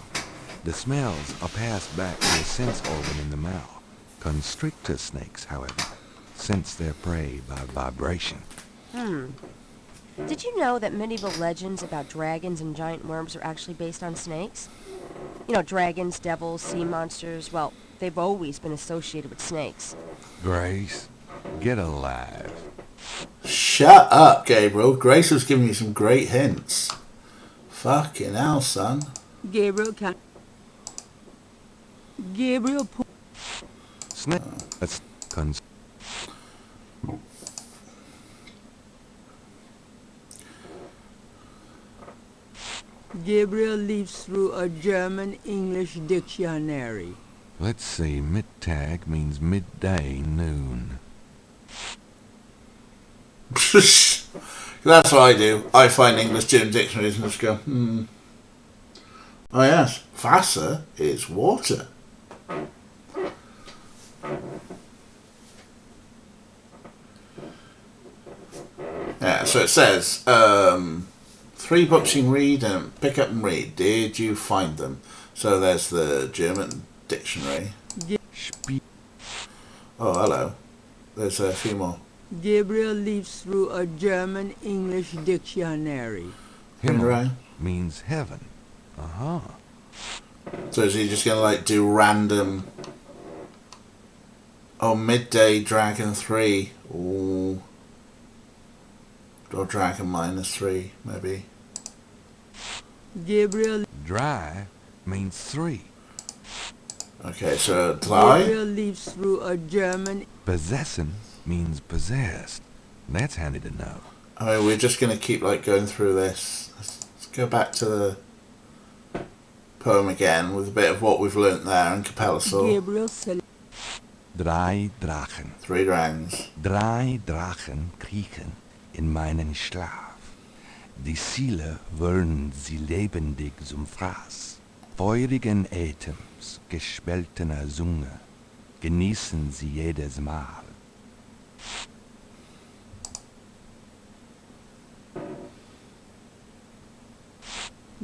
The smells are passed back to a sense organ in the mouth. Constrictor snakes, however, sense their prey by vibration. Did you know that medieval legends about dragons and giant worms are actually based on snakes? You know, dragons, devils, sea monsters, well, they've always been associated with snakes. Grace, get alive. Shut up, Gabriel. Grace was giving you some great hints. Fucking hell, son. Gabriel can... Gabriel... Snake. That's Gabriel leaves through a German-English dictionary. Let's see, Mittag means midday, noon. That's what I do. I find English German dictionaries and just go, Oh yes, Wasser is water. Yeah, so it says, 3 books you can read and pick up and read. Did you find them? So there's the German dictionary. Oh, hello. There's a few more. Gabriel leaves through a German-English dictionary. Himmel means heaven. So is he just going to like do random... Oh, Midday Dragon 3. Ooh. Or Dragon -3, maybe. Gabriel... Dry means 3. Okay, so dry. Gabriel leaves through a German... Possession means possessed. That's handy to know. I mean, we're just going to keep like going through this. Let's go back to the poem again with a bit of what we've learnt there in Capella Saw. Gabriel... Drei Drachen. 3 dragons. Drei Drachen kriechen in meinen Schlaf. Die Ziele wollen sie lebendig zum Fraß. Feurigen Atems, gespaltener Zunge, genießen sie jedes Mal.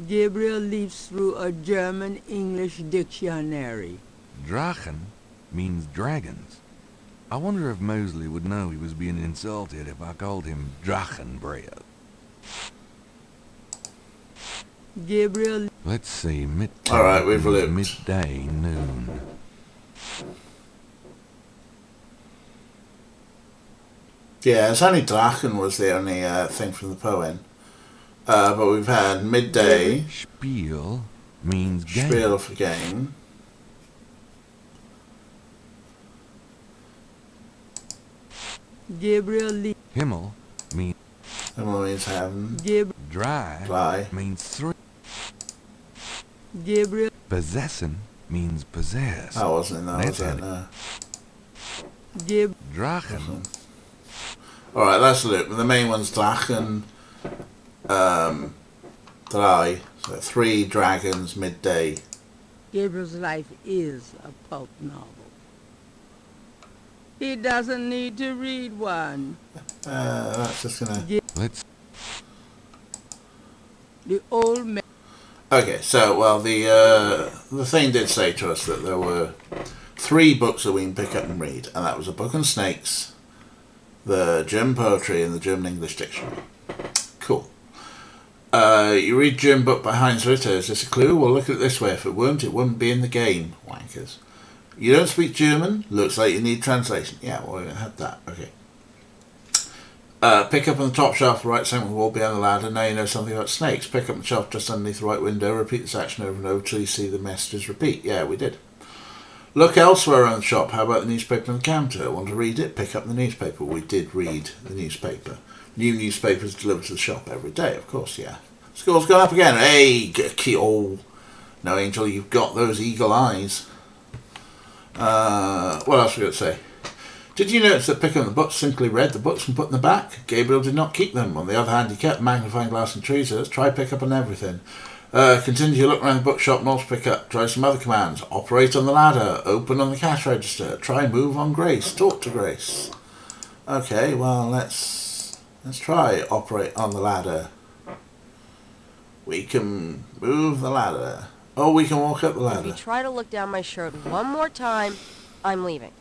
Gabriel leaves through a German-English dictionary. Drachen means dragons. I wonder if Mosley would know he was being insulted if I called him Drachenbread. Gabriel... Let's see, Alright, we've looked. Midday, noon. Yeah, it's only Drachen was the only thing from the poem. But we've had midday. Spiel means game. Spiel for game. Gabriel... Himmel means... Himmel means heaven. Dry means 3. Gabriel... Possession means possessed. That wasn't in there, was That's it? handy. No. Drachen. Alright, let's look. The main one's Drachen. Drei. So 3 dragons, midday. Gabriel's life is a pulp novel. He doesn't need to read one. That's just gonna... Let's... The old man... Okay, so, well, the thing did say to us that there were 3 books that we can pick up and read, and that was A Book on Snakes, the German Poetry, and the German English Dictionary. Cool. You read German book by Heinz Ritter. Is this a clue? Well, look at it this way. If it wouldn't be in the game. Wankers. You don't speak German? Looks like you need translation. Yeah, well, we had that. Okay. Pick up on the top shelf, the right side of the wall behind the ladder. Now you know something about snakes. Pick up the shelf just underneath the right window. Repeat this action over and over till you see the messages repeat. Yeah, we did. Look elsewhere around the shop. How about the newspaper on the counter? Want to read it? Pick up the newspaper. We did read the newspaper. New newspapers delivered to the shop every day, of course, yeah. Score's gone up again. Hey, oh. No, Angel, you've got those eagle eyes. What else we got to say? Did you notice that picking up the books simply read the books and put in the back? Gabriel did not keep them. On the other hand, he kept magnifying glass and tweezers. Try pick up on everything. Continue to look around the bookshop and also pick up. Try some other commands. Operate on the ladder. Open on the cash register. Try move on Grace. Talk to Grace. Okay, well, let's try operate on the ladder. We can move the ladder. Oh, we can walk up the ladder. If you try to look down my shirt one more time, I'm leaving.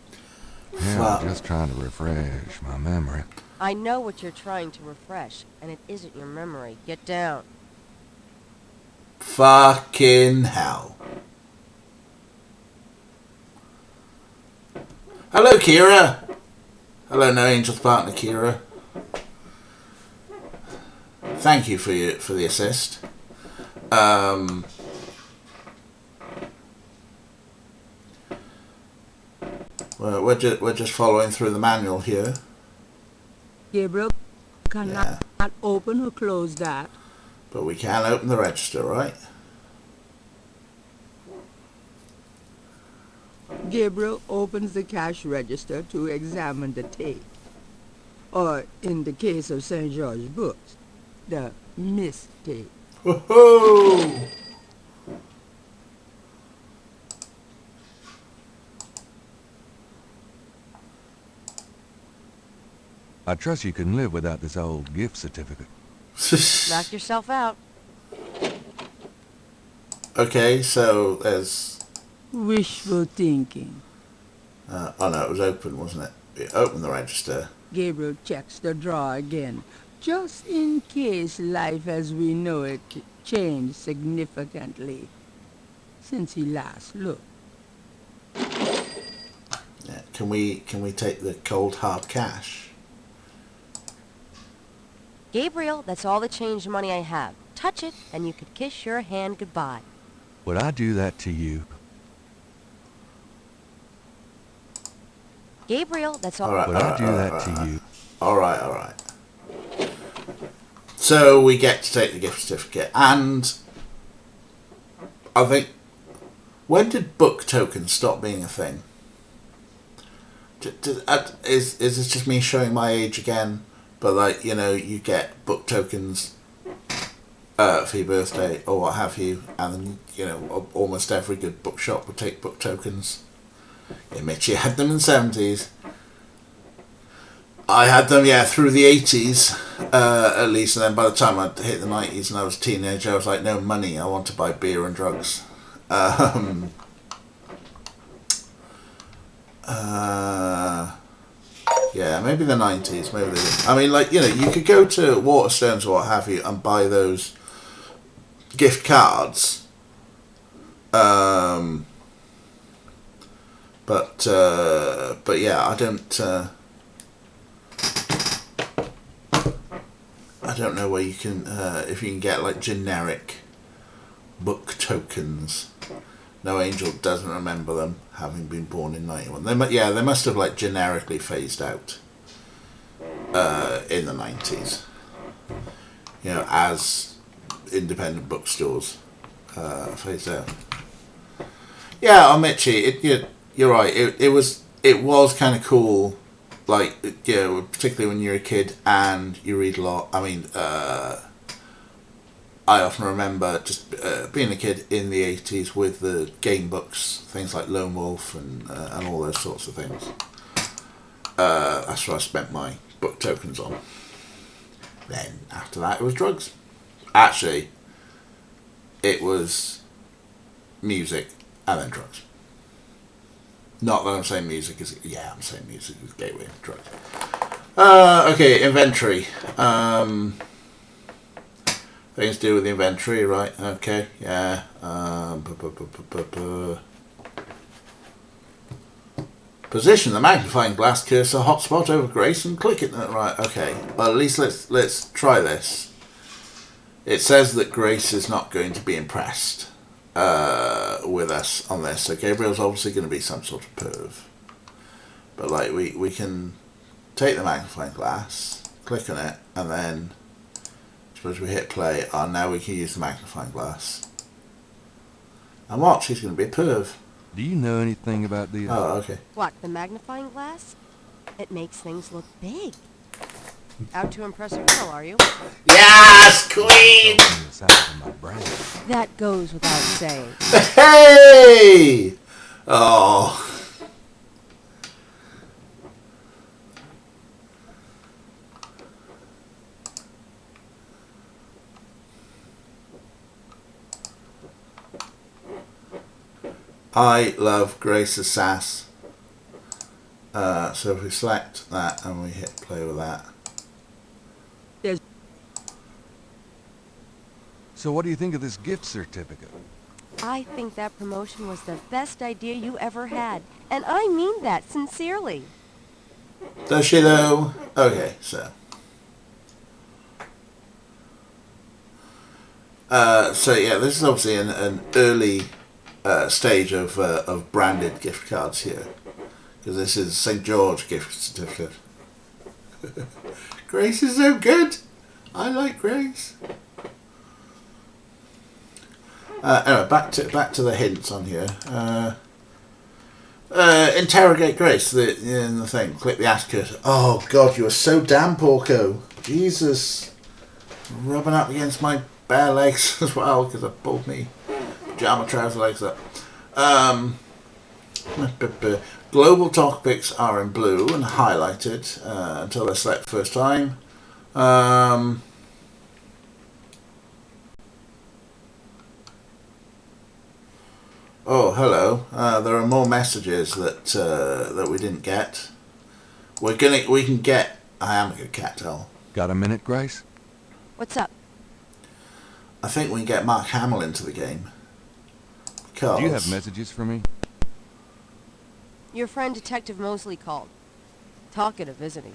Yeah, I'm just trying to refresh my memory. I know what you're trying to refresh, and it isn't your memory. Get down. Fucking hell. Hello, Kira. Hello, No Angel's partner, Kira. Thank you for the assist. We're just following through the manual here. Gabriel cannot open or close that. But we can open the register, right? Gabriel opens the cash register to examine the tape. Or, in the case of St. George Books, the mistape. Woohoo! I trust you can live without this old gift certificate. Knock yourself out. Okay, so there's... Wishful thinking. oh no, it was open, wasn't it? It opened the register. Gabriel checks the drawer again, just in case life as we know it changed significantly since he last looked. Yeah, can we take the cold hard cash? Gabriel, that's all the change money I have. Touch it, and you could kiss your hand goodbye. Would I do that to you? Gabriel, that's all. Would I do that to you? Alright. So we get to take the gift certificate, and I think, when did book tokens stop being a thing? Is this just me showing my age again? But like, you know, you get book tokens for your birthday or what have you, and then, you know, almost every good bookshop would take book tokens. Yeah, Mitchie had them in the 70s. I had them, through the 80s, at least, and then by the time I hit the 90s and I was a teenager, I was like, no money, I want to buy beer and drugs. Yeah, maybe the 90s, maybe I mean, like, you know, you could go to Waterstones or what have you and buy those gift cards. But yeah, I don't know where you can, if you can get like generic book tokens. No Angel doesn't remember them, having been born in 91. They must have like generically phased out in the 90s. You know, as independent bookstores phased out. Yeah, Mitchie, you're right. It was kind of cool, like, you know, particularly when you're a kid and you read a lot. I mean, I often remember just being a kid in the 80s with the game books, things like Lone Wolf and all those sorts of things. That's what I spent my book tokens on. Then after that it was drugs. Actually, it was music and then drugs. Not that I'm saying music is... Yeah, I'm saying music is gateway to drugs. Okay, inventory. Things to do with the inventory, right? Okay, yeah. Position the magnifying glass cursor hotspot over Grace and click it. Right, okay. Well, at least let's try this. It says that Grace is not going to be impressed with us on this, so Gabriel's obviously going to be some sort of perv. But like, we can take the magnifying glass, click on it, and then suppose we hit play, and now we can use the magnifying glass. And watch, he's going to be a perv. Do you know anything about the... Oh, okay. What, the magnifying glass? It makes things look big. Out to impress a girl, are you? Yes, Queen! That goes without saying. Hey! Oh. I love Grace's sass. So if we select that and we hit play with that. So what do you think of this gift certificate? I think that promotion was the best idea you ever had. And I mean that sincerely. Does she though? Okay, so. So yeah, this is obviously an early stage of branded gift cards here. Because this is St. George gift certificate. Grace is so good. I like Grace. Anyway, back to the hints on here. Interrogate Grace. In the thing. Click the ask her. Oh God, you are so damn porco. Jesus, rubbing up against my bare legs as well because I pulled me pajama trouser legs up. Global topics are in blue and highlighted until they're selected first time. Oh, hello. There are more messages that we didn't get. We can get. I am a good cat, Al. Got a minute, Grace? What's up? I think we can get Mark Hamill into the game. Because Do you have messages for me? Your friend Detective Mosley called. Talkative, isn't he?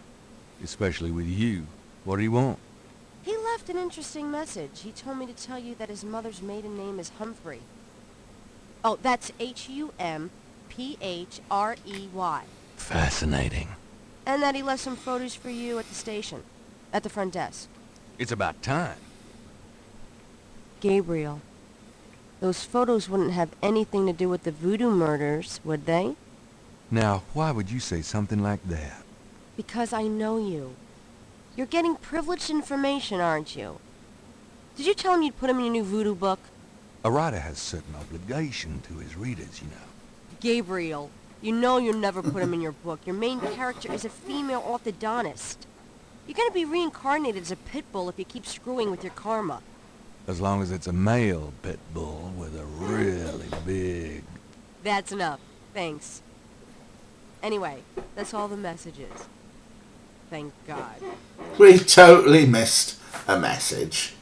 Especially with you. What do you want? He left an interesting message. He told me to tell you that his mother's maiden name is Humphrey. Oh, that's Humphhrey. Fascinating. And that he left some photos for you at the station. At the front desk. It's about time. Gabriel, those photos wouldn't have anything to do with the voodoo murders, would they? Now, why would you say something like that? Because I know you. You're getting privileged information, aren't you? Did you tell him you'd put him in your new voodoo book? A writer has certain obligation to his readers, you know. Gabriel, you know you'll never put him in your book. Your main character is a female orthodontist. You're gonna be reincarnated as a pit bull if you keep screwing with your karma. As long as it's a male pit bull with a really big... That's enough. Thanks. Anyway, that's all the messages. Thank God. we totally missed a message.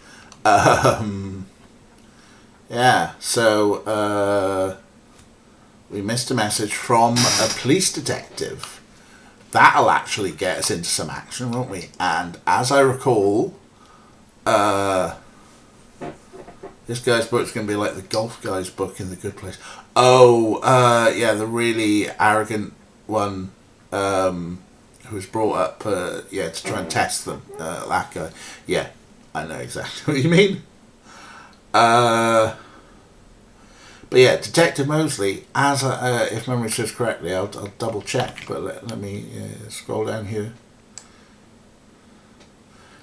Yeah, so we missed a message from a police detective. That'll actually get us into some action, won't we? And as I recall, this guy's book's going to be like the golf guy's book in The Good Place. Oh, yeah, the really arrogant one who was brought up, to try and test them. That guy. Yeah, I know exactly what you mean. But yeah, Detective Mosley, as if memory serves correctly, I'll double check, but let me scroll down here.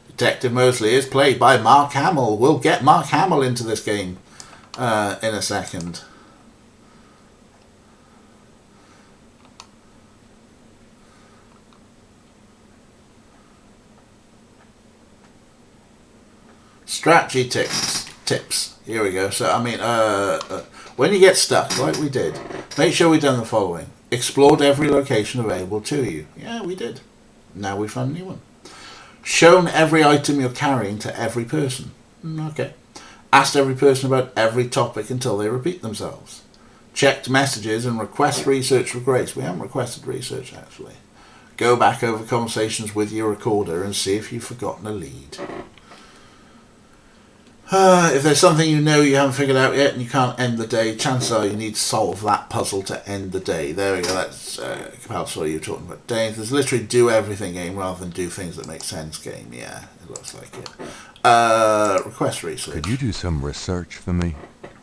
Detective Mosley is played by Mark Hamill. We'll get Mark Hamill into this game in a second. Strategy tips. Here we go. So, I mean, when you get stuck, like we did, make sure we've done the following. Explored every location available to you. Yeah, we did. Now we found a new one. Shown every item you're carrying to every person. Okay. Asked every person about every topic until they repeat themselves. Checked messages and request research for Grace. We haven't requested research, actually. Go back over conversations with your recorder and see if you've forgotten a lead. If there's something you know you haven't figured out yet and you can't end the day, chances are you need to solve that puzzle to end the day. There we go, that's compulsory you're talking about. Dave, there's literally do everything game rather than do things that make sense game. Yeah, it looks like it. Request research. Could you do some research for me?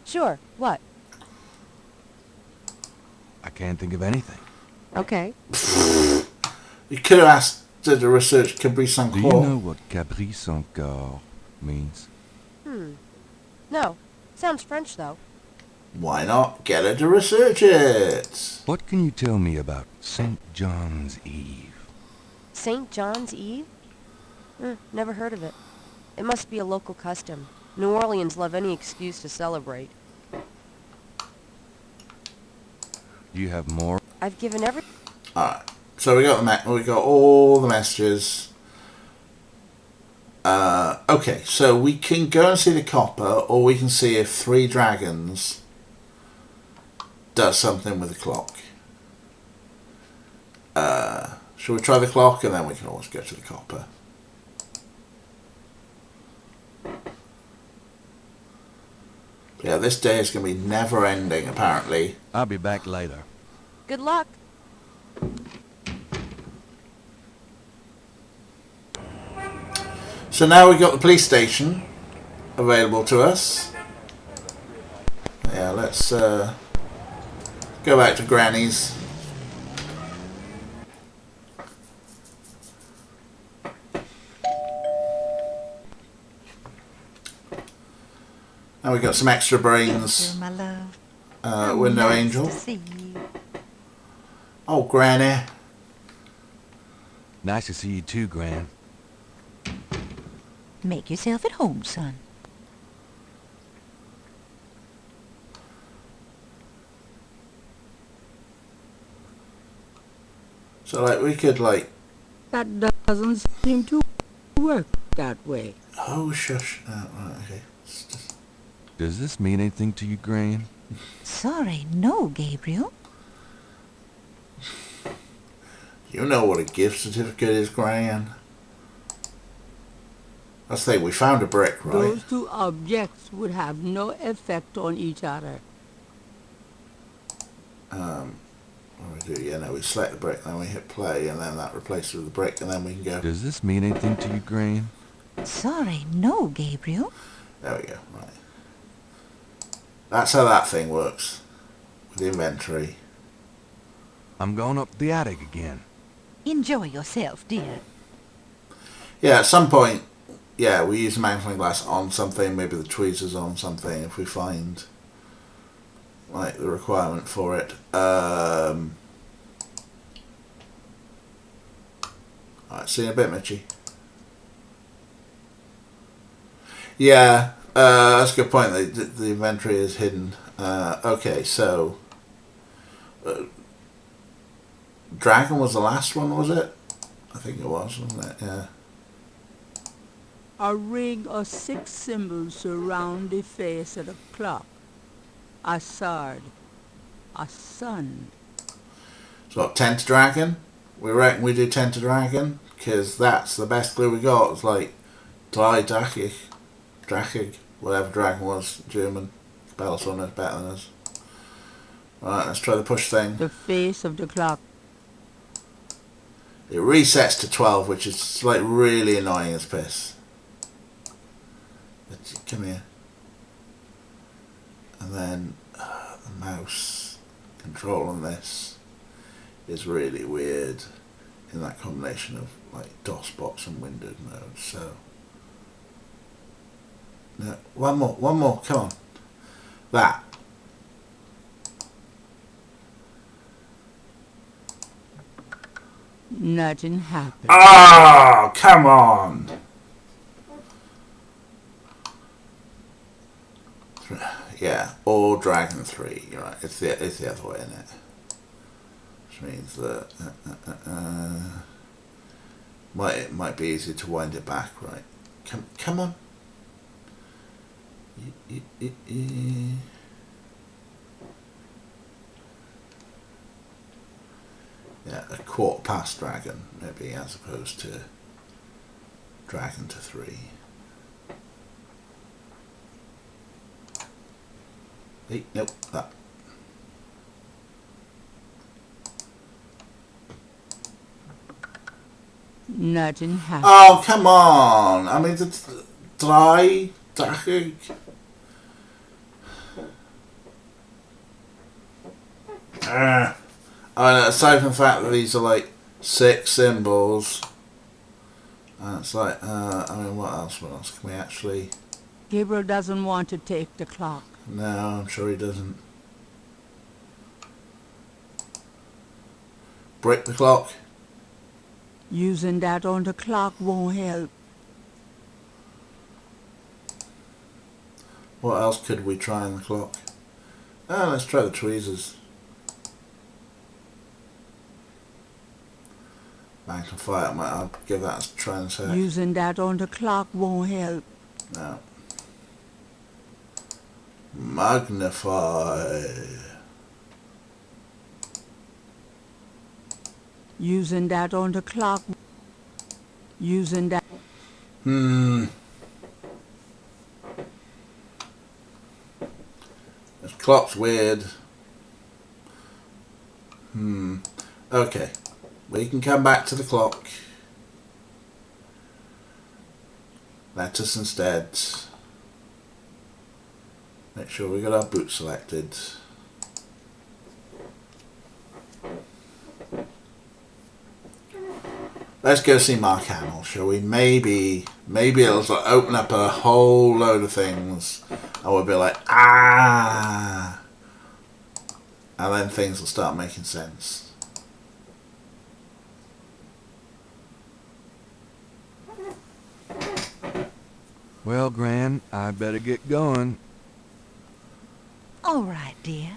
Sure. What? I can't think of anything. Okay. You could have asked did a research Cabri Saint Do you know what Cabri Saint Corps means? No. Sounds French, though. Why not get her to research it? What can you tell me about St. John's Eve? St. John's Eve? Never heard of it. It must be a local custom. New Orleans love any excuse to celebrate. Do you have more? I've given every... Alright, so we got all the messages. Okay, so we can go and see the copper, or we can see if 3 dragons does something with the clock. Shall we try the clock, and then we can always go to the copper. Yeah, this day is going to be never ending, apparently. I'll be back later. Good luck. So now we've got the police station available to us. Yeah, let's go back to Granny's. Now we've got some extra brains. My love. Window Nice Angel. to see you. Oh, Granny. Nice to see you too, Gran. Make yourself at home, son. So, like, we could, like... That doesn't seem to work that way. Oh, shush. Right, okay. Does this mean anything to you, Gran? Sorry, no, Gabriel. You know what a gift certificate is, Gran. That's the thing, we found a brick, right? Those two objects would have no effect on each other. What do we do? Yeah, no, we select the brick, then we hit play, and then that replaces with the brick, and then we can go... Does this mean anything to you, Gran? Sorry, no, Gabriel. There we go, right. That's how that thing works. With the inventory. I'm going up the attic again. Enjoy yourself, dear. Yeah, at some point, yeah, we use the magnifying glass on something, maybe the tweezers on something, if we find, like, the requirement for it. Alright, see you in a bit, Mitchie. Yeah, that's a good point. The inventory is hidden. Okay, so... Dragon was the last one, was it? I think it was, wasn't it? Yeah. A ring of 6 symbols surround the face of the clock. A sword. A sun. So what, Tentadragon? We reckon we do Tentadragon, because that's the best clue we got. It's like Drakig, whatever dragon was, German. Spell on us better than us. Right, let's try the push thing. The face of the clock. It resets to 12, which is like really annoying as piss. But come here. And then the mouse control on this is really weird in that combination of like DOSBox and Windows mode. So no, one more, come on. That. Nothing happened. Oh, come on. Yeah, or Dragon 3. You're right. It's the other way, isn't it? Which means that it might be easy to wind it back, right? Come on. Yeah, a quarter past Dragon, maybe, as opposed to Dragon to 3. Hey, nope, that. Nothing happened. Oh, come on! I mean, the Drakig. I mean, aside from the fact that these are like 6 symbols, It's like, I mean, what else? What else can we actually... Gabriel doesn't want to take the clock. No, I'm sure he doesn't. Break the clock. Using that on the clock won't help. What else could we try on the clock? Oh, let's try the tweezers. Magnify it, I'll give that a try in a sec. Using that on the clock won't help. No. Magnify. Using that on the clock. Using that. This clock's weird. Okay. We can come back to the clock. Let us instead make sure we got our boot selected. Let's go see Mark Hamill, shall we? Maybe it'll sort of open up a whole load of things and we'll be like, ah! And then things will start making sense. Well, Gran, I better get going. All right, dear.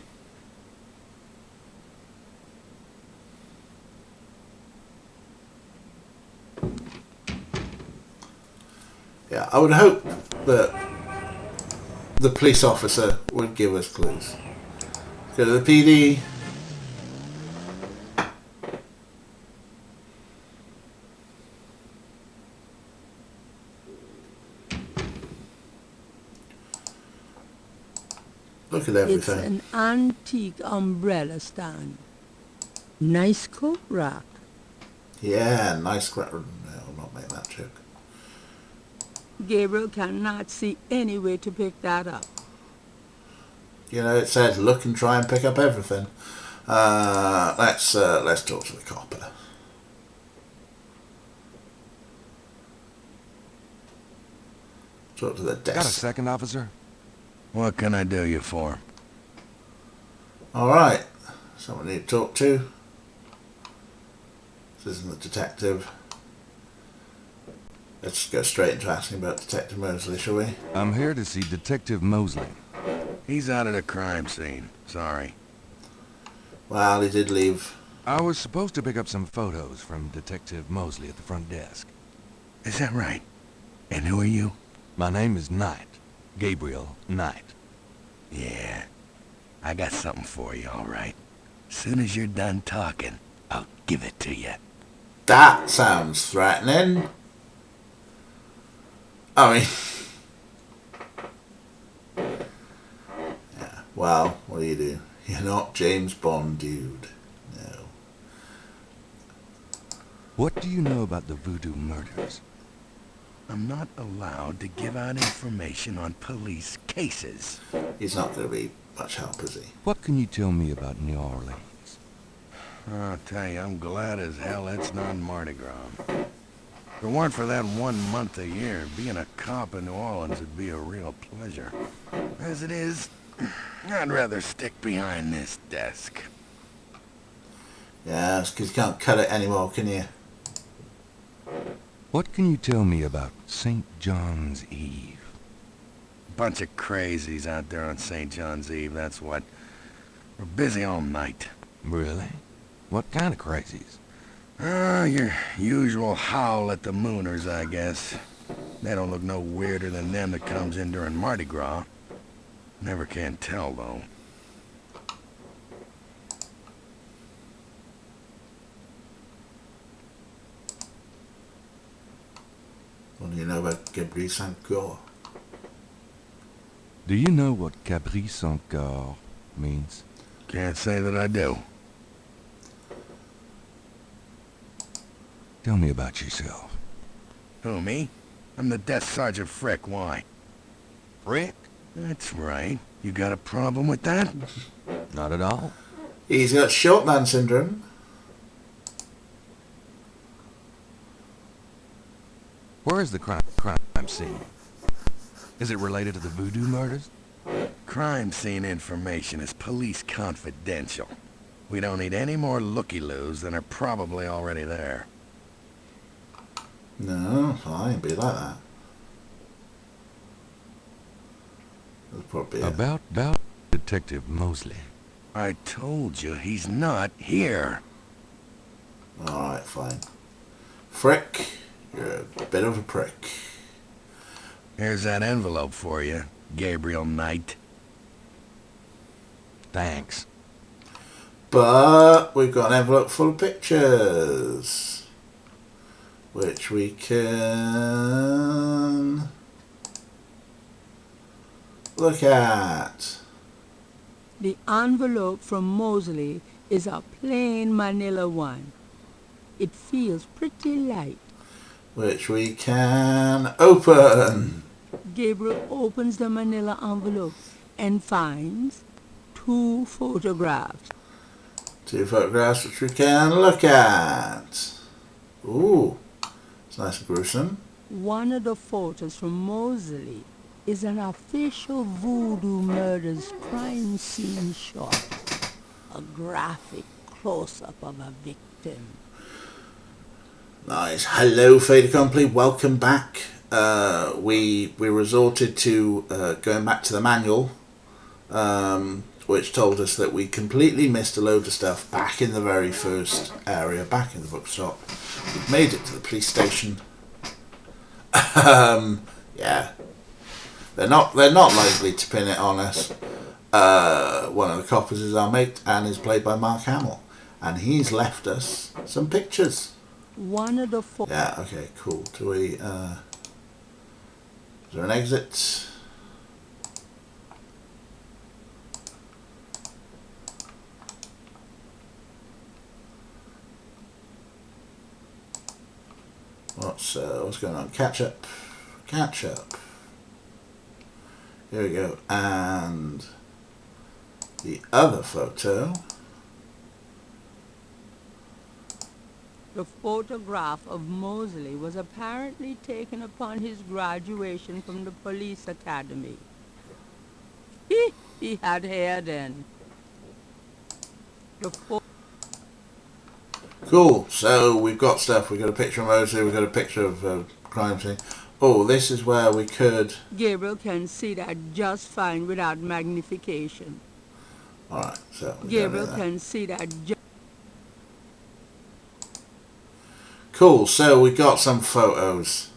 Yeah, I would hope that the police officer would give us clues. Go to the PD. Look at everything. It's an antique umbrella stand. Nice coat rack. Yeah, nice scrap. No, I'll not make that joke. Gabriel cannot see any way to pick that up. You know, it said look and try and pick up everything. Let's talk to the copper. Talk to the desk. Got a second, officer? What can I do you for? Alright. Someone you need to talk to. This isn't the detective. Let's go straight into asking about Detective Mosley, shall we? I'm here to see Detective Mosley. He's out of the crime scene. Sorry. Well, he did leave. I was supposed to pick up some photos from Detective Mosley at the front desk. Is that right? And who are you? My name is Knight. Gabriel Knight. Yeah. I got something for you, all right. Soon as you're done talking, I'll give it to you. That sounds threatening. I mean... yeah, well, what do? You're not James Bond, dude. No. What do you know about the Voodoo murders? I'm not allowed to give out information on police cases. He's not going to be much help, is he? What can you tell me about New Orleans? I'll tell you, I'm glad as hell it's not Mardi Gras. If it weren't for that 1 month a year, being a cop in New Orleans would be a real pleasure. As it is, I'd rather stick behind this desk. Yeah, it's because you can't cut it anymore, can you? What can you tell me about St. John's Eve? Bunch of crazies out there on St. John's Eve, that's what. We're busy all night. Really? What kind of crazies? Your usual howl at the mooners, I guess. They don't look no weirder than them that comes in during Mardi Gras. Never can tell, though. What do you know about Gabriel Saint-Cor? Do you know what Cabri Sans Corps means? Can't say that I do. Tell me about yourself. Who, me? I'm the Desk Sergeant Frick, why? Frick? That's right. You got a problem with that? Not at all. He's got short man syndrome. Where is the crime scene? Is it related to the voodoo murders? Crime scene information is police confidential. We don't need any more looky-loos than are probably already there. No, fine, be like that. That's probably it. About Detective Mosley. I told you, he's not here. Alright, fine. Frick, you're a bit of a prick. Here's that envelope for you, Gabriel Knight. Thanks. But we've got an envelope full of pictures, which we can look at. The envelope from Mosley is a plain manila one. It feels pretty light. Which we can open. Gabriel opens the manila envelope and finds 2 photographs. 2 photographs which we can look at. Ooh, it's nice and gruesome. One of the photos from Mosley is an official voodoo murders crime scene shot. A graphic close-up of a victim. Nice. Hello, fait accompli. Welcome back. We resorted to going back to the manual, which told us that we completely missed a load of stuff back in the very first area, back in the bookshop. We've made it to the police station. Yeah, they're not likely to pin it on us. One of the coppers is our mate and is played by Mark Hamill, and he's left us some pictures. One of the Yeah, okay, cool. Do we, is there an exit? What's going on? Catch up. Here we go. And the other photo. The photograph of Mosley was apparently taken upon his graduation from the police academy. He had hair then. Cool. So we've got stuff. We've got a picture of Mosley. We've got a picture of crime scene. Oh, this is where we could. Gabriel can see that just fine without magnification. All right. So Gabriel can see that. Cool, so we got some photos.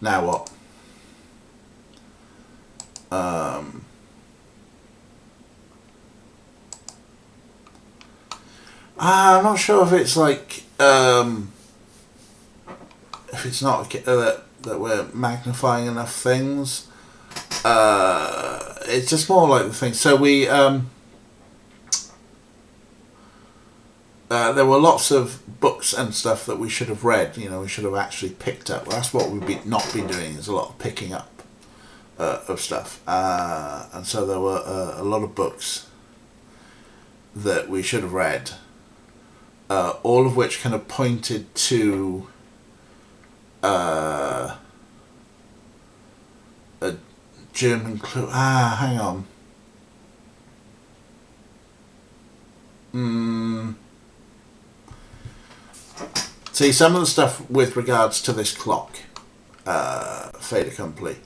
Now what? I'm not sure if it's like if it's not that we're magnifying enough things. It's just more like the thing. So we there were lots of books and stuff that we should have read. You know, we should have actually picked up. Well, that's what we've not been doing. Is a lot of picking up of stuff, and so there were a lot of books that we should have read. All of which kind of pointed to a German clue. Hang on. See, some of the stuff with regards to this clock, fait accompli,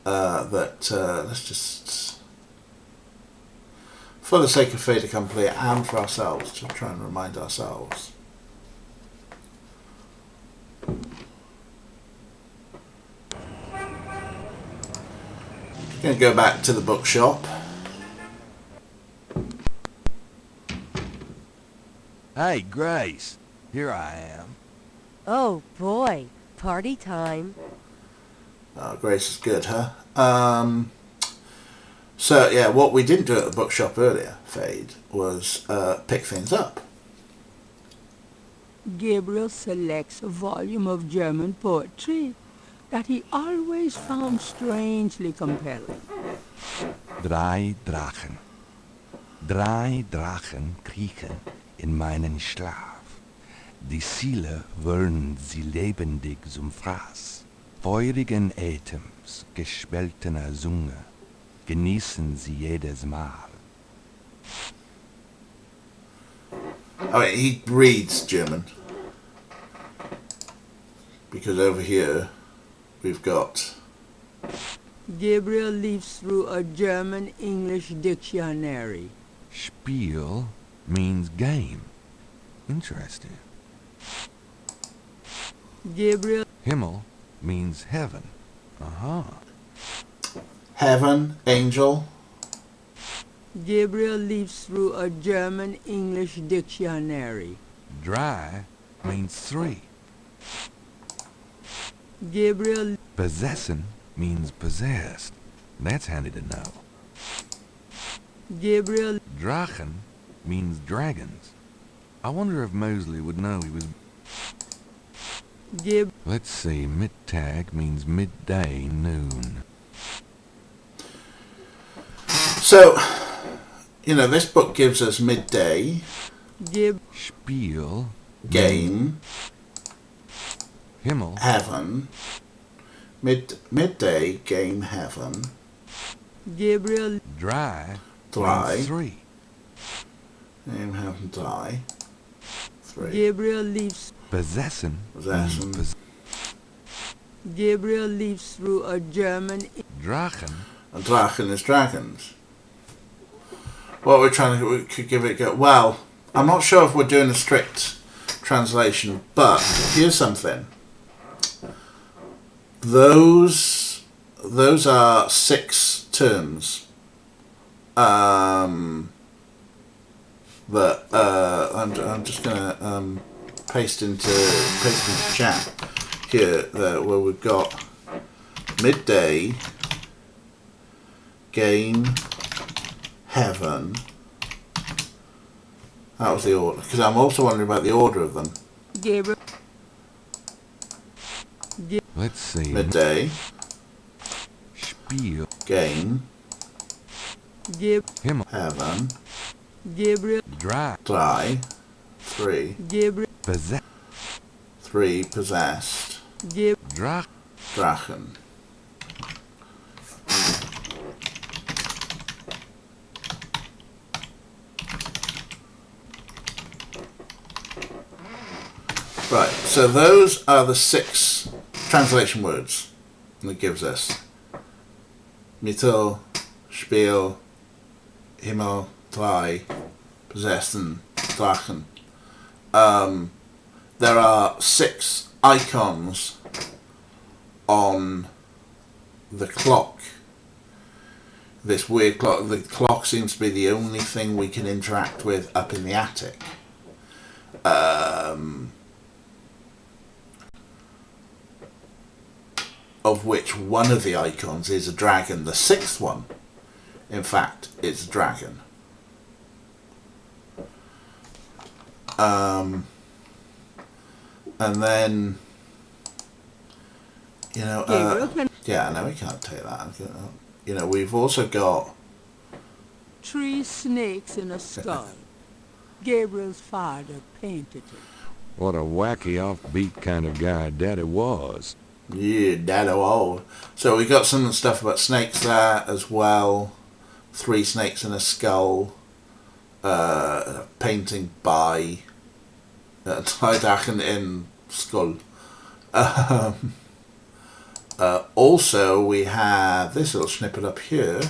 that let's just, for the sake of fait accompli and for ourselves, to try and remind ourselves. Going to go back to the bookshop. Hey, Grace. Here I am. Oh boy, party time. Grace is good, huh? So yeah, what we didn't do at the bookshop earlier, Fade, was pick things up. Gabriel selects a volume of German poetry that he always found strangely compelling. Drei Drachen kriechen in meinen Schlaf. Die Ziele wollen sie lebendig zum Fraß. Feurigen Atems, gespaltener Zunge, genießen sie jedes Mal. I mean, he reads German. Because over here, we've got... Gabriel leafs through a German-English dictionary. Spiel means game. Interesting. Gabriel... Himmel means heaven. Uh-huh. Heaven, angel. Gabriel leafs through a German-English dictionary. Dry means 3. Gabriel... Possession means possessed. That's handy to know. Gabriel... Drachen means dragons. I wonder if Mosley would know he was... Let's see, Mittag means midday, noon. So, you know, this book gives us midday, Spiel, game, Himmel, heaven, midday, game, heaven, Gabriel, dry, means 3. Game, heaven, dry, 3. Gabriel leaves... Possession. Gabriel leaves through a German... Drachen. And Drachen is dragons. What we're trying to... We could give it a go. Well, I'm not sure if we're doing a strict translation, but here's something. Those are 6 terms. That I'm just gonna paste into chat here, where we've got midday, game, heaven. That was the order, because I'm also wondering about the order of them. Gabriel. Let's see. Midday, Spiel, game, Himmel, heaven, Gabriel, dry, 3, Gabriel, 3, possessed, Drachen. Right, so those are the 6 translation words that it gives us. Mittel, Spiel, Himmel, Drei, possessed, and Drachen. There are 6 icons on the clock. This weird clock. The clock seems to be the only thing we can interact with up in the attic. Of which one of the icons is a dragon. The 6th one, in fact, is a dragon. And then, you know, yeah, no, we can't take that. You know, we've also got 3 snakes in a skull. Gabriel's father painted it. What a wacky offbeat kind of guy Daddy was. Yeah, Daddy was. So we got some stuff about snakes there as well. 3 snakes in a skull. Painting by Drachen in skull. Also, we have this little snippet up here.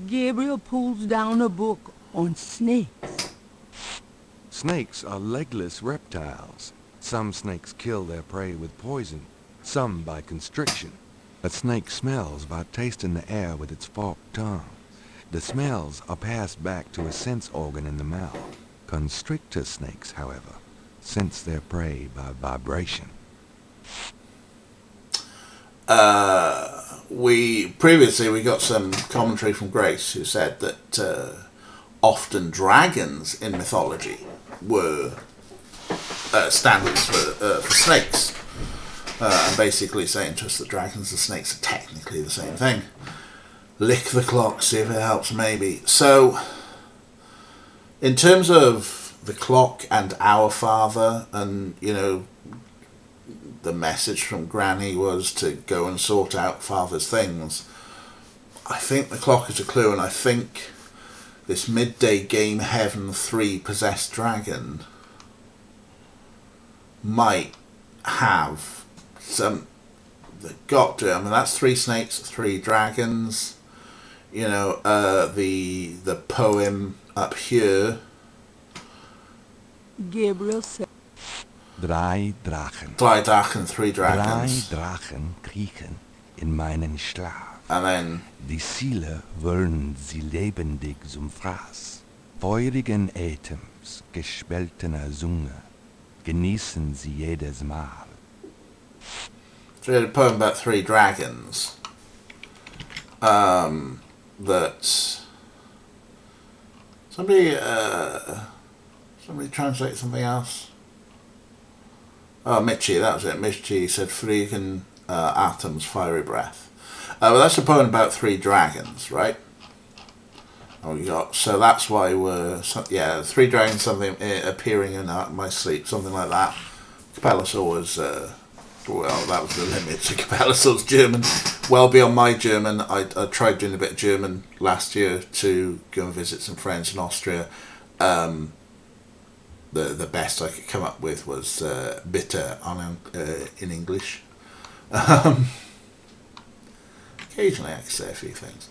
Gabriel pulls down a book on snakes. Snakes are legless reptiles. Some snakes kill their prey with poison, some by constriction. A snake smells by tasting the air with its forked tongue. The smells are passed back to a sense organ in the mouth. Constrictor snakes, however, sense their prey by vibration. We got some commentary from Grace, who said that often dragons in mythology were standards for snakes, and basically saying to us that dragons and snakes are technically the same thing. Lick the clock, see if it helps, maybe. So in terms of the clock and our father, and the message from Granny was to go and sort out father's things. I think the clock is a clue, and I think this midday game Heaven 3 Possessed Dragon might have some. They've got to. I mean, that's 3 snakes, 3 dragons. The poem up here. Gabriel said, Drei Drachen. 3 Drachen, 3 dragons. 3 Drachen kriechen in meinen Schlaf. And then Die Ziele wollen sie lebendig zum Fraß. Feurigen Atems, gespaltener Zunge, genießen sie jedes Mal. So we had a poem about 3 dragons. That somebody translate something else. Oh, Mitchie, that was it. Mitchie said Friegen Atoms, Fiery Breath. Well, that's a poem about 3 dragons, right? So that's why 3 dragons, something appearing in my sleep, something like that. Capellasaur was, that was the limit to Capellasaur's German. Well beyond my German. I tried doing a bit of German last year to go and visit some friends in Austria. The best I could come up with was bitte in English. Occasionally I can say a few things.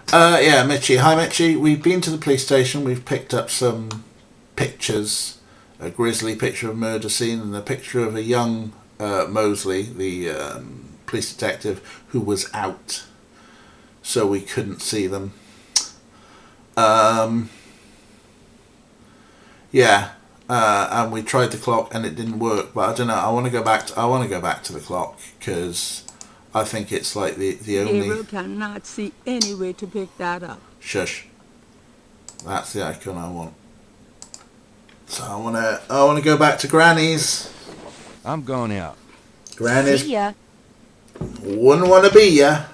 Mitchie. Hi, Mitchie. We've been to the police station. We've picked up some pictures. A grisly picture of a murder scene and a picture of a young Mosley, the police detective, who was out. So we couldn't see them. And we tried the clock and it didn't work. But I don't know. I want to go back to the clock because I think it's like the only. Gabriel cannot see any way to pick that up. Shush. That's the icon I want. So I want to go back to Granny's. I'm going out. Granny's. See ya. Wouldn't want to be ya.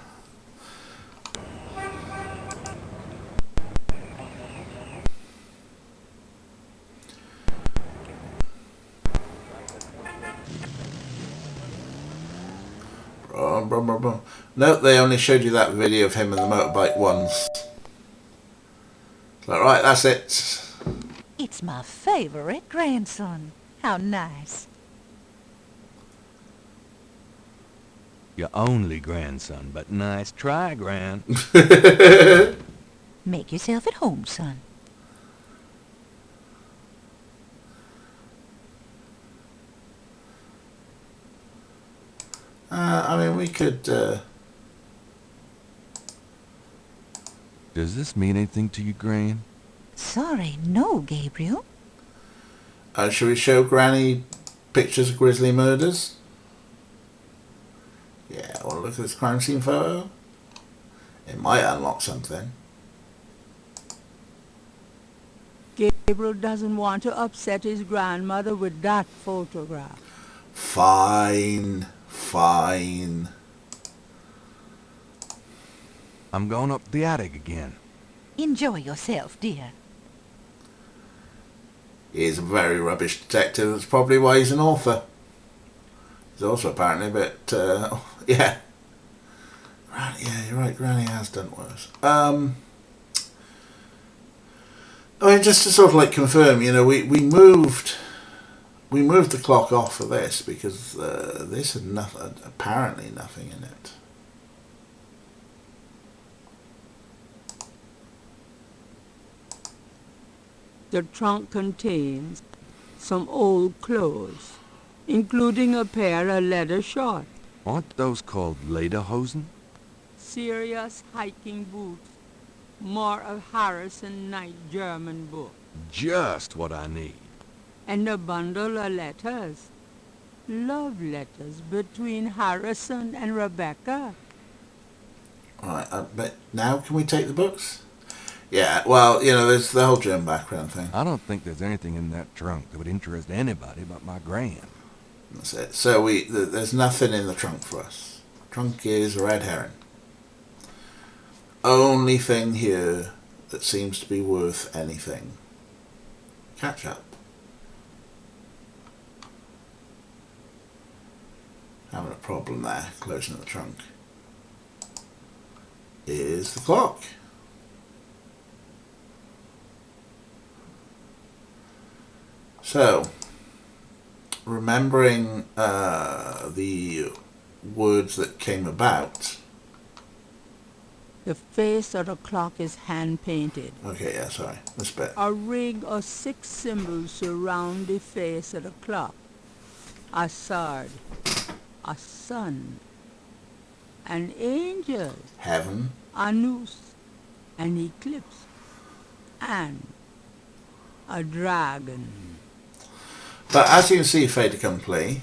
No, they only showed you that video of him and the motorbike once. So, right, that's it. It's my favorite grandson. How nice. Your only grandson, but nice try, Gran. Make yourself at home, son. I mean, we could. Does this mean anything to you, Gran? Sorry, no, Gabriel. Shall we show Granny pictures of grisly murders? Yeah, want to look at this crime scene photo? It might unlock something. Gabriel doesn't want to upset his grandmother with that photograph. Fine. I'm going up the attic again. Enjoy yourself, dear. He's a very rubbish detective. That's probably why he's an author. He's also apparently a bit, yeah. Yeah, you're right, Granny has done worse. I mean, just to sort of like confirm, we moved the clock off of this because this had apparently nothing in it. The trunk contains some old clothes, including a pair of leather shorts. Aren't those called lederhosen? Serious hiking boots. More of Harrison Knight German book. Just what I need. And a bundle of letters. Love letters between Harrison and Rebecca. Right, but now can we take the books? Yeah, well, there's the whole German background thing. I don't think there's anything in that trunk that would interest anybody but my gran. That's it. So there's nothing in the trunk for us. Trunk is a red herring. Only thing here that seems to be worth anything catch up. Having a problem there, closing the trunk. Is the clock. So, remembering the words that came about. The face of the clock is hand-painted. Okay, yeah, sorry, this bit. A ring of 6 symbols surround the face of the clock. A sword, a sun, an angel, Heaven, a noose, an eclipse, and a dragon. But as you can see, fait accompli,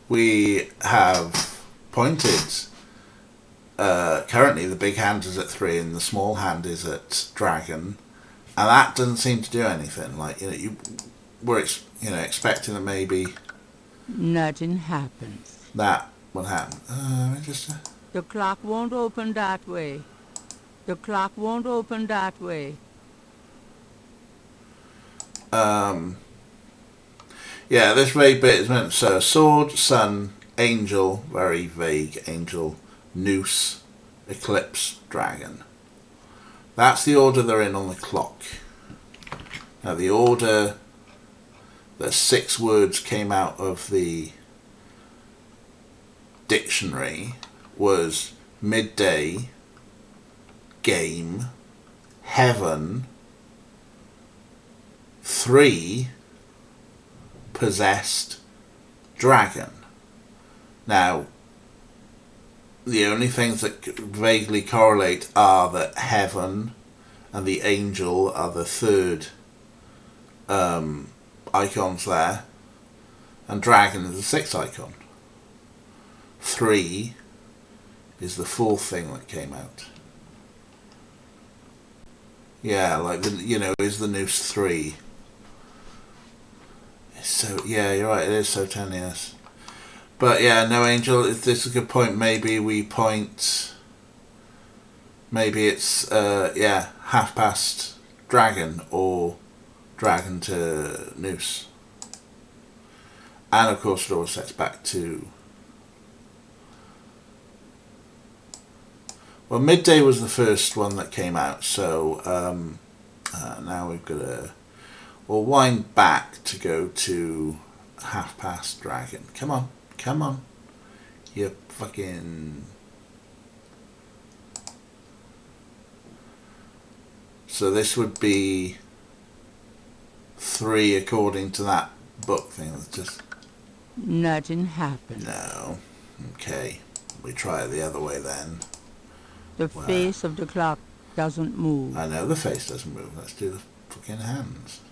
we have pointed. Currently, the big hand is at 3 and the small hand is at dragon, and that doesn't seem to do anything. Like, you know, you were expecting that maybe Nothing happens. that would happen. The clock won't open that way. The clock won't open that way. Yeah, this vague bit is meant so sword, sun, angel, very vague, angel, noose, eclipse, dragon. That's the order they're in on the clock. Now the order that 6 words came out of the dictionary was midday, game, heaven, 3, possessed, dragon. Now, the only things that vaguely correlate are that heaven and the angel are the third icons there, and dragon is the 6th icon. 3 is the 4th thing that came out. Yeah, like is the noose 3. So yeah, you're right. It is so tenuous, but yeah, no angel. If this is a good point, maybe we point. Maybe it's half past dragon or dragon to noose, and of course it all sets back to. Well, midday was the first one that came out, so now we've got to. We'll wind back to go to half past dragon. Come on, come on. You fucking... So this would be 3 according to that book thing. It's just... Nothing happened. No. Okay. We try it the other way then. The face of the clock doesn't move. I know the face doesn't move. Let's do the fucking hands.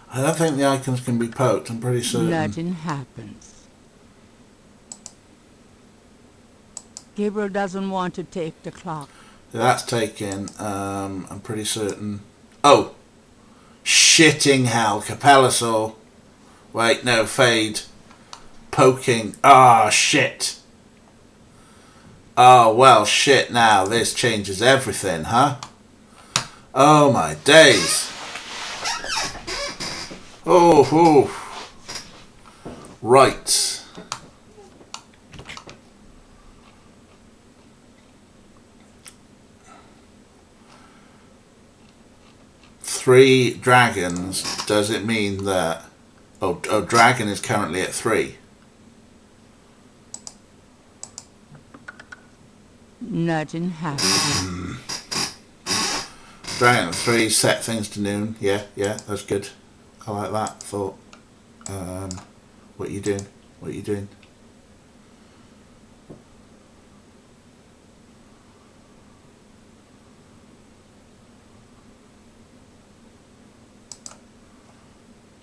I don't think the icons can be poked, I'm pretty certain. Nothing happens. Gabriel doesn't want to take the clock. That's taken, I'm pretty certain. Oh! Shitting hell, Capellasaur. Wait, no, fade. Poking. Ah, shit. Oh, well, shit now. This changes everything, huh? Oh, my days. Oh. Right. Three dragons, does it mean that... Oh, dragon is currently at 3. Nothing happened. Dragon at 3, set things to noon. Yeah, that's good. I like that thought. What are you doing? What are you doing?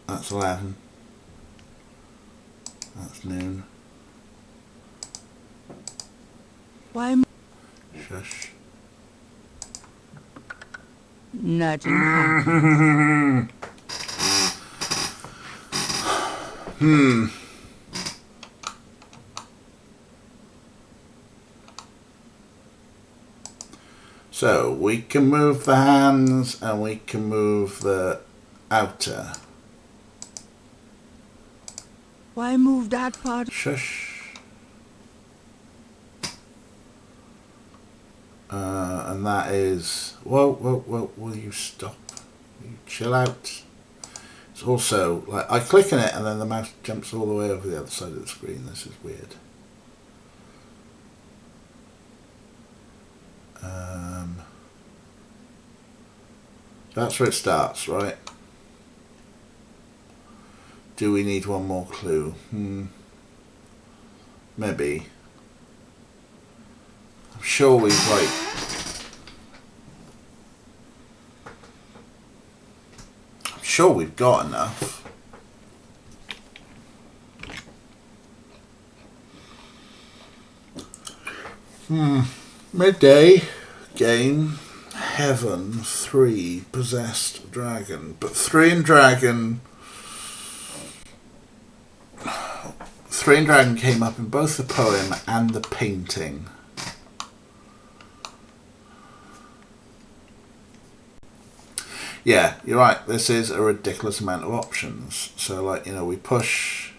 That's 11. That's noon. Why? Shush. Nothing happened. So we can move the hands and we can move the outer. Why move that part? Shush. And that is... Whoa, will you stop? Will you chill out? It's also, like, I click on it and then the mouse jumps all the way over the other side of the screen. This is weird. That's where it starts, right? Do we need one more clue? Maybe. I'm sure we've like... I'm sure we've got enough. Midday game. Heaven 3 possessed dragon, but 3 and dragon came up in both the poem and the painting. Yeah, you're right. This is a ridiculous amount of options. So, like, you know, we push.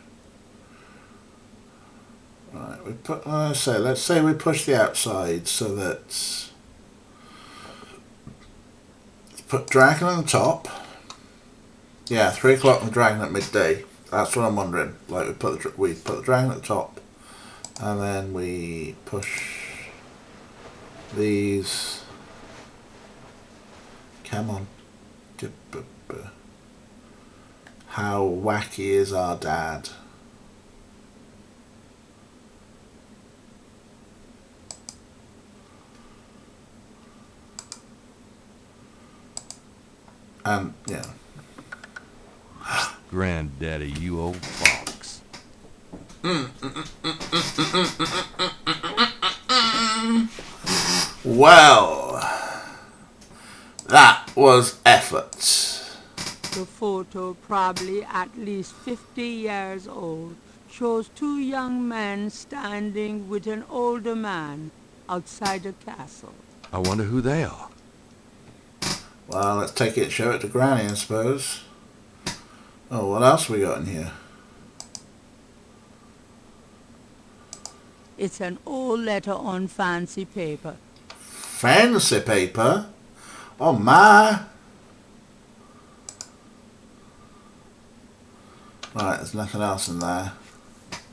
Right, we put. Let's say we push the outside so that. Put dragon on the top. Yeah, 3 o'clock and dragon at midday. That's what I'm wondering. Like we put the dragon at the top, and then we push these. Come on. How wacky is our dad? And, yeah. Granddaddy, you old fox. Well, that was effort. The photo, probably at least 50 years old, shows 2 young men standing with an older man outside a castle. I wonder who they are. Well, let's take it and show it to Granny, I suppose. Oh, what else we got in here? It's an old letter on fancy paper. Fancy paper? Oh, my. Right, there's nothing else in there.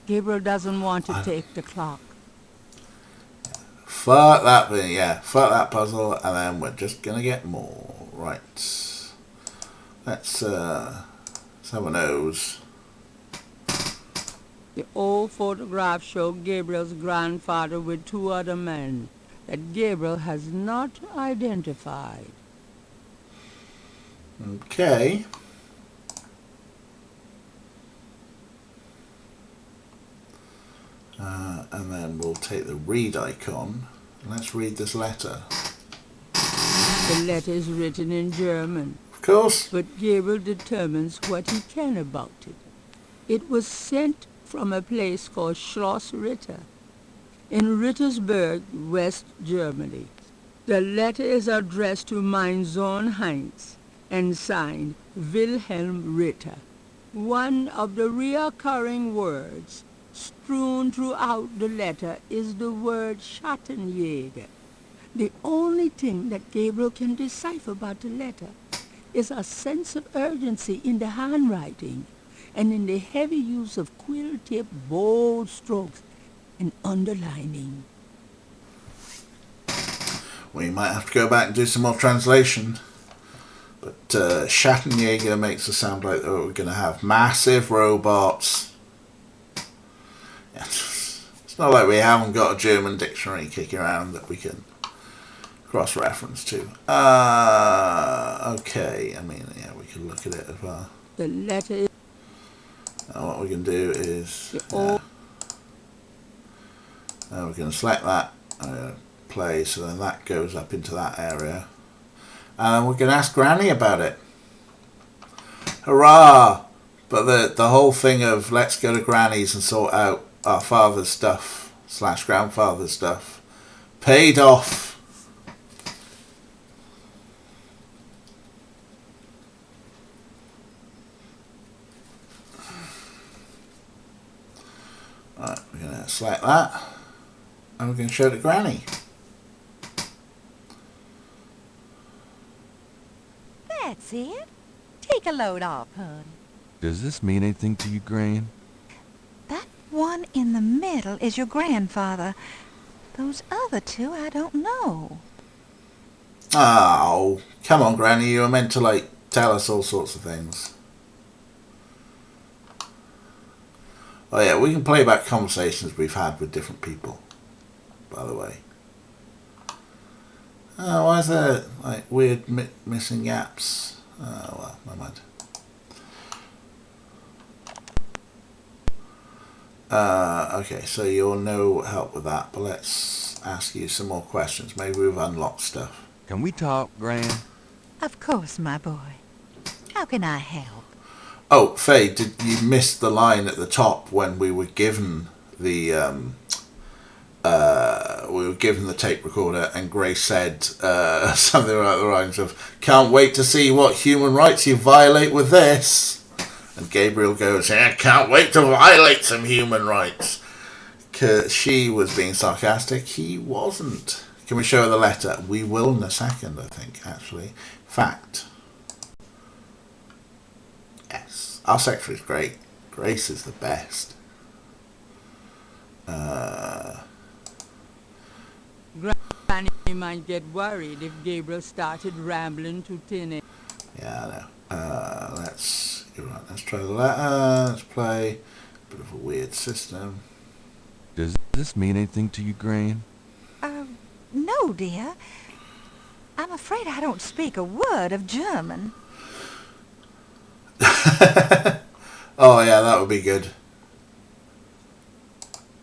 Gabriel doesn't want to take the clock. Fuck that thing, yeah. Fuck that puzzle, and then we're just gonna get more. Right. Let's have a nose. The old photographs show Gabriel's grandfather with 2 other men that Gabriel has not identified. Okay. And then we'll take the read icon. Let's read this letter. The letter is written in German. Of course. But Gabriel determines what he can about it. It was sent from a place called Schloss Ritter in Rittersberg, West Germany. The letter is addressed to mein Sohn Heinz and signed Wilhelm Ritter. One of the reoccurring words strewn throughout the letter is the word Schattenjäger. The only thing that Gabriel can decipher about the letter is a sense of urgency in the handwriting and in the heavy use of quill-tip bold strokes and underlining. We might have to go back and do some more translation. But Schattenjäger makes it sound like we're going to have massive robots. It's not like we haven't got a German dictionary kicking around that we can cross-reference to. Okay, I mean, yeah, we can look at it as well. The letter is... What we can do is... we're going to select that, play, so then that goes up into that area. And we're going to ask Granny about it. Hurrah! But the whole thing of let's go to Granny's and sort out our father's stuff / grandfather's stuff paid off. Right, we're going to select that and we're going to show it to Granny. That's it. Take a load off, hon. Does this mean anything to you, Gran? That one in the middle is your grandfather. Those other two I don't know. Oh, come on, Granny. You were meant to, like, tell us all sorts of things. Oh, yeah, we can play back conversations we've had with different people, by the way. Oh, why is there, like, weird missing gaps? Oh, well, never mind. Okay, so you're no help with that, but let's ask you some more questions. Maybe we've unlocked stuff. Can we talk, Gran? Of course, my boy. How can I help? Oh, Faye, did you miss the line at the top when we were given the tape recorder and Grace said something about the lines of "Can't wait to see what human rights you violate with this," and Gabriel goes, "Yeah, can't wait to violate some human rights." 'Cause she was being sarcastic. He wasn't. Can we show her the letter? We will in a second, I think. Actually, fact. Yes, our secretary's great. Grace is the best. Granny might get worried if Gabriel started rambling too thin air. Yeah, I know. Let's try the letter. Let's play. Bit of a weird system. Does this mean anything to you, Gran? No, dear. I'm afraid I don't speak a word of German. Oh yeah, that would be good.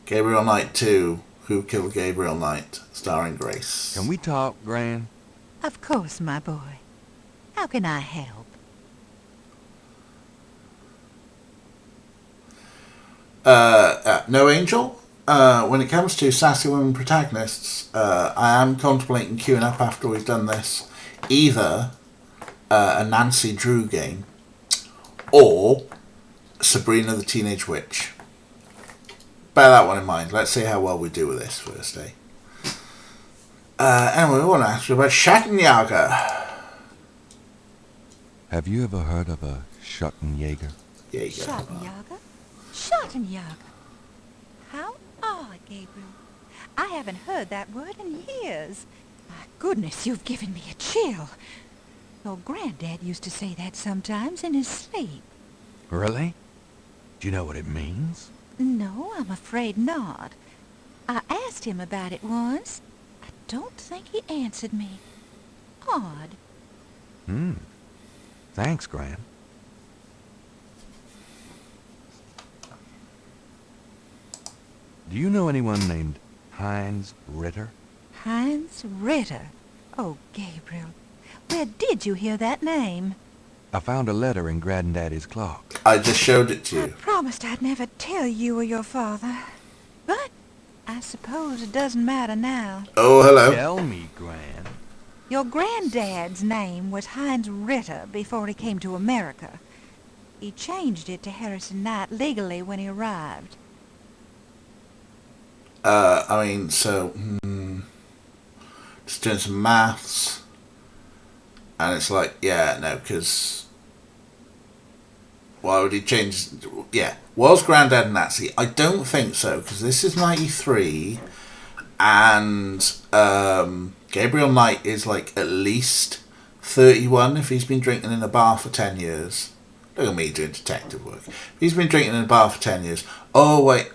Gabriel Knight 2. Who Killed Gabriel Knight? Starring Grace. Can we talk, Gran? Of course, my boy. How can I help? No Angel? When it comes to sassy women protagonists, I am contemplating queuing up after we've done this either a Nancy Drew game or Sabrina the Teenage Witch. Bear that one in mind. Let's see how well we do with this first, eh? Anyway, we want to ask you about Schattenjäger. Have you ever heard of a Schottenjäger? Schattenjäger? Schattenjäger. How odd, Gabriel. I haven't heard that word in years. My goodness, you've given me a chill. Your granddad used to say that sometimes in his sleep. Really? Do you know what it means? No, I'm afraid not. I asked him about it once. I don't think he answered me. Odd. Thanks, Gran. Do you know anyone named Heinz Ritter? Heinz Ritter? Oh, Gabriel. Where did you hear that name? I found a letter in Granddaddy's clock. I just showed it to you. I promised I'd never tell you or your father. But I suppose it doesn't matter now. Oh, hello. Tell me, Gran. Your granddad's name was Heinz Ritter before he came to America. He changed it to Harrison Knight legally when he arrived. I mean, so... just doing some maths. And it's like, yeah, no, because... Why would he change... Yeah. Was Grandad Nazi? I don't think so, because this is 93. And Gabriel Knight is like at least 31 if he's been drinking in a bar for 10 years. Look at me doing detective work. If he's been drinking in a bar for 10 years. Oh, wait.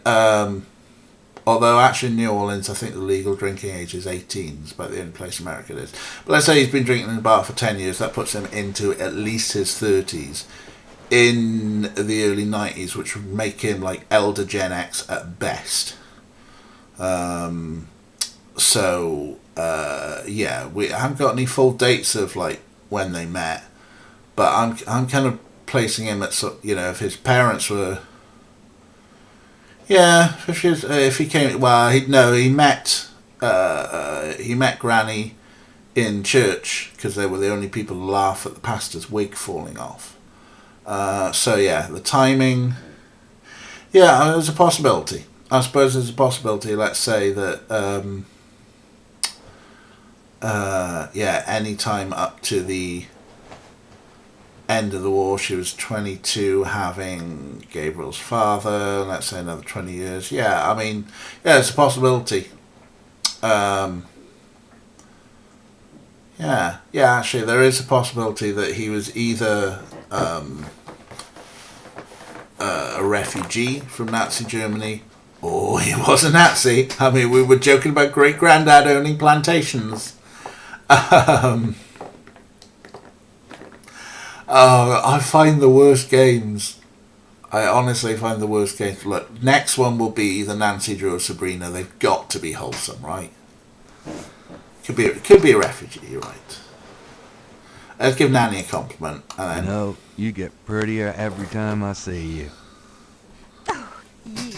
Although actually in New Orleans, I think the legal drinking age is 18. It's about the only place in America it is. But let's say he's been drinking in a bar for 10 years. That puts him into at least his 30s. In the early 90s, which would make him like elder Gen X at best. Yeah, I haven't got any full dates of like when they met, but I'm kind of placing him at, if his parents were, yeah, if he came, well, he met Granny in church because they were the only people to laugh at the pastor's wig falling off. So yeah, the timing, yeah, there's a possibility. I suppose there's a possibility. Let's say that, any time up to the end of the war, she was 22, having Gabriel's father. Let's say another 20 years. Yeah, I mean, yeah, it's a possibility. Yeah, actually, there is a possibility that he was either a refugee from Nazi Germany, or he was a Nazi. I mean, we were joking about great-granddad owning plantations. I find the worst games. I honestly find the worst games. Look, next one will be either Nancy Drew or Sabrina. They've got to be wholesome, right? Could be a refugee, you're right. Let's give Nanny a compliment. And then... you get prettier every time I see you. Oh, you.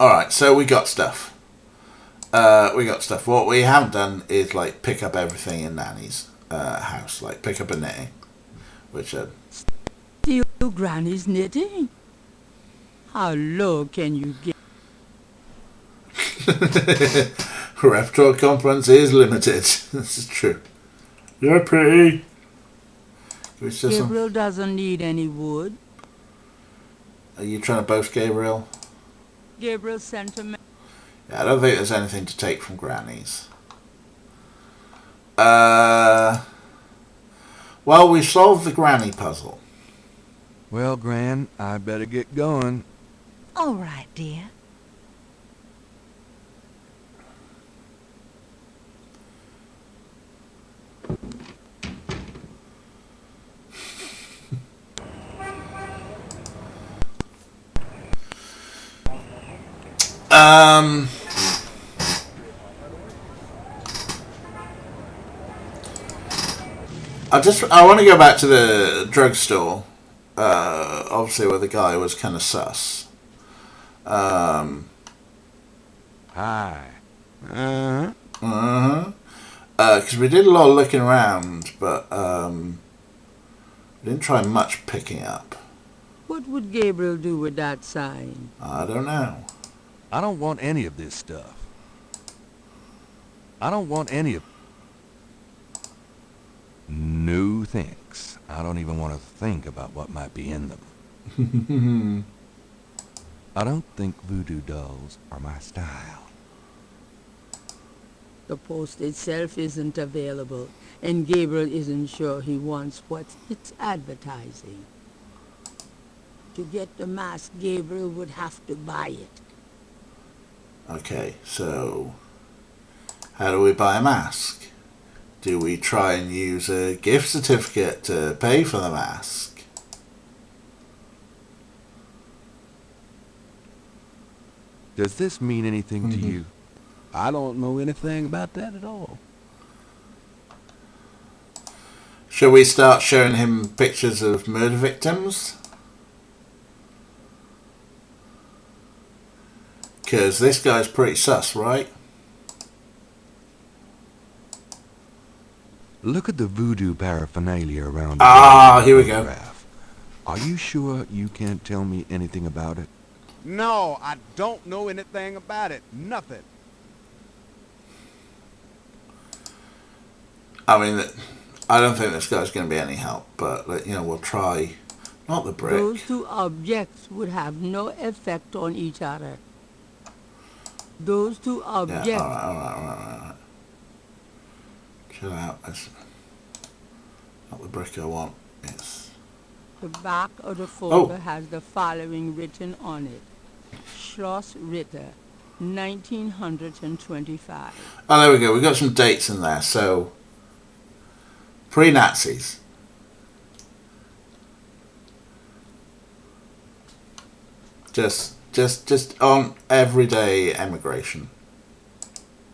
Alright, so we got stuff. What we haven't done is like pick up everything in Nanny's house, like pick up a knitting, which Steal Granny's knitting? How low can you get? Repertoire compliments is limited. This is true. You're pretty. Gabriel doesn't need any wood. Are you trying to boast Gabriel? Gabriel's sentiment. Yeah, I don't think there's anything to take from Granny's. Well, we solved the Granny puzzle. Well, Gran, I better get going. All right, dear. I want to go back to the drugstore. Obviously, where the guy was kind of sus. Hi. Because we did a lot of looking around, but we didn't try much picking up. What would Gabriel do with that sign? I don't know. I don't want any of this stuff. I don't want any of... No thanks. I don't even want to think about what might be in them. I don't think voodoo dolls are my style. The post itself isn't available, and Gabriel isn't sure he wants what it's advertising. To get the mask, Gabriel would have to buy it. Okay, so how do we buy a mask? Do we try and use a gift certificate to pay for the mask? Does this mean anything to you? I don't know anything about that at all. Shall we start showing him pictures of murder victims? Because this guy's pretty sus, right? Look at the voodoo paraphernalia around the here we go. photograph. Are you sure you can't tell me anything about it? No, I don't know anything about it. Nothing. I mean, I don't think this guy's going to be any help, but we'll try. Not the brick. Those two objects would have no effect on each other. Those two objects... Yeah, all right. Chill out. That's not the brick I want. It's... The back of the folder has the following written on it. Schloss Ritter, 1925. Oh, there we go. We've got some dates in there. So, pre-Nazis. Just on everyday emigration.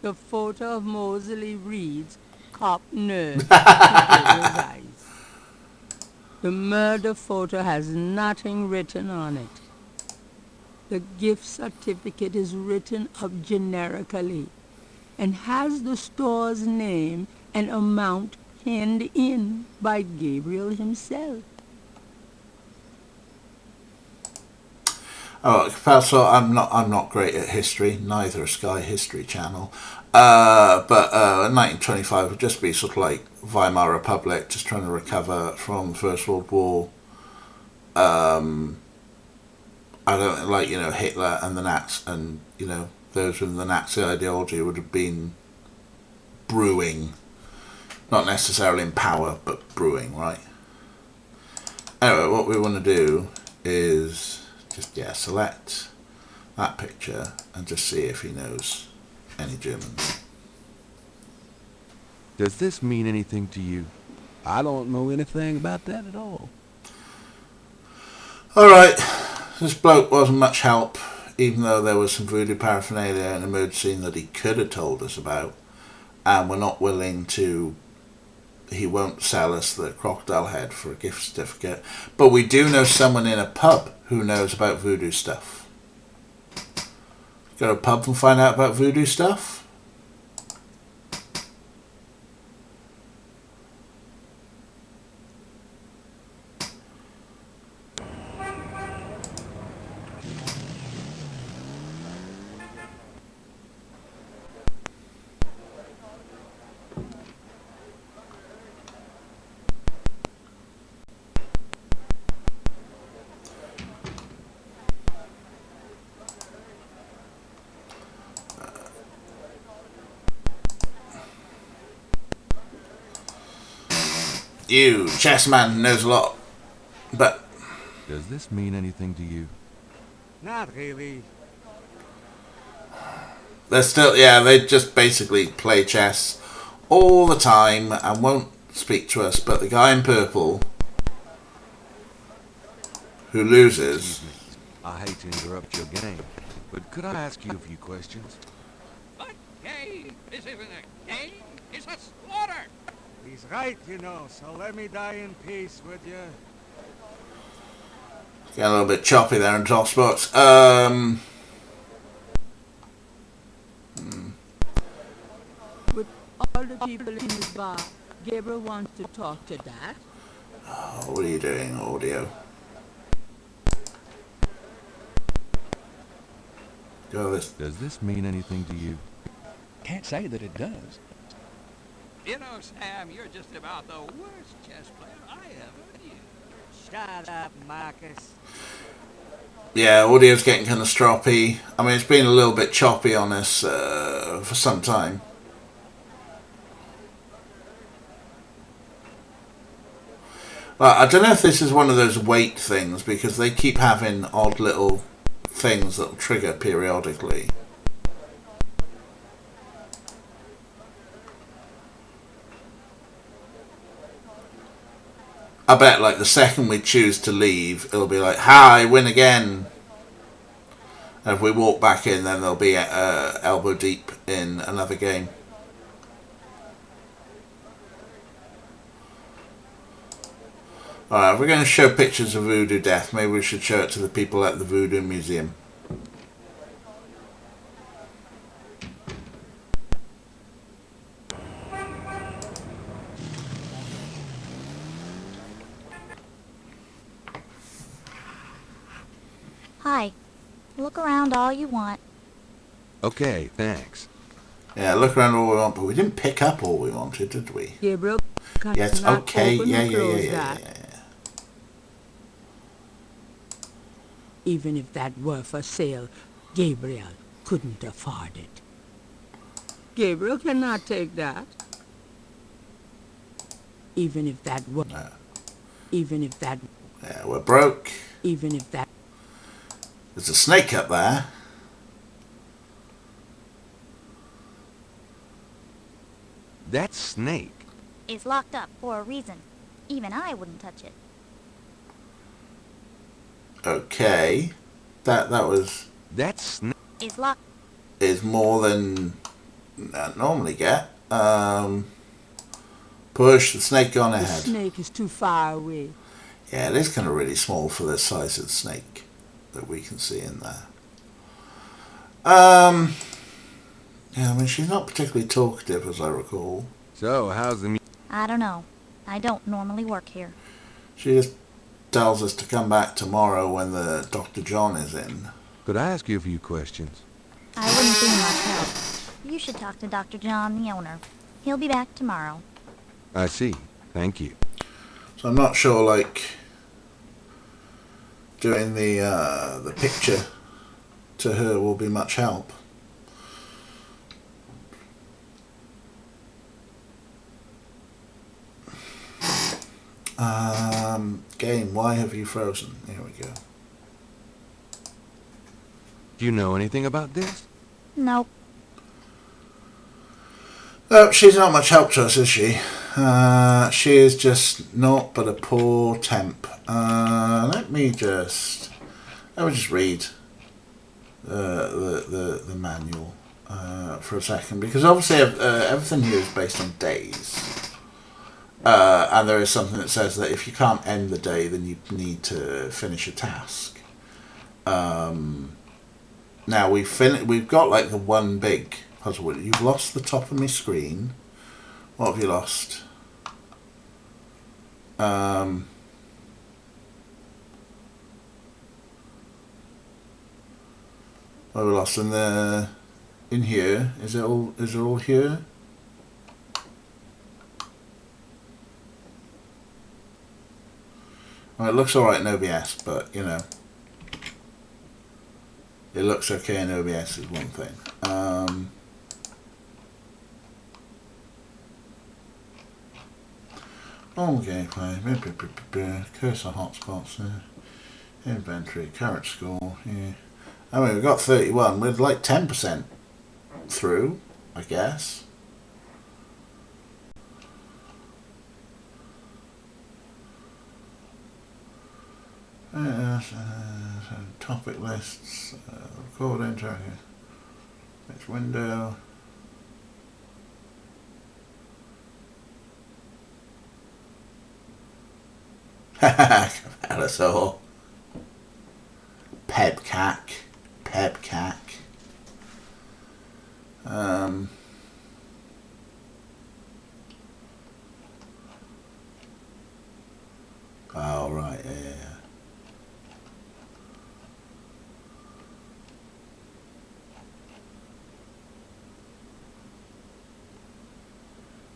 The photo of Moseley reads, "Cop nerd to Gabriel's eyes." The murder photo has nothing written on it. The gift certificate is written up generically and has the store's name and amount penned in by Gabriel himself. Oh, so I'm not great at history. Neither is Sky History Channel. But 1925 would just be sort of like Weimar Republic, just trying to recover from the First World War. I don't like, Hitler and the Nazis, and those with the Nazi ideology would have been brewing, not necessarily in power, but brewing, right? Anyway, what we want to do is just select that picture and just see if he knows any German. Does this mean anything to you? I don't know anything about that at all. Alright, this bloke wasn't much help, even though there was some voodoo paraphernalia in the mood scene that he could have told us about, and we're not willing to. He won't sell us the crocodile head for a gift certificate, but we do know someone in a pub who knows about voodoo stuff. Go to a pub and find out about voodoo stuff? You, chess man, knows a lot, but... Does this mean anything to you? Not really. They're still, they just basically play chess all the time and won't speak to us, but the guy in purple who loses... I hate to interrupt your game, but could I ask you a few questions? But game? This isn't a game. It's a slaughter. He's right, so let me die in peace, would you? Getting a little bit choppy there in top spots. With all the people in the bar, Gabriel wants to talk to that. Oh, what are you doing, audio? Does this mean anything to you? Can't say that it does. Sam, you're just about the worst chess player I ever knew. Shut up, Marcus. Yeah, audio's getting kind of stroppy. I mean, it's been a little bit choppy on us for some time. I don't know if this is one of those wait things, because they keep having odd little things that will trigger periodically. I bet like the second we choose to leave, it'll be like, "Hi, win again." And if we walk back in, then they'll be elbow deep in another game. Alright, if we're going to show pictures of voodoo death, maybe we should show it to the people at the Voodoo Museum. Hi. Look around all you want. Okay, thanks. Yeah, look around all we want, but we didn't pick up all we wanted, did we? Gabriel, yes, okay, yeah. Even if that were for sale, Gabriel couldn't afford it. Gabriel cannot take that. Even if that were... No. Even if that... Yeah, we're broke. Even if that... There's a snake up there. That snake It's locked up for a reason. Even I wouldn't touch it. Okay. That was... That snake It's locked... is more than normally get. Push the snake on The ahead. snake is too far away. Yeah, it is kind of really small for the size of the snake that we can see in there. Yeah, I mean, she's not particularly talkative, as I recall. So, how's the I don't know. I don't normally work here. She just tells us to come back tomorrow when the Dr. John is in. Could I ask you a few questions? I wouldn't be much help. You should talk to Dr. John, the owner. He'll be back tomorrow. I see. Thank you. So I'm not sure, like, doing the picture to her will be much help. Game, why have you frozen? Here we go. Do you know anything about this? Nope. Oh, she's not much help to us, is she? She is just naught but a poor temp. Let me just read the manual for a second, because obviously everything here is based on days. And there is something that says that if you can't end the day, then you need to finish a task. Now we've got like the one big puzzle. You've lost the top of my screen. What have you lost? What have we lost in here? Is it all here? Well, it looks alright in OBS, but you know, it looks okay in OBS is one thing. All gameplay, cursor hotspots, inventory, current score. Yeah, I mean we've got 31. We're like 10% through, I guess. Topic lists, record enter, next window. Alisaur. Pebcack. Oh right, yeah.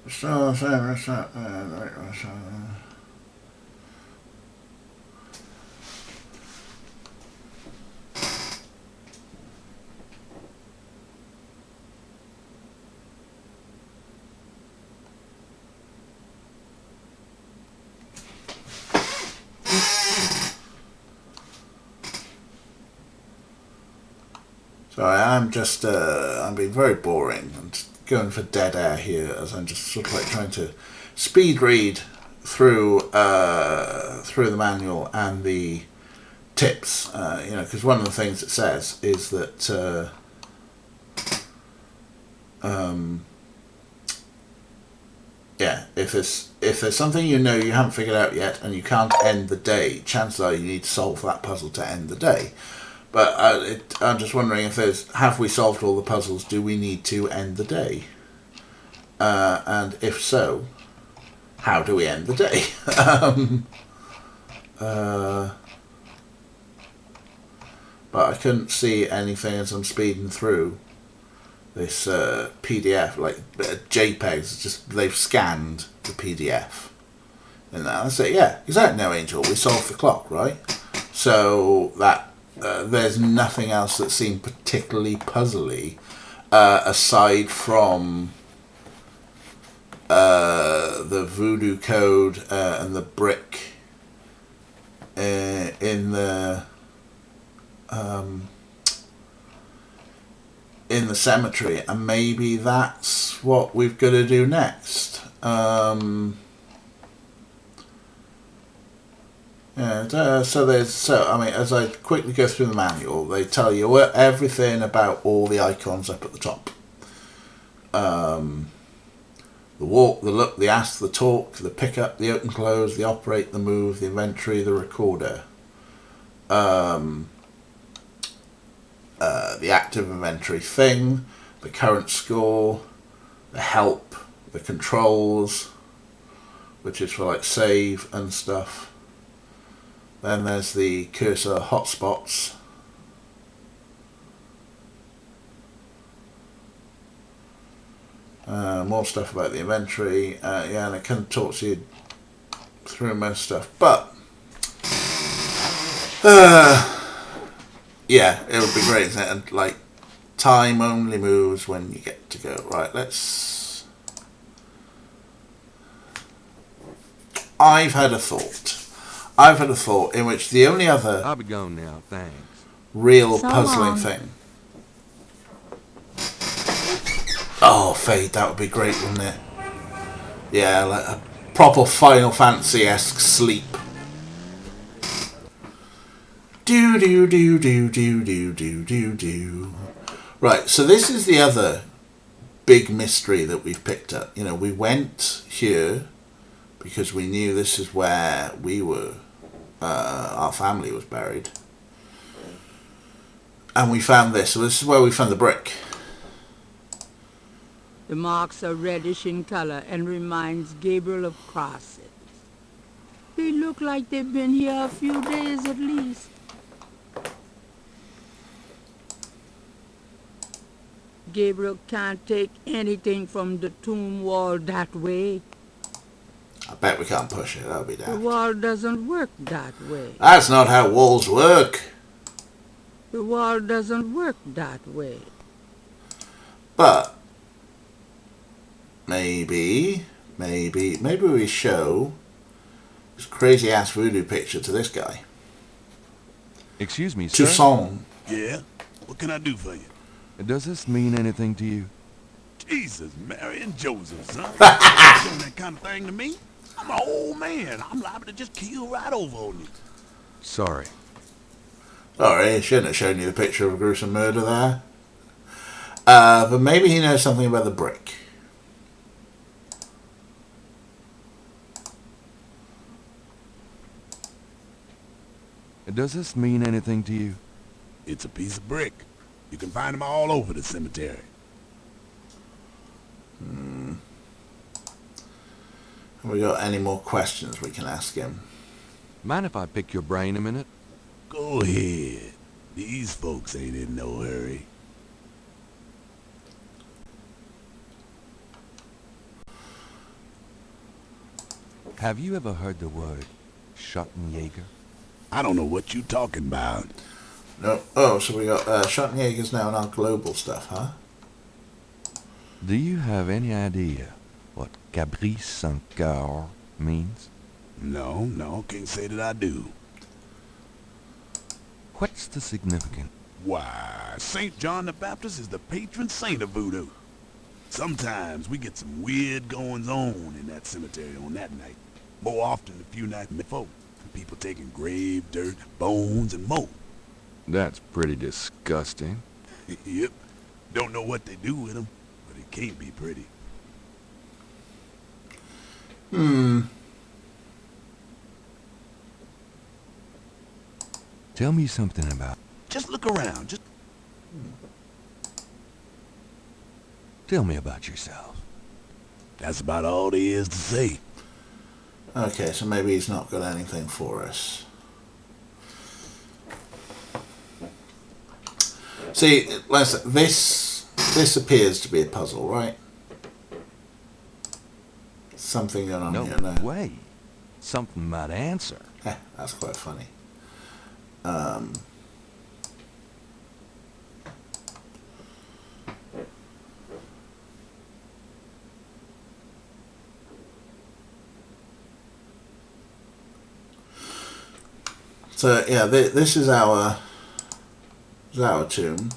So, sorry, I'm being very boring. I'm just going for dead air here as I'm just sort of like trying to speed read through the manual and the tips. You know, because one of the things it says is that yeah, if there's something you know you haven't figured out yet and you can't end the day, chances are you need to solve that puzzle to end the day. But I'm just wondering if have we solved all the puzzles? Do we need to end the day? And if so, how do we end the day? But I couldn't see anything as I'm speeding through this PDF, like JPEGs. Just they've scanned the PDF, and that's it. Yeah, exactly. No, Angel, we solved the clock, right? So that. There's nothing else that seemed particularly puzzly aside from the voodoo code and the brick in the cemetery, and maybe that's what we've got to do next. Yeah, so I mean, as I quickly go through the manual, they tell you everything about all the icons up at the top. The walk, the look, the ask, the talk, the pick up, the open close, the operate, the move, the inventory, the recorder. The active inventory thing, the current score, the help, the controls, which is for like save and stuff. Then there's the cursor hotspots. More stuff about the inventory. Yeah, and it kind of talks you through most stuff. But yeah, it would be great, isn't it? And like, time only moves when you get to go. Right, let's... I've had a thought in which the only other... I'll be gone now, thanks. Real So puzzling long. thing. Oh, Fade, that would be great, wouldn't it? Yeah, like a proper Final Fantasy-esque sleep. Do do do do do do do do do. Right, so this is the other big mystery that we've picked up. You know, we went here because we knew this is where we were, our family was buried. And we found this, so this is where we found the brick. The marks are reddish in color and reminds Gabriel of crosses. They look like they've been here a few days at least. Gabriel can't take anything from the tomb wall that way. I bet we can't push it, that'll be The damned. wall doesn't work that way. That's not how walls work. The wall doesn't work that way. But maybe we show this crazy ass voodoo picture to this guy. Excuse me, sir. Toussaint. Yeah? What can I do for you? Does this mean anything to you? Jesus, Mary and Joseph, son. You doing that kind of thing to me? I'm an old man. I'm liable to just keel right over on you. Sorry. Sorry, he shouldn't have shown you the picture of a gruesome murder there. But maybe he knows something about the brick. Does this mean anything to you? It's a piece of brick. You can find them all over the cemetery. Have we got any more questions we can ask him? Mind if I pick your brain a minute? Go ahead. These folks ain't in no hurry. Have you ever heard the word Schottenjäger? I don't know what you talking about. No. Oh, so we got Schottenjägers now in our global stuff, huh? Do you have any idea what Caprice sans cœur means? No, can't say that I do. What's the significance? Why, St. John the Baptist is the patron saint of voodoo. Sometimes we get some weird goings-on in that cemetery on that night. More often a few nights before. People taking grave dirt, bones, and more. That's pretty disgusting. Yep. Don't know what they do with them, but it can't be pretty. Tell me something about... Just look around. Tell me about yourself. That's about all there is to say. Okay, so maybe he's not got anything for us. See, listen, this appears to be a puzzle, right? Something going on here now. No way. Something might answer. That's quite funny. So yeah, this is our tomb.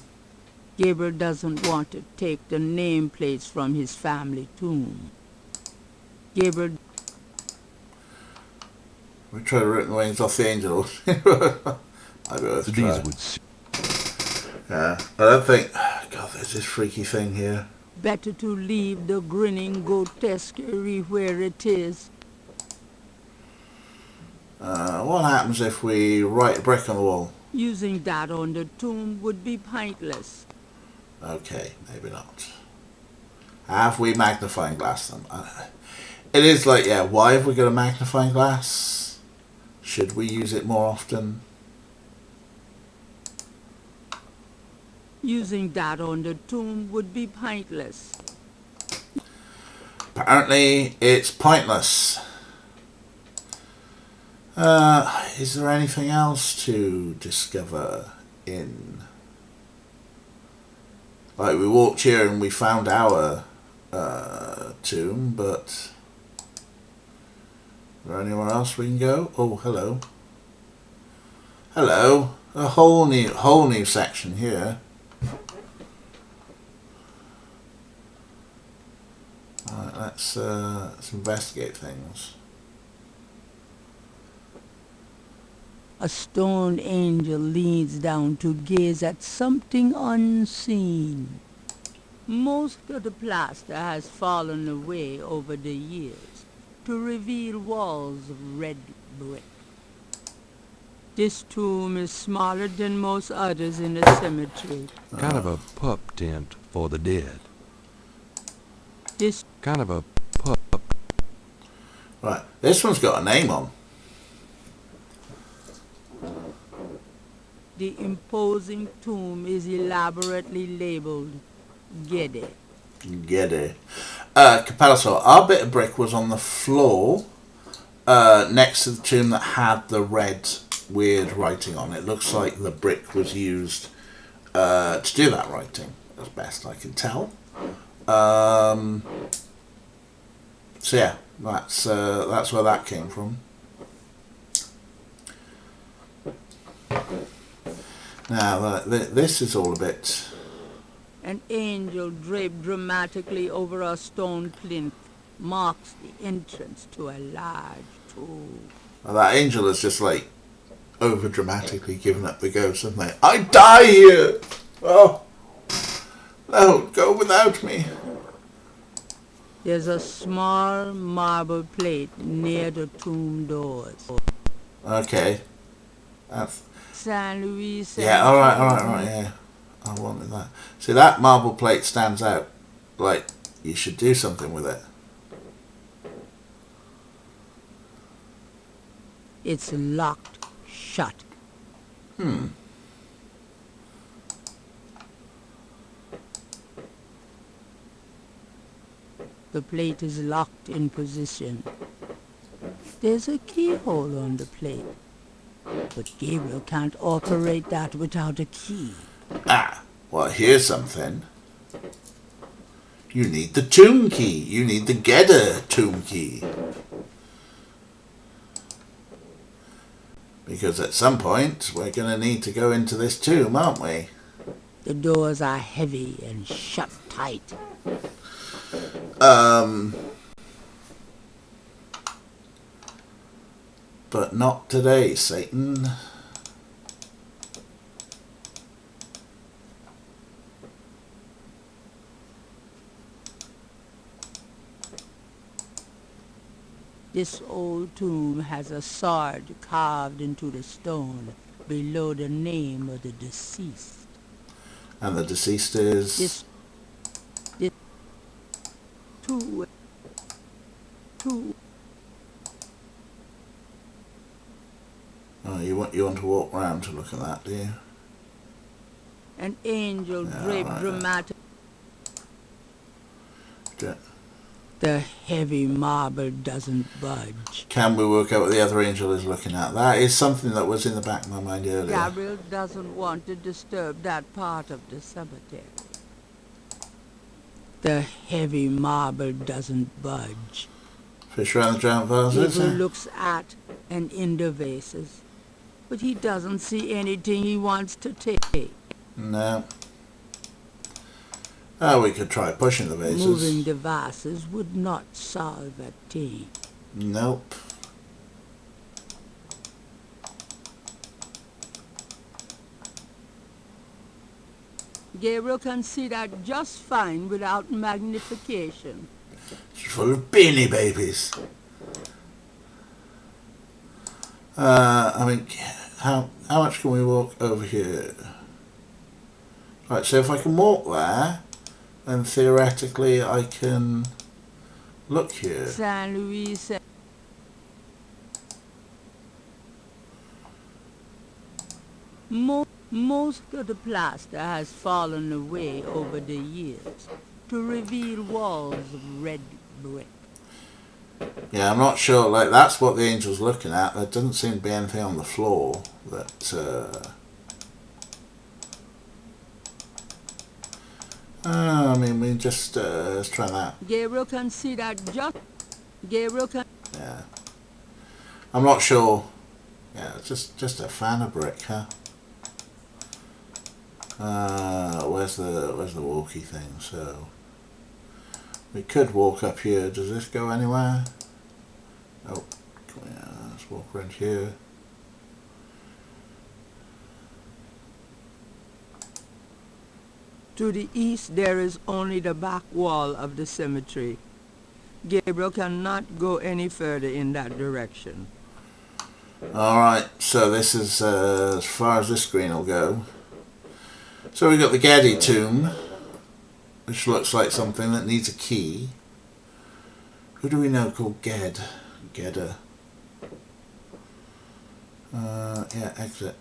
Gabriel doesn't want to take the nameplates from his family tomb. Gabriel... We try to rip the wings off the angels. I'd be worth a try. These would... Yeah, I don't think... God, there's this freaky thing here. Better to leave the grinning grotesquerie where it is. What happens if we write a brick on the wall? Using that on the tomb would be pointless. Okay, maybe not. Have we magnifying glass them? It is like, yeah, why have we got a magnifying glass? Should we use it more often? Using that on the tomb would be pointless. Apparently, it's pointless. Is there anything else to discover in... Like, we walked here and we found our tomb, but... Is there anywhere else we can go? Oh, hello. Hello. A whole new section here. Right, let's investigate things. A stone angel leans down to gaze at something unseen. Most of the plaster has fallen away over the years to reveal walls of red brick. This tomb is smaller than most others in the cemetery. Kind of a pup tent for the dead. This kind of a pup. Right, this one's got a name on. The imposing tomb is elaborately labeled Gede. Gede. Capello, our bit of brick was on the floor next to the tomb that had the red weird writing on it. Looks like the brick was used to do that writing, as best I can tell. So yeah, that's where that came from. Now this is all a bit. An angel draped dramatically over a stone plinth marks the entrance to a large tomb. Well, that angel is just like over dramatically giving up the ghost, isn't they? I die here. Oh no, go without me. There's a small marble plate near the tomb doors. Okay. That's... San Luis. Yeah, alright, yeah. I wanted that. See, that marble plate stands out. Like, you should do something with it. It's locked shut. The plate is locked in position. There's a keyhole on the plate, but Gabriel can't operate that without a key. Ah, well, here's something. You need the tomb key. You need the Gede tomb key. Because at some point, we're going to need to go into this tomb, aren't we? The doors are heavy and shut tight. But not today, Satan. This old tomb has a sword carved into the stone below the name of the deceased. And the deceased is... This two. Oh, you want to walk round to look at that, do you? An angel draped dramatic. The heavy marble doesn't budge. Can we work out what the other angel is looking at? That is something that was in the back of my mind earlier. Gabriel doesn't want to disturb that part of the cemetery. The heavy marble doesn't budge. Fish around the giant vases? Gabriel looks at and in the vases, but he doesn't see anything he wants to take. No. Oh, we could try pushing the vases. Moving the vases would not solve a thing. Nope. Gabriel can see that just fine without magnification. It's full of beanie babies. I mean, how much can we walk over here? Right, so if I can walk there, then theoretically I can look here. San Luis. Most of the plaster has fallen away over the years to reveal walls of red brick. Yeah, I'm not sure. Like, that's what the angel's looking at. There doesn't seem to be anything on the floor that. I mean, we just let's try that. Gabriel can see that just. Gabriel can. Yeah. I'm not sure. Yeah, it's just a fan of brick, huh? Where's the walkie thing? So we could walk up here. Does this go anywhere? Oh, yeah, let's walk around here. To the east there is only the back wall of the cemetery. Gabriel cannot go any further in that direction. Alright, so this is as far as this screen will go. So we've got the Geddy tomb, which looks like something that needs a key. Who do we know called Gedda? Yeah, exit.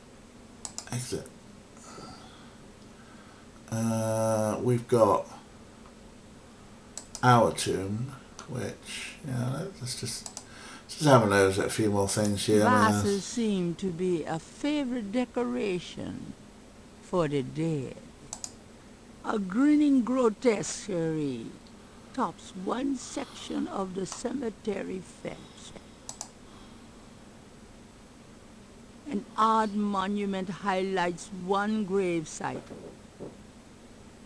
We've got our tomb, which, yeah, let's just have a nose at a few more things here. Vases seem to be a favorite decoration for the dead. A grinning grotesquerie tops one section of the cemetery fence. An odd monument highlights one grave site.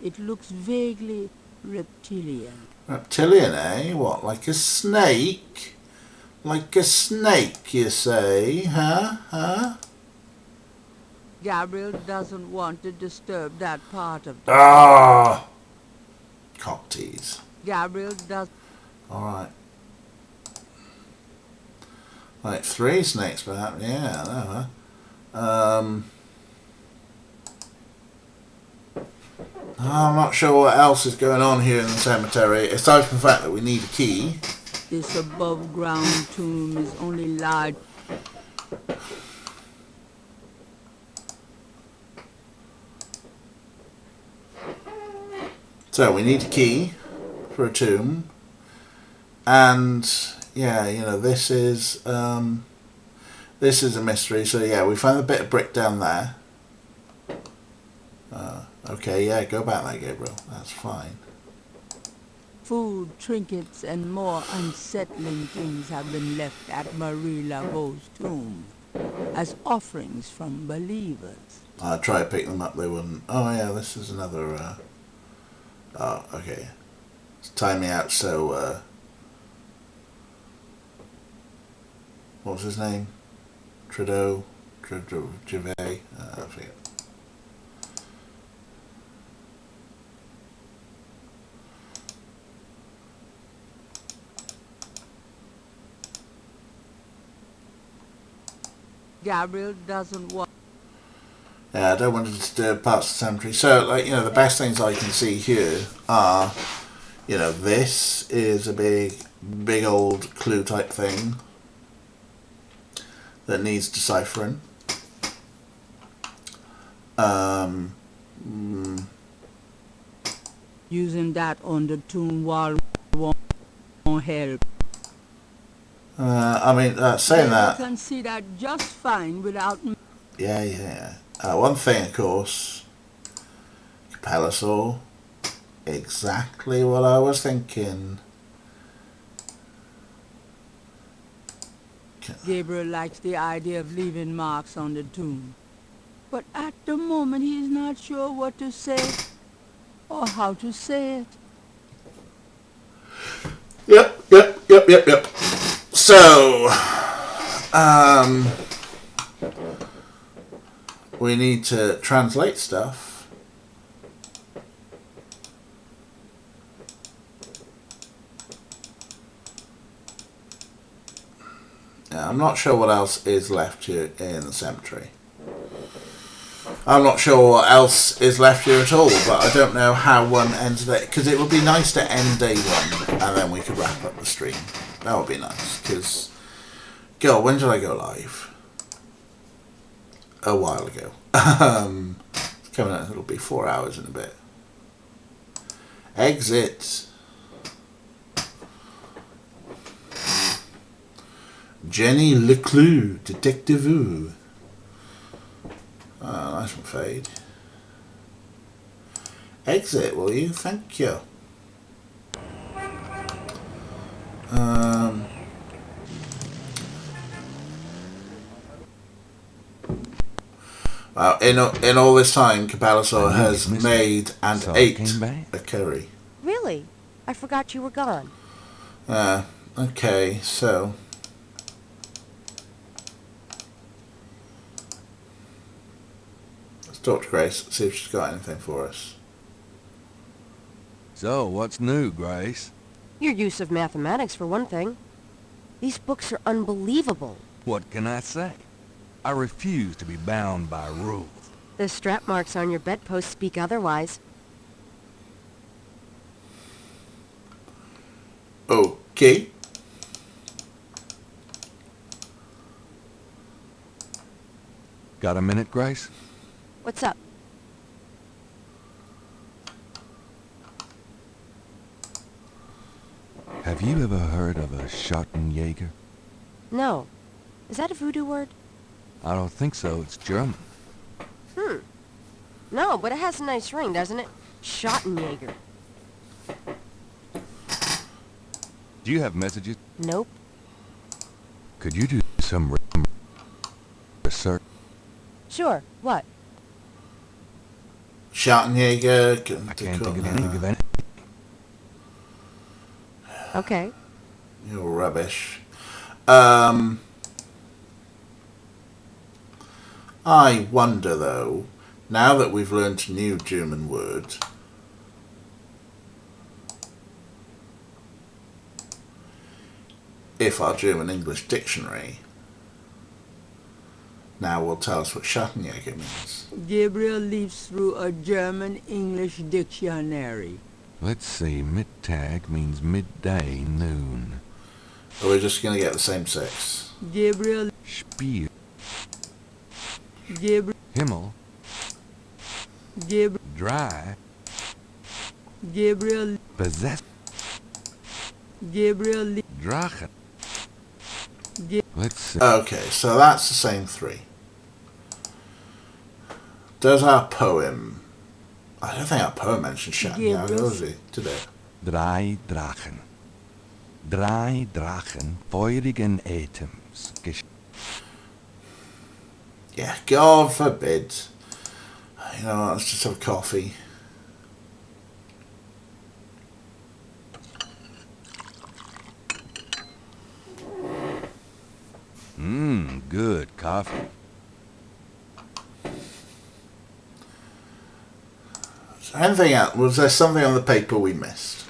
It looks vaguely reptilian. Reptilian, eh? What, like a snake? Like a snake, you say? Huh? Gabriel doesn't want to disturb that part of the... Ah! Cock tease. Gabriel does... Alright. Like 3 snakes, perhaps. Yeah, I know, huh? I'm not sure what else is going on here in the cemetery, aside from the fact that we need a key. This above-ground tomb is only large. So we need a key for a tomb, and yeah, you know, this is a mystery. So yeah, we found a bit of brick down there. Okay, yeah, go back there, Gabriel. That's fine. Food, trinkets, and more unsettling things have been left at Marie Laveau's tomb as offerings from believers. I tried to pick them up, they wouldn't. Oh yeah, this is another. Oh, okay. It's time me out. So, what was his name? Trudeau, Gervais. I forget. Gabriel doesn't want... Yeah, I don't want to disturb parts of the cemetery. So, like, you know, the best things I can see here are, you know, this is a big old clue type thing that needs deciphering. Using that on the tomb wall won't help. I mean, saying that... You can see that just fine without... Yeah. One thing, of course, Capella saw exactly what I was thinking. Gabriel likes the idea of leaving marks on the tomb. But at the moment he's not sure what to say or how to say it. Yep. So, we need to translate stuff. I'm not sure what else is left here in the cemetery. I'm not sure what else is left here at all, but I don't know how one ends day, because it would be nice to end day one and then we could wrap up the stream. That would be nice, because, God, when did I go live? A while ago. It's coming out, it'll be 4 hours in a bit. Exit. Jenny Leclue, Detective. Nice one, Fade. Exit, will you? Thank you. Well, in all this time, Cabalasaur has made and ate a curry. Really? I forgot you were gone. Okay, so... let's talk to Grace, see if she's got anything for us. So, what's new, Grace? Your use of mathematics, for one thing. These books are unbelievable. What can I say? I refuse to be bound by rules. The strap marks on your bedpost speak otherwise. Okay. Got a minute, Grace? What's up? Have you ever heard of a Schottenjäger? No. Is that a voodoo word? I don't think so. It's German. No, but it has a nice ring, doesn't it? Schottenjäger. Do you have messages? Nope. Could you do some research? Sure. What? Schottenjäger. I can't think of any. Okay. You're rubbish. I wonder, though, now that we've learnt a new German word, if our German-English dictionary now will tell us what Schottenjäger means. Gabriel leafs through a German-English dictionary. Let's see. Mittag means midday, noon. Or we're just going to get the same six. Gabriel. Spiel. Gabriel. Himmel. Gabriel. Dry. Gabriel. Possess. Gabriel. Drachen. Let's see. Okay, so that's the same three. Does our poem... I don't think our poem mentioned Schottenjäger, does it? Did it? Drei Drachen. Drei Drachen feurigen Atems. Yeah, God forbid. You know what, let's just have a coffee. Good coffee. Anything else? Was there something on the paper we missed?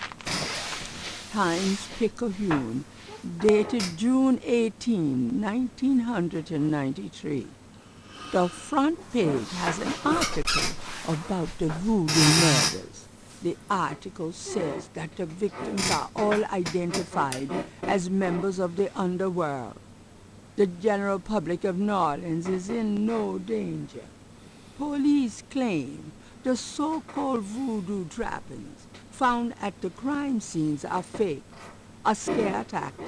Times Picayune, dated June 18, 1993. The front page has an article about the voodoo murders. The article says that the victims are all identified as members of the underworld. The general public of New Orleans is in no danger. Police claim the so-called voodoo trappings found at the crime scenes are fake, a scare tactic,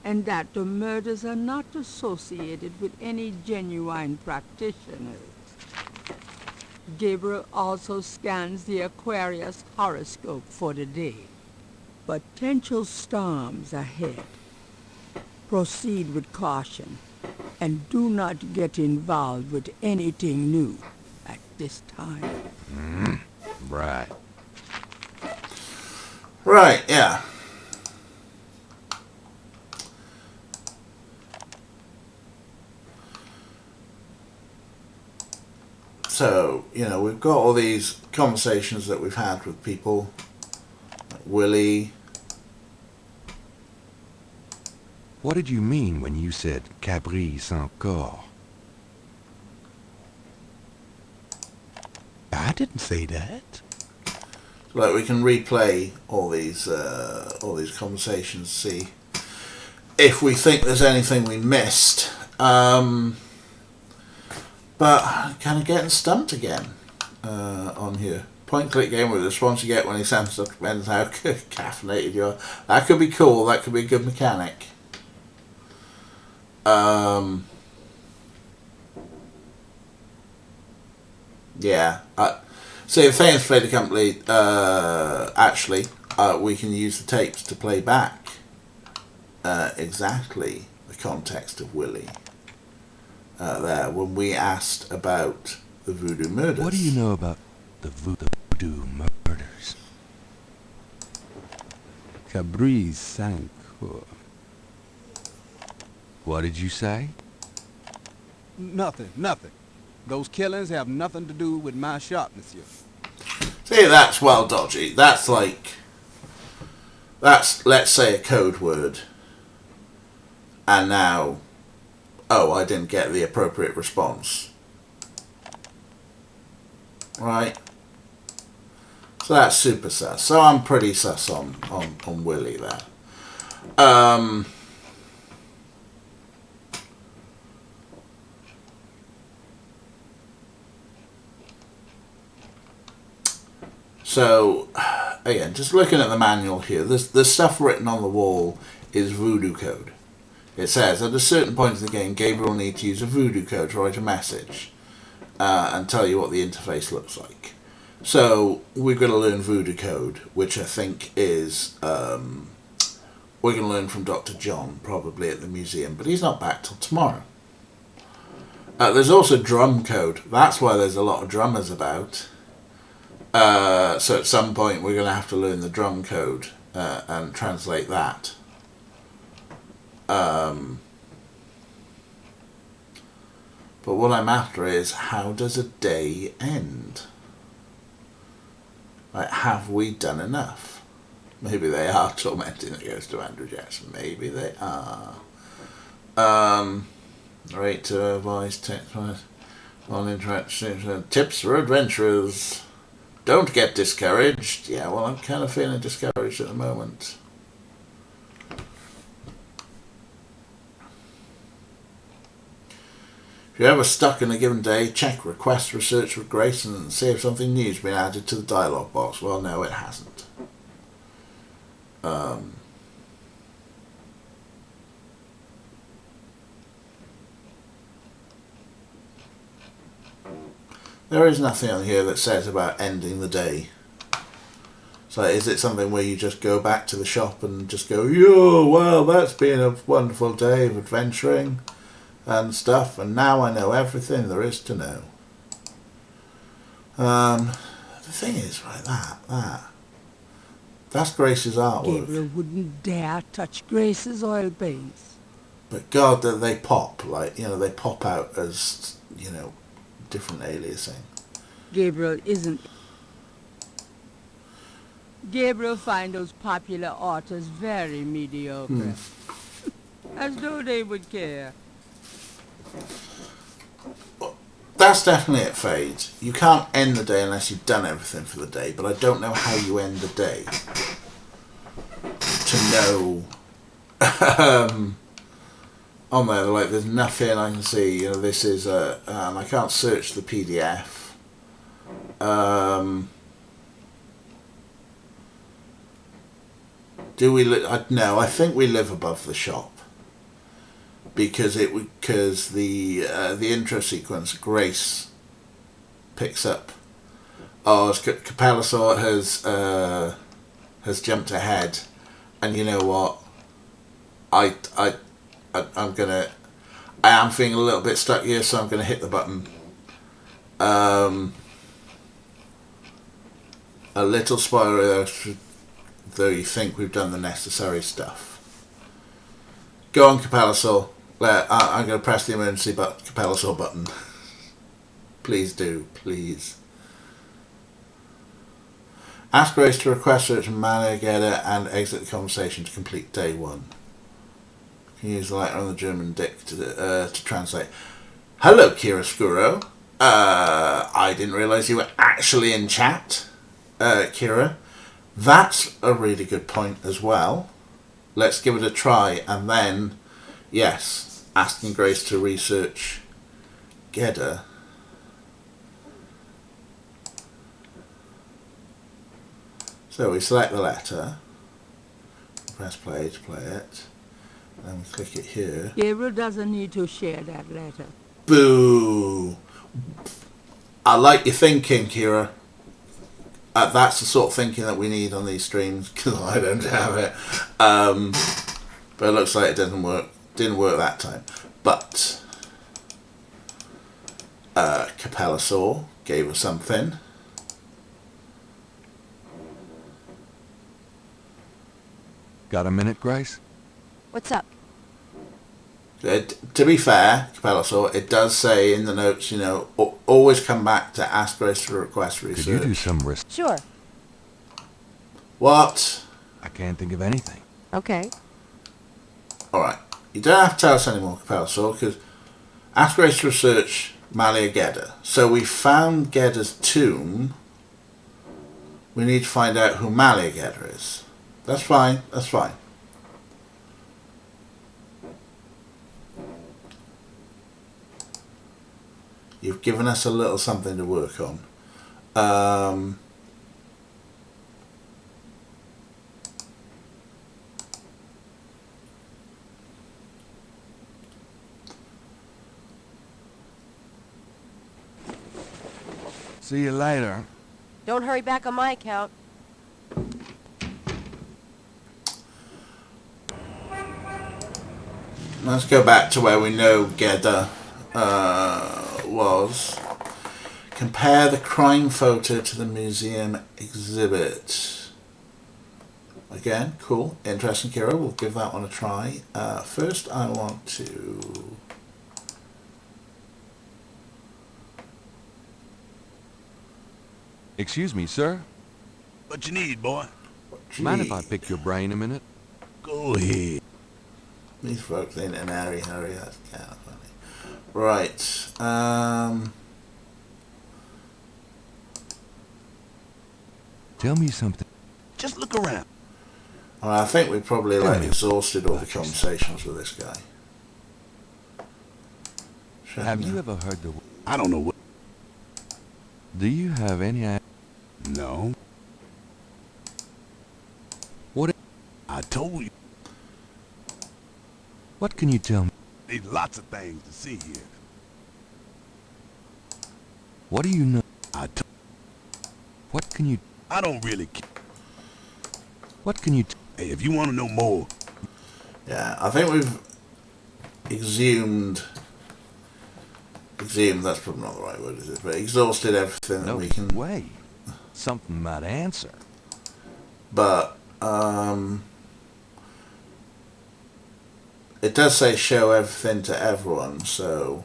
and that the murders are not associated with any genuine practitioners. Gabriel also scans the Aquarius horoscope for the day. Potential storms ahead. Proceed with caution, and do not get involved with anything new at this time. Right. Right, yeah. So, you know, we've got all these conversations that we've had with people, like Willie, What did you mean when you said Caprice encore? I didn't say that. Like, we can replay all these conversations, see if we think there's anything we missed. But I'm kind of getting stumped again on here. Point-click game with the response you get when he sends stuff depends how caffeinated you are. That could be cool. That could be a good mechanic. Yeah. So the thing is, play the company. Actually, we can use the tapes to play back exactly the context of Willie. There, when we asked about the voodoo murders. What do you know about the voodoo murders? Caprice encore. What did you say? Nothing. Those killings have nothing to do with my shop, monsieur. See, that's well dodgy. That's, let's say, a code word. And now, oh, I didn't get the appropriate response. Right? So that's super sus. So I'm pretty sus on Willie there. So, again, just looking at the manual here, the stuff written on the wall is voodoo code. It says, at a certain point in the game, Gabriel will need to use a voodoo code to write a message and tell you what the interface looks like. So, we're going to learn voodoo code, which I think is, we're going to learn from Dr. John, probably at the museum, but he's not back till tomorrow. There's also drum code. That's why there's a lot of drummers about. So at some point we're going to have to learn the drum code and translate that. But what I'm after is, how does a day end? Like, have we done enough? Maybe they are tormenting the ghost of Andrew Jackson. Maybe they are. Rate to advise text on interaction tips for adventurers. Don't get discouraged. Yeah, well, I'm kind of feeling discouraged at the moment. If you're ever stuck in a given day, check request research with Grace and see if something new's been added to the dialogue box. Well, no, it hasn't. There is nothing on here that says about ending the day. So is it something where you just go back to the shop and just go, yo, well, that's been a wonderful day of adventuring and stuff, and now I know everything there is to know. The thing is, right, that's Grace's artwork. Gabriel wouldn't dare touch Grace's oil paints. But God, they pop, they pop out as, different aliasing. Gabriel finds those popular authors very mediocre. As though they would care. That's definitely it, Fade. You can't end the day unless you've done everything for the day, but I don't know how you end the day. To know... on there, there's nothing I can see. This is I can't search the PDF. Do we? No, I think we live above the shop because the intro sequence, Grace picks up. Oh, Capellosaur has jumped ahead, and you know what? I am feeling a little bit stuck here, so I'm gonna hit the button. A little spoiler though you think we've done the necessary stuff. Go on, Capellosaur. I'm gonna press the emergency Capellosaur button. Please do, please. Ask Grace to request search and manage, get it, and exit the conversation to complete day 1. Can use the letter on the German dict to translate. Hello, Chiaroscuro. I didn't realise you were actually in chat, Kira. That's a really good point as well. Let's give it a try, and then, yes, asking Grace to research Gedda. So we select the letter, press play to play it, and then we click it here. Gabriel doesn't need to share that letter. Boo! I like your thinking, Kira. That's the sort of thinking that we need on these streams, because I don't have it. But it looks like it doesn't work. Didn't work that time. But Capella Saw gave us something. Got a minute, Grace? What's up? To be fair, Capella Saw, it does say in the notes, you know, always come back to ask Grace to request research. Could you do some risk? Sure. What? I can't think of anything. Okay. Alright. You don't have to tell us anymore, Capella Saw, because ask Grace to research Malia Gedda. So we found Gedda's tomb. We need to find out who Malia Gedda is. That's fine. That's fine. You've given us a little something to work on. See you later. Don't hurry back on my account. Let's go back to where we know Gedda was. Compare the crime photo to the museum exhibit. Again, cool, interesting, Kira. We'll give that one a try. First, I want to... Excuse me, sir. What you need, boy? Mind if I pick your brain a minute? Go ahead. These folks ain't in a hurry. That's kind of funny. Right. Tell me something. Just look around. Well, I think we probably exhausted all the conversations with this guy. Have you ever heard the... I don't know what... Do you have any idea? No. What? I told you. What can you tell me? There's lots of things to see here. What do you know? What can you... I don't really care. What can you... Hey, if you want to know more... Yeah, I think we've exhumed, that's probably not the right word, is it? But exhausted everything that we can... No way. Something might answer. But, it does say show everything to everyone, so...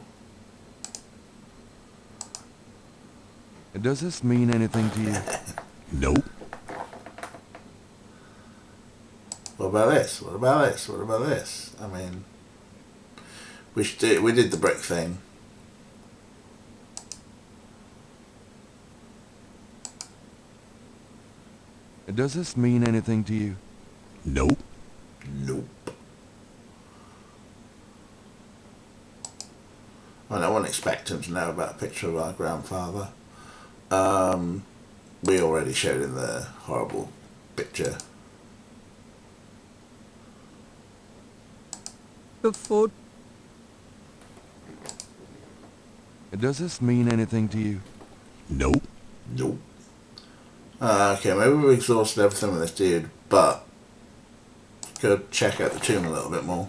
Does this mean anything to you? Nope. What about this? What about this? What about this? I mean, we did the brick thing. Does this mean anything to you? Nope. Nope. I wouldn't expect him to know about a picture of our grandfather. We already showed him the horrible picture. The photo. Does this mean anything to you? Nope. Nope. Okay, maybe we've exhausted everything with this dude, but go check out the tomb a little bit more.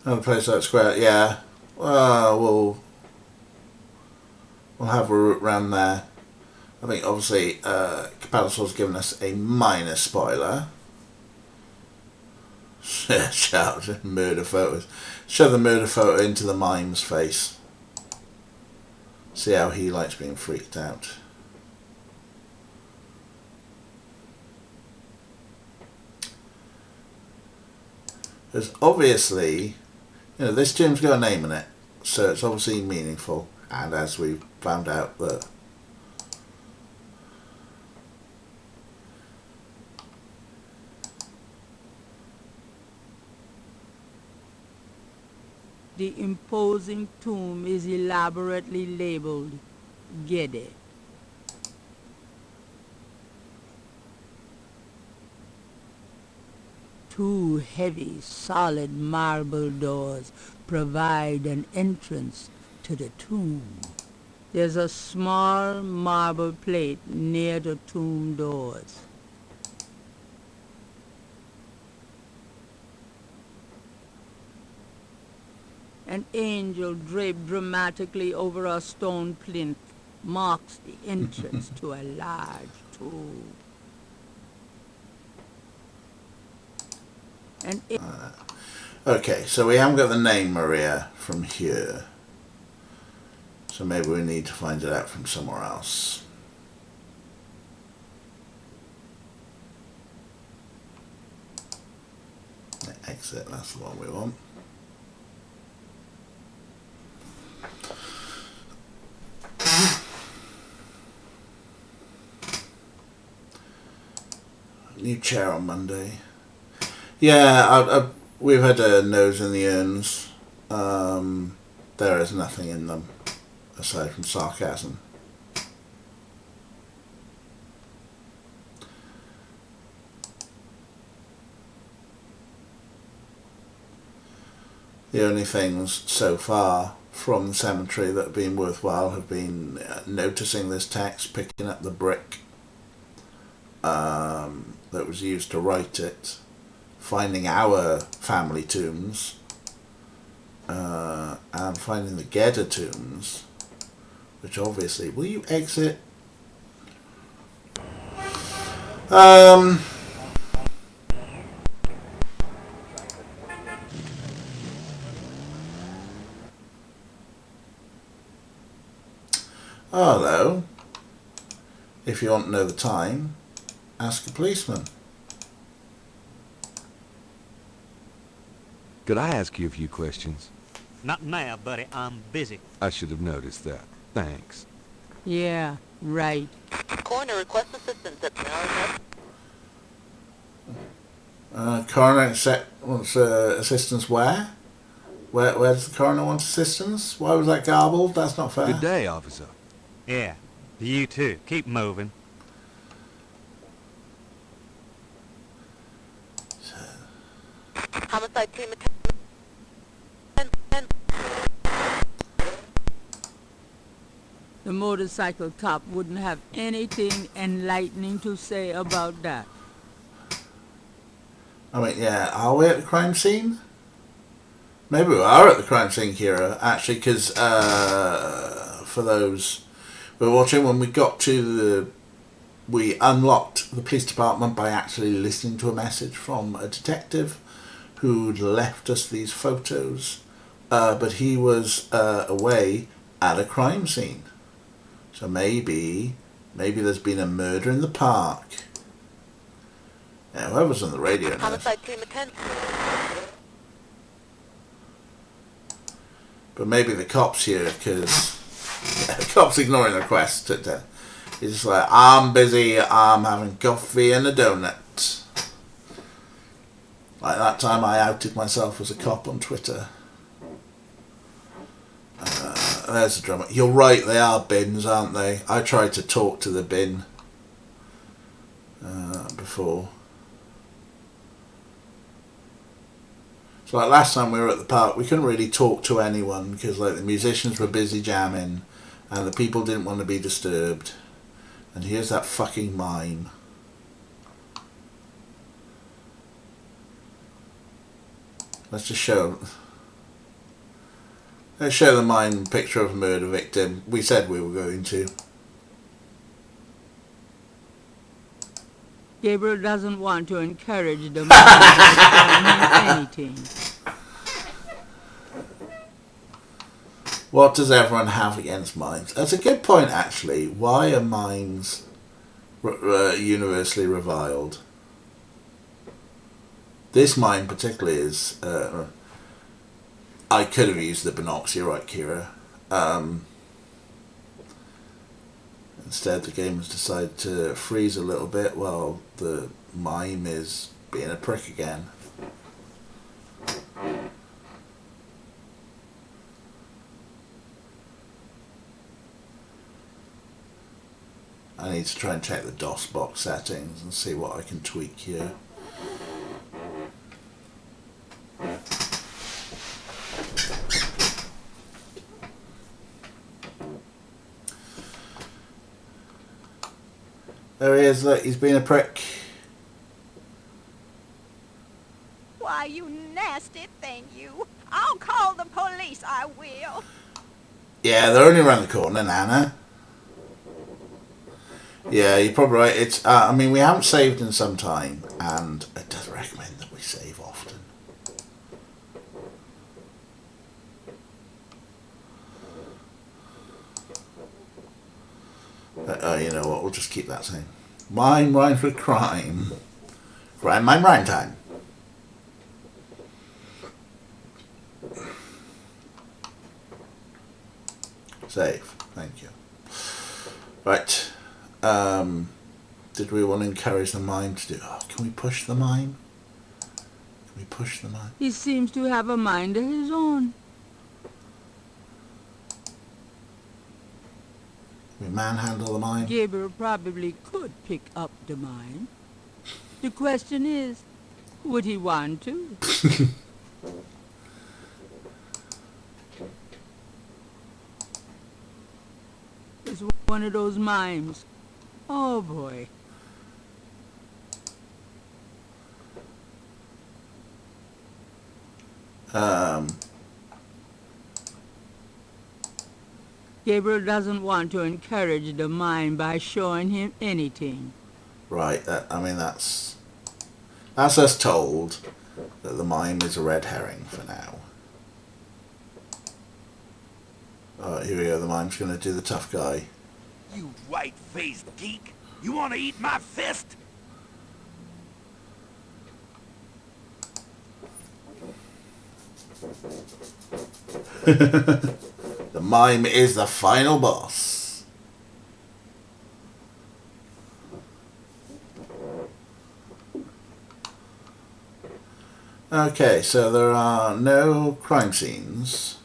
Another place like Square, yeah. We'll have a route round there. I think obviously Capalasor's given us a minor spoiler. Shout murder photos. Show the murder photo into the mime's face. See how he likes being freaked out. Because obviously, this tomb's got a name in it, so it's obviously meaningful. And as we found out that the imposing tomb is elaborately labeled Gede. Two heavy, solid marble doors provide an entrance to the tomb. There's a small marble plate near the tomb doors. An angel draped dramatically over a stone plinth marks the entrance to a large tomb. Okay, so we haven't got the name Maria from here. So maybe we need to find it out from somewhere else. Exit, that's the one we want. New chair on Monday. Yeah, we've had a nose in the urns. There is nothing in them aside from sarcasm. The only things so far from the cemetery that have been worthwhile have been noticing this text, picking up the brick that was used to write it, finding our family tombs, and finding the Gedda tombs, which obviously, will you exit? Hello. If you want to know the time, ask a policeman. Could I ask you a few questions? Not now, buddy. I'm busy. I should have noticed that. Thanks. Yeah, right. Coroner requests assistance at Coroner wants assistance where? Where does the coroner want assistance? Why was that garbled? That's not fair. Good day, officer. Yeah, you too. Keep moving. Homicide team The motorcycle cop wouldn't have anything enlightening to say about that. I mean, yeah, are we at the crime scene? Maybe we are at the crime scene, Kira, actually, because for those who were watching, when we got to we unlocked the police department by actually listening to a message from a detective who'd left us these photos, but he was away at a crime scene. So maybe there's been a murder in the park. Yeah, whoever's on the radio knows. Homicide team attend. But maybe the cop's here because the cop's ignoring the request. He's just like, I'm busy, I'm having coffee and a donut. Like that time I outed myself as a cop on Twitter. There's the drummer. You're right, they are bins, aren't they? I tried to talk to the bin before. So like last time we were at the park, we couldn't really talk to anyone because like the musicians were busy jamming and the people didn't want to be disturbed. And here's that fucking mime. Let's just show... Let's show the mime picture of a murder victim. We said we were going to. Gabriel doesn't want to encourage the man to tell him anything. What does everyone have against mines? That's a good point, actually. Why are mines universally reviled? This mine particularly is... I could have used the binocs, you're right, Kira. Instead, the game has decided to freeze a little bit while the mime is being a prick again. I need to try and check the DOS box settings and see what I can tweak here. There he is, look, he's been a prick. Why, you nasty thing, you. I'll call the police, I will. Yeah, they're only around the corner, Nana. Yeah, you're probably right. It's, I mean, we haven't saved in some time, and it does recommend that we save often. You know what, we'll just keep that same. Mime rhymes with crime. Crime, mime, rhyme time. Save. Thank you. Right. Did we want to encourage the mime to do... Oh, can we push the mime? Can we push the mime? He seems to have a mind of his own. Can we manhandle the mime? Gabriel probably could pick up the mime. The question is, would he want to? It's one of those mimes. Oh boy. Gabriel doesn't want to encourage the mime by showing him anything. Right, I mean, that's us told that the mime is a red herring for now. Alright, here we go, the mime's going to do the tough guy. You white-faced geek! You want to eat my fist? The mime is the final boss. Okay, so there are no crime scenes,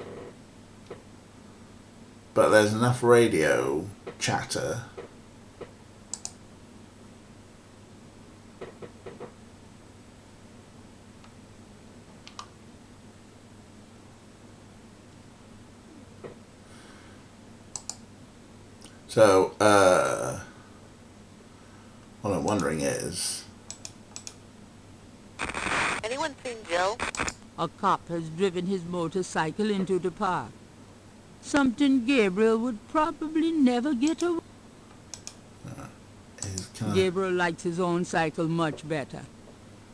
but there's enough radio chatter . So, what I'm wondering is... Anyone seen Joe? A cop has driven his motorcycle into the park. Something Gabriel would probably never get away. Gabriel likes his own cycle much better.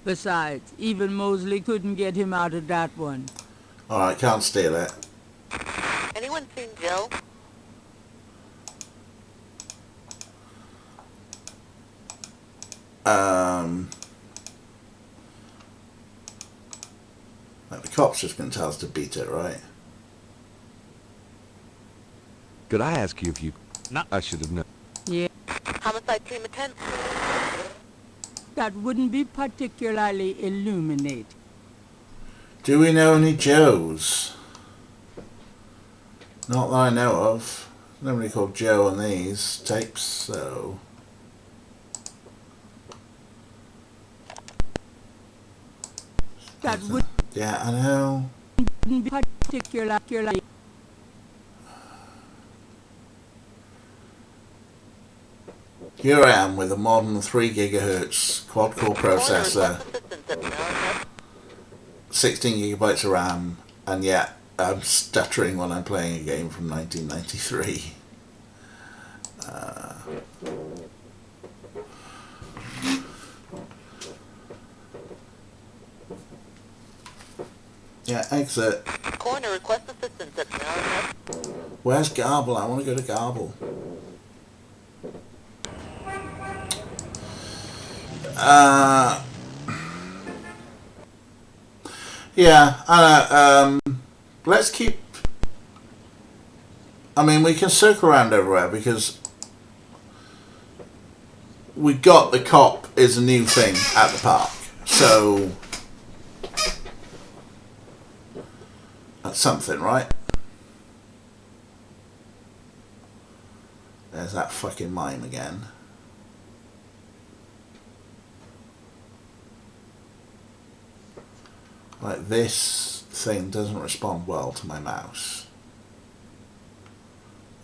Besides, even Mosley couldn't get him out of that one. Alright, can't steal it. Anyone seen Joe? Like the cop's just going to tell us to beat it, right? Could I ask you if you... No. I should have known. Yeah. Homicide team attend. That wouldn't be particularly illuminating. Do we know any Joes? Not that I know of. Nobody called Joe on these tapes, so... That would... Yeah, I know. Wouldn't be particularly... Here I am with a modern 3 gigahertz quad-core processor, 16 gigabytes of RAM, and yet I'm stuttering when I'm playing a game from 1993. Yeah, exit. Coroner requests assistance at Where's Garble? I want to go to Garble. Yeah, let's keep... I mean, we can circle around everywhere because we got the cop is a new thing at the park. So that's something, right? There's that fucking mime again. Like, this thing doesn't respond well to my mouse.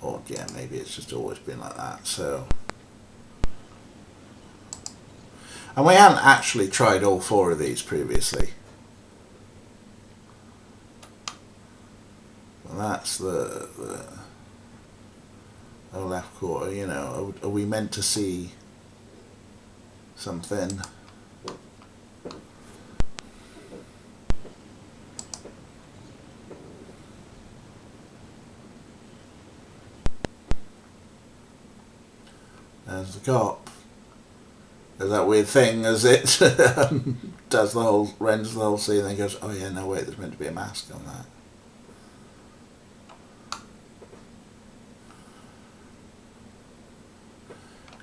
Or, yeah, maybe it's just always been like that, so... And we hadn't actually tried all 4 of these previously. Well, that's the left quarter, you know. Are we meant to see something? There's the cop. There's that weird thing as it does the whole, renders the whole scene and then goes, oh yeah, no wait, there's meant to be a mask on that.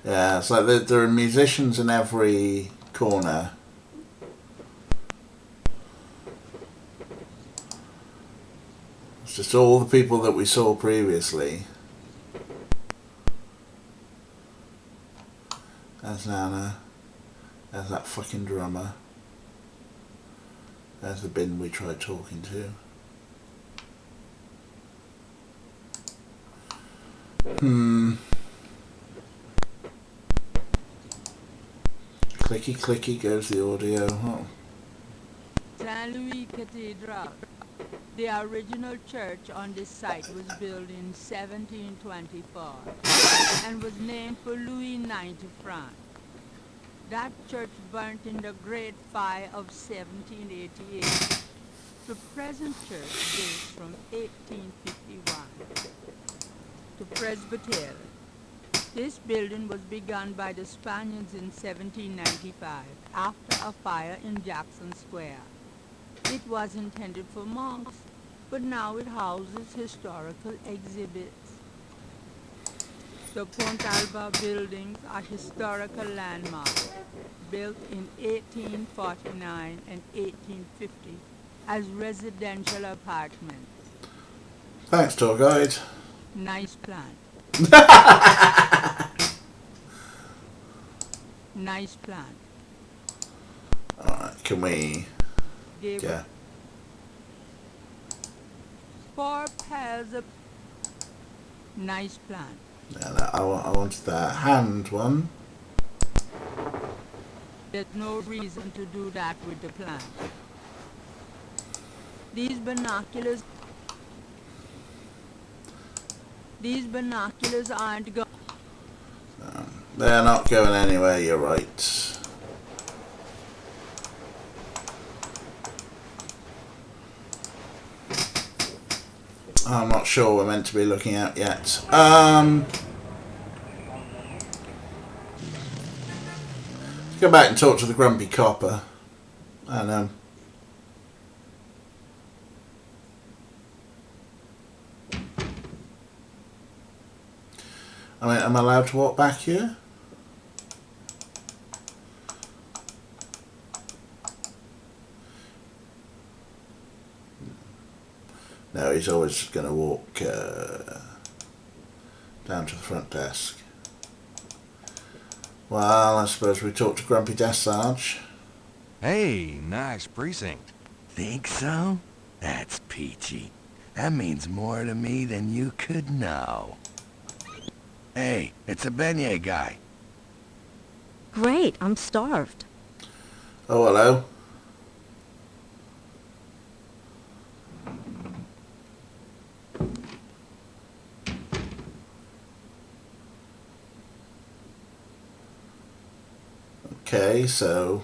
Yeah, it's like there are musicians in every corner. It's just all the people that we saw previously. There's Nana. There's that fucking drummer. There's the bin we tried talking to. Clicky clicky goes the audio. Oh. St. Louis Cathedral. The original church on this site was built in 1724 and was named for Louis Knight of France. That church burnt in the Great Fire of 1788. The present church dates from 1851. The presbytery. This building was begun by the Spaniards in 1795 after a fire in Jackson Square. It was intended for monks, but now it houses historical exhibits. The Pontalba buildings are historical landmarks, built in 1849 and 1850 as residential apartments. Thanks, tour guide. Nice plant. Nice plant. Alright, can we... Gabriel. Yeah. 4 pairs of... Nice plant. Yeah, I wanted that hand one. There's no reason to do that with the plant. These binoculars aren't going... They're not going anywhere, you're right. I'm not sure we're meant to be looking at yet. Let's go back and talk to the grumpy copper. I mean, am I allowed to walk back here? No, he's always just going to walk down to the front desk. Well, I suppose we talk to Grumpy Desk Sarge. Hey, nice precinct. Think so? That's peachy. That means more to me than you could know. Hey, it's a beignet guy. Great, I'm starved. Oh, hello. Okay, so...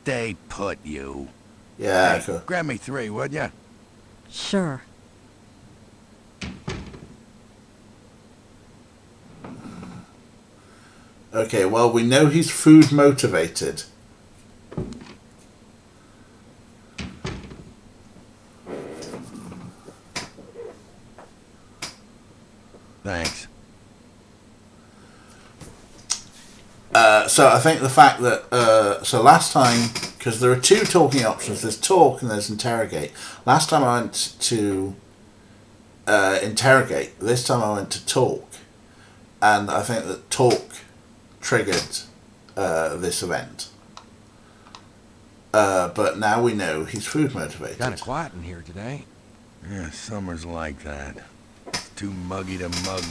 stay put, you. Yeah, Hey, cool. grab me 3, would ya? Sure. Okay, well, we know he's food motivated. Thanks. So I think the fact that so last time, because there are 2 talking options, there's talk and there's interrogate. Last time I went to interrogate. This time I went to talk, and I think that talk triggered this event. But now we know he's food motivated. Kind of quiet in here today. Yeah, summer's like that. It's too muggy to mug,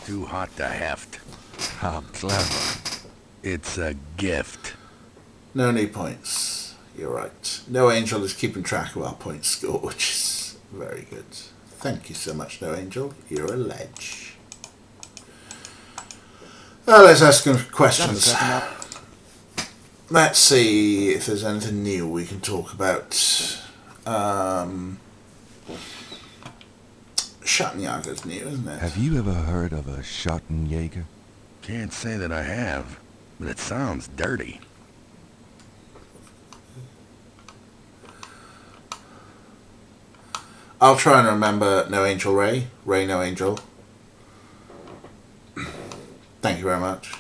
too hot to heft. How clever. It's a gift. No new points. You're right. No Angel is keeping track of our point score, which is very good. Thank you so much, No Angel. You're a ledge. Let's ask some questions. Let's see if there's anything new we can talk about. Schattenjäger's new, isn't it? Have you ever heard of a Schattenjäger? Can't say that I have, but it sounds dirty. I'll try and remember No Angel Ray. Ray No Angel. Thank you very much.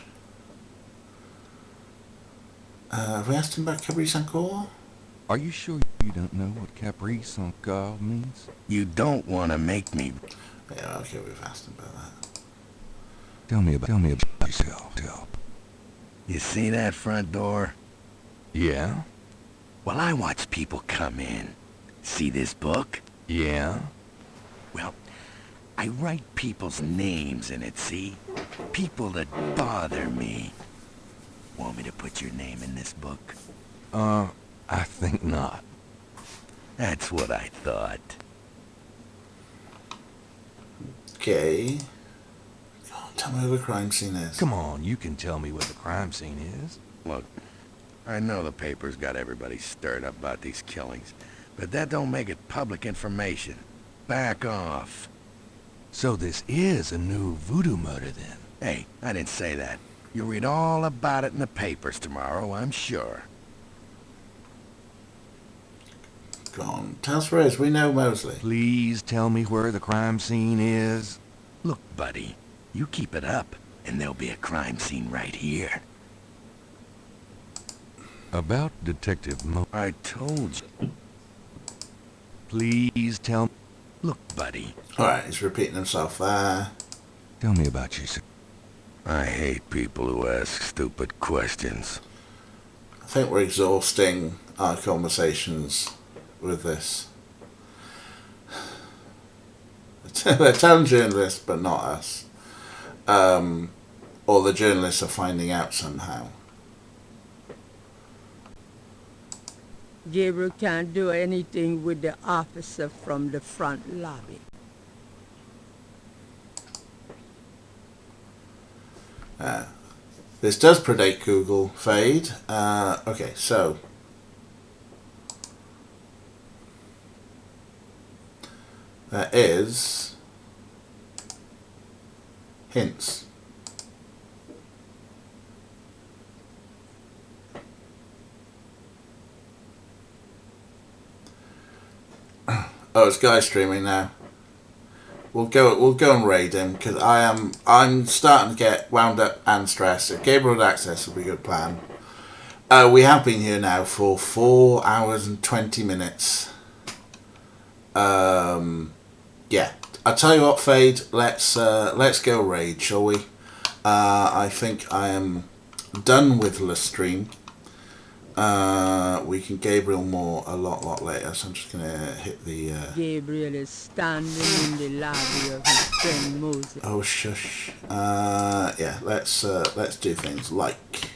Have we asked him about Caprice encore? Are you sure you don't know what Caprice encore means? You don't want to make me... Yeah, okay, we've asked him about that. Tell me about yourself. You see that front door? Yeah? Well, I watch people come in. See this book? Yeah? Well, I write people's names in it, see? People that bother me. Want me to put your name in this book? I think not. That's what I thought. Okay. Tell me where the crime scene is. Come on, you can tell me where the crime scene is. Look, I know the paper's got everybody stirred up about these killings, but that don't make it public information. Back off. So this is a new voodoo murder then? Hey, I didn't say that. You'll read all about it in the papers tomorrow, I'm sure. Go on. Tell us where it is. We know Mosley. Please tell me where the crime scene is. Look, buddy, you keep it up, and there'll be a crime scene right here. About Detective Mo... I told you. Please tell me... Look, buddy. Alright, he's repeating himself there. Tell me about yourself. I hate people who ask stupid questions. I think we're exhausting our conversations with this. They're telling journalists, but not us. Or the journalists are finding out somehow. Gabriel can't do anything with the officer from the front lobby. This does predate Google Fade. Okay, so there is hints. Oh, it's guy streaming now. We'll go and raid him because I'm starting to get wound up and stressed. If Gabriel had access would be a good plan. We have been here now for 4 hours and 20 minutes. Yeah, I'll tell you what, Fade. Let's go raid, shall we? I think I am done with the stream. We can Gabriel more a lot later, so I'm just gonna hit the. Gabriel is standing in the lobby of his friend Moses. Oh shush. Yeah, let's do things like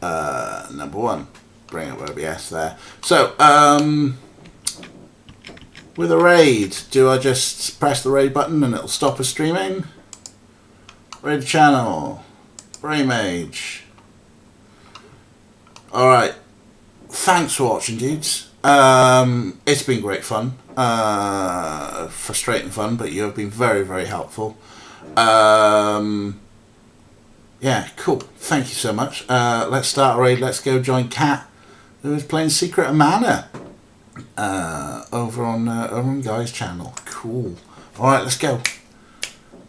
number 1, bring up OBS there. So with a raid, do I just press the raid button and it'll stop us streaming? Raid channel, Brain Mage. All right. thanks for watching, dudes. It's been great fun. Frustrating fun, but you have been very, very helpful. Yeah, cool. Thank you so much. Let's start a raid. Let's go join Kat, who is playing Secret of Mana over on Guy's channel. Cool. All right, let's go.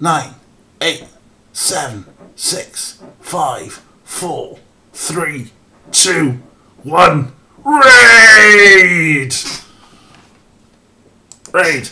9, 8, 7, 6, 5, 4, 3, 2, 1. Raid! Raid!